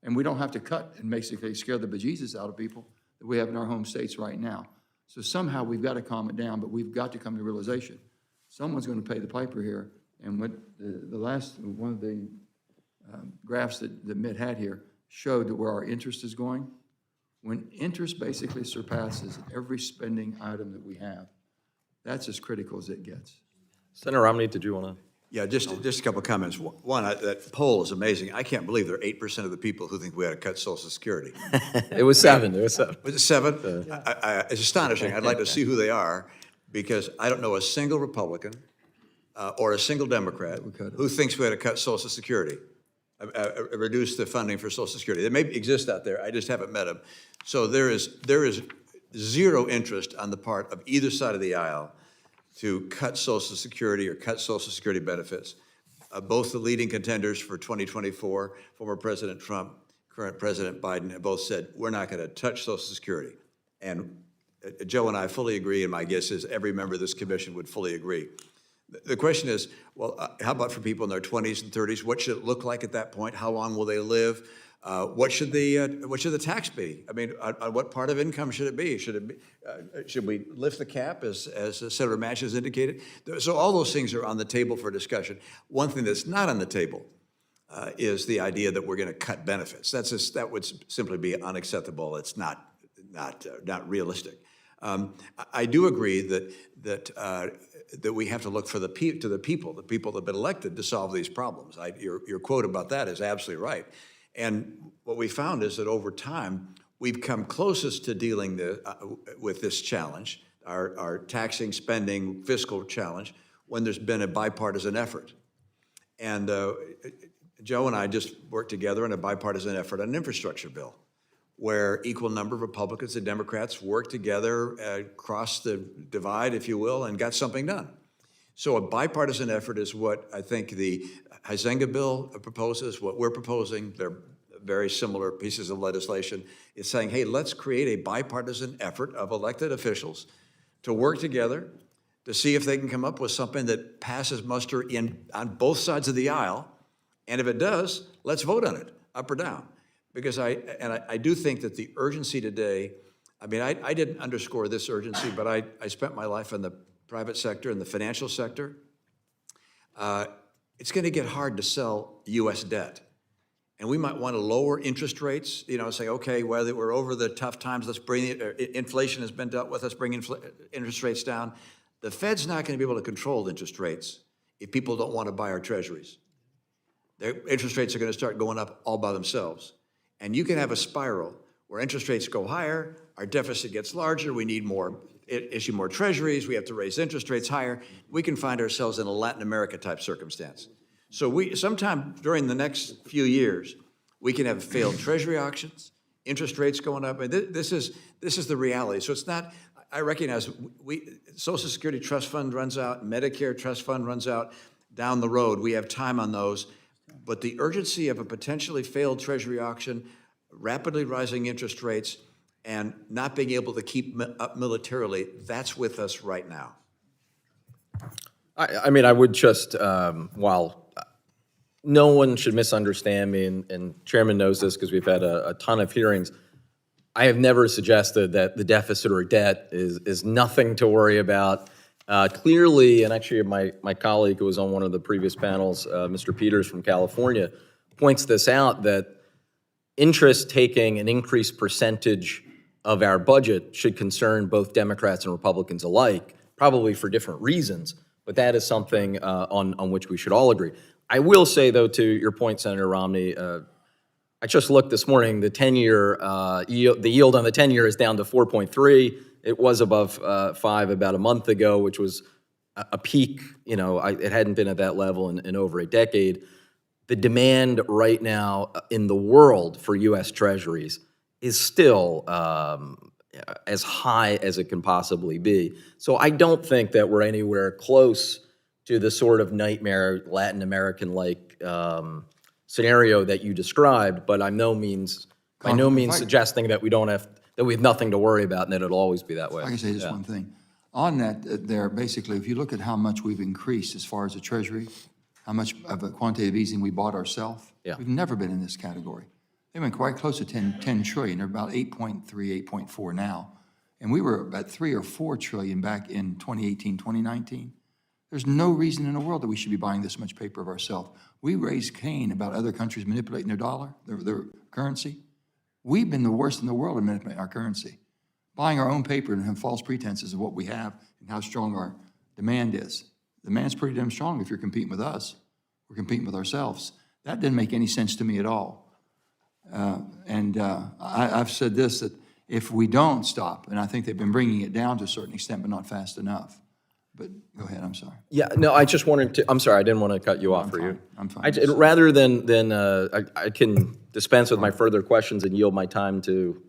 And we don't have to cut and basically scare the bejesus out of people that we have in our home states right now. So somehow we've got to calm it down, but we've got to come to realization. Someone's going to pay the piper here. And what the last, one of the graphs that Mitt had here showed that where our interest is going. When interest basically surpasses every spending item that we have, that's as critical as it gets. Senator Romney, did you want to? Yeah, just a couple of comments. One, that poll is amazing. I can't believe there are 8% of the people who think we ought to cut Social Security. It was 7. It was 7. Was it 7? It's astonishing. I'd like to see who they are because I don't know a single Republican or a single Democrat who thinks we ought to cut Social Security, reduce the funding for Social Security. They may exist out there. I just haven't met them. So there is zero interest on the part of either side of the aisle to cut Social Security or cut Social Security benefits. Both the leading contenders for 2024, former President Trump, current President Biden, have both said, we're not going to touch Social Security. And Joe and I fully agree, and my guess is every member of this commission would fully agree. The question is, well, how about for people in their 20s and 30s? What should it look like at that point? How long will they live? What should the tax be? I mean, on what part of income should it be? Should we lift the cap, as Senator Manchin has indicated? So all those things are on the table for discussion. One thing that's not on the table is the idea that we're going to cut benefits. That would simply be unacceptable. It's not realistic. I do agree that we have to look for the people that have been elected to solve these problems. Your quote about that is absolutely right. And what we found is that over time, we've come closest to dealing with this challenge, our taxing, spending, fiscal challenge, when there's been a bipartisan effort. And Joe and I just worked together on a bipartisan effort on an infrastructure bill, where equal number of Republicans and Democrats worked together, across the divide, if you will, and got something done. So a bipartisan effort is what I think the Huizenga bill proposes, what we're proposing. They're very similar pieces of legislation. It's saying, hey, let's create a bipartisan effort of elected officials to work together to see if they can come up with something that passes muster on both sides of the aisle. And if it does, let's vote on it, up or down. Because I do think that the urgency today I mean, I didn't underscore this urgency, but I spent my life in the private sector, in the financial sector. It's going to get hard to sell U.S. debt. And we might want to lower interest rates, say, okay, whether we're over the tough times, let's bring inflation has been dealt with, let's bring interest rates down. The Fed's not going to be able to control interest rates if people don't want to buy our treasuries. Their interest rates are going to start going up all by themselves. And you can have a spiral where interest rates go higher, our deficit gets larger, we need issue more treasuries, we have to raise interest rates higher. We can find ourselves in a Latin America type circumstance. So sometime during the next few years, we can have failed treasury auctions, interest rates going up. And this is the reality. So it's not, I recognize Social Security trust fund runs out, Medicare trust fund runs out down the road. We have time on those. But the urgency of a potentially failed treasury auction, rapidly rising interest rates, and not being able to keep up militarily, that's with us right now. I mean, I would just, while no one should misunderstand me, and Chairman knows this because we've had a ton of hearings, I have never suggested that the deficit or debt is nothing to worry about. Clearly, and actually my colleague who was on one of the previous panels, Mr. Peters from California, points this out, that interest taking an increased percentage of our budget should concern both Democrats and Republicans alike, probably for different reasons, but that is something on which we should all agree. I will say, though, to your point, Senator Romney, I just looked this morning, the 10-year the yield on the 10-year is down to 4.3. It was above 5 about a month ago, which was a peak. It hadn't been at that level in over a decade. The demand right now in the world for U.S. Treasuries is still as high as it can possibly be. So I don't think that we're anywhere close to the sort of nightmare Latin American-like scenario that you described, but by no means suggesting that we have nothing to worry about and that it'll always be that way. I can say just one thing. On that, there basically, if you look at how much we've increased as far as the Treasury, how much of a quantitative easing we bought ourselves, we've never been in this category. They've been quite close to 10 trillion. They're about 8.3, 8.4 now. And we were about 3 or 4 trillion back in 2018, 2019. There's no reason in the world that we should be buying this much paper of ourselves. We raised Cain about other countries manipulating their dollar, their currency. We've been the worst in the world at manipulating our currency. Buying our own paper and have false pretenses of what we have and how strong our demand is. The demand's pretty damn strong if you're competing with us. We're competing with ourselves. That didn't make any sense to me at all. I've said this, that if we don't stop, and I think they've been bringing it down to a certain extent, but not fast enough. But go ahead, I'm sorry. Yeah, no, I just wanted to, I'm sorry, I didn't want to cut you off for you. I'm fine. Rather than I can dispense with my further questions and yield my time to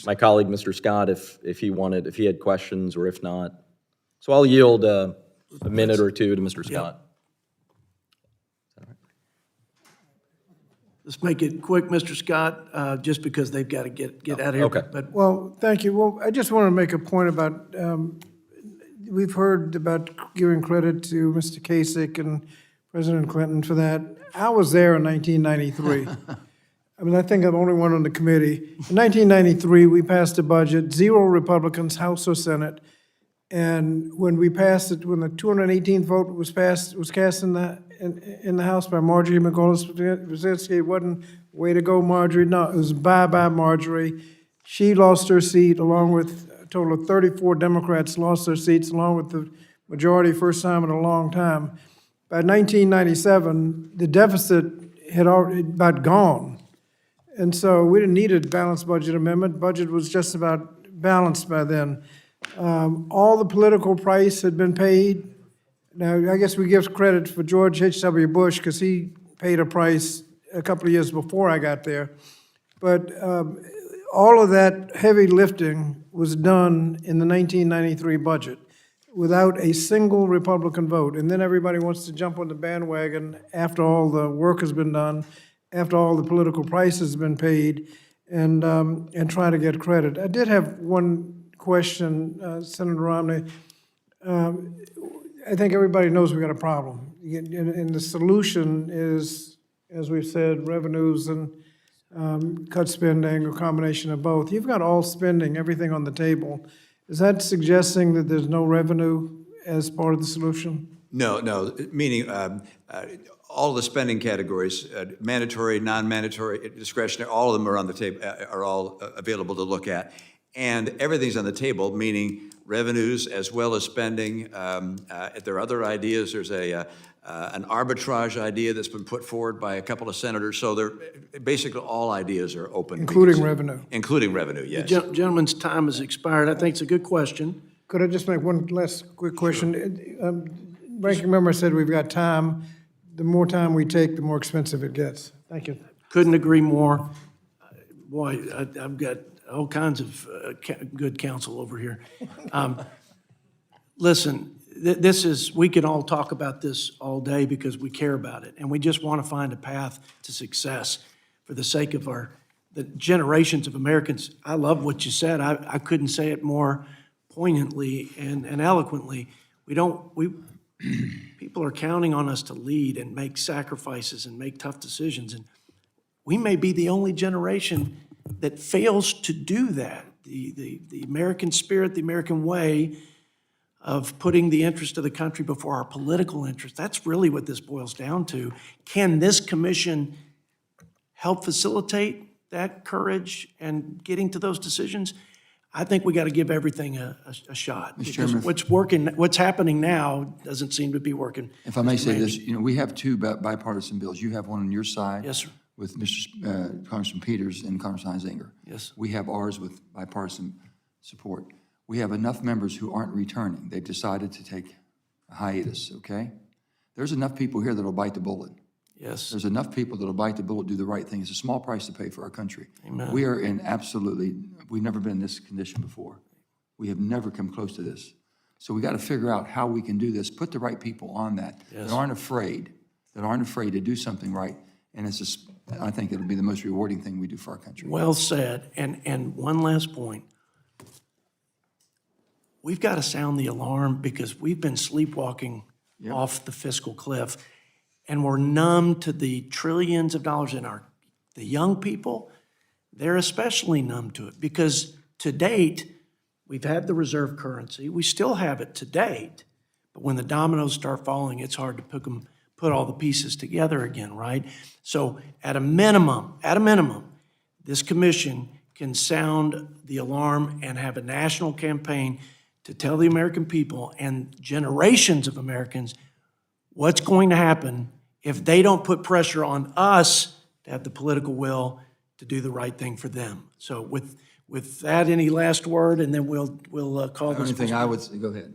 my colleague, Mr. Scott, if he had questions, or if not. So I'll yield a minute or two to Mr. Scott. Let's make it quick, Mr. Scott, just because they've got to get out of here. Okay. But Well, thank you. Well, I just want to make a point about, we've heard about giving credit to Mr. Kasich and President Clinton for that. I was there in 1993. I mean, I think I'm the only one on the committee. In 1993, we passed a budget, 0 Republicans, House or Senate. And when we passed it, when the 218th vote was cast in the House by Marjorie McGovern, it wasn't way to go, Marjorie. No, it was bye-bye, Marjorie. She lost her seat along with a total of 34 Democrats lost their seats, along with the majority, first time in a long time. By 1997, the deficit had already about gone. And so we didn't need a balanced budget amendment. Budget was just about balanced by then. All the political price had been paid. Now, I guess we give credit for George H.W. Bush because he paid a price a couple of years before I got there. But all of that heavy lifting was done in the 1993 budget without a single Republican vote. And then everybody wants to jump on the bandwagon after all the work has been done, after all the political price has been paid, and try to get credit. I did have one question, Senator Romney. I think everybody knows we've got a problem. And the solution is, as we've said, revenues and cut spending, or combination of both. You've got all spending, everything on the table. Is that suggesting that there's no revenue as part of the solution? No, meaning all the spending categories, mandatory, non-mandatory, discretionary, all of them are on the table, are all available to look at. And everything's on the table, meaning revenues as well as spending. If there are other ideas, there's an arbitrage idea that's been put forward by a couple of senators. So basically all ideas are open. Including revenue? Including revenue, yes. The gentleman's time has expired. I think it's a good question. Could I just make one last quick question? Ranking member said we've got time. The more time we take, the more expensive it gets. Thank you. Couldn't agree more. Boy, I've got all kinds of good counsel over here. Listen, we can all talk about this all day because we care about it, and we just want to find a path to success for the sake of the generations of Americans. I love what you said. I couldn't say it more poignantly and eloquently. People are counting on us to lead and make sacrifices and make tough decisions, and we may be the only generation that fails to do that. The American spirit, the American way of putting the interest of the country before our political interest, that's really what this boils down to. Can this commission help facilitate that courage and getting to those decisions? I think we got to give everything a shot. Because what's happening now doesn't seem to be working. If I may say this, we have two bipartisan bills. You have one on your side. Yes, sir. With Congressman Peters and Congressman Huizenga. Yes. We have ours with bipartisan support. We have enough members who aren't returning. They've decided to take a hiatus, okay? There's enough people here that'll bite the bullet. Yes. There's enough people that'll bite the bullet, do the right thing. It's a small price to pay for our country. Amen. We are we've never been in this condition before. We have never come close to this. So we got to figure out how we can do this, put the right people on that aren't afraid to do something right. And I think it'll be the most rewarding thing we do for our country. Well said. And one last point. We've got to sound the alarm because we've been sleepwalking off the fiscal cliff, and we're numb to the trillions of dollars in the young people. They're especially numb to it because to date, we've had the reserve currency. We still have it to date, but when the dominoes start falling, it's hard to put all the pieces together again, right? So at a minimum, this commission can sound the alarm and have a national campaign to tell the American people and generations of Americans what's going to happen if they don't put pressure on us to have the political will to do the right thing for them. So with that, any last word, and then we'll call this. The only thing I would say, go ahead.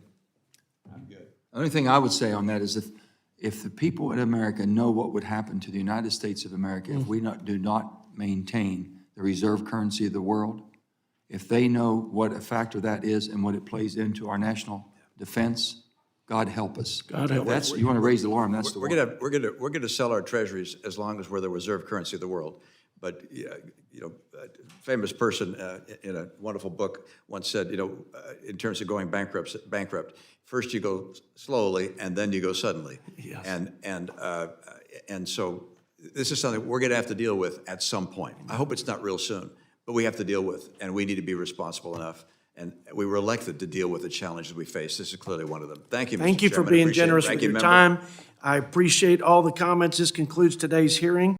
I'm good. The only thing I would say on that is if the people in America know what would happen to the United States of America if we do not maintain the reserve currency of the world, if they know what a factor that is and what it plays into our national defense, God help us. God help us. You want to raise the alarm, that's the one. We're gonna sell our treasuries as long as we're the reserve currency of the world. But a famous person in a wonderful book once said, in terms of going bankrupt, first you go slowly and then you go suddenly. Yes. And so this is something we're going to have to deal with at some point. I hope it's not real soon, but we have to deal with, and we need to be responsible enough. And we were elected to deal with the challenges we face. This is clearly one of them. Thank you, Mr. Thank you for Chairman. being Appreciate it. generous with Ranking your member. time. I appreciate all the comments. This concludes today's hearing.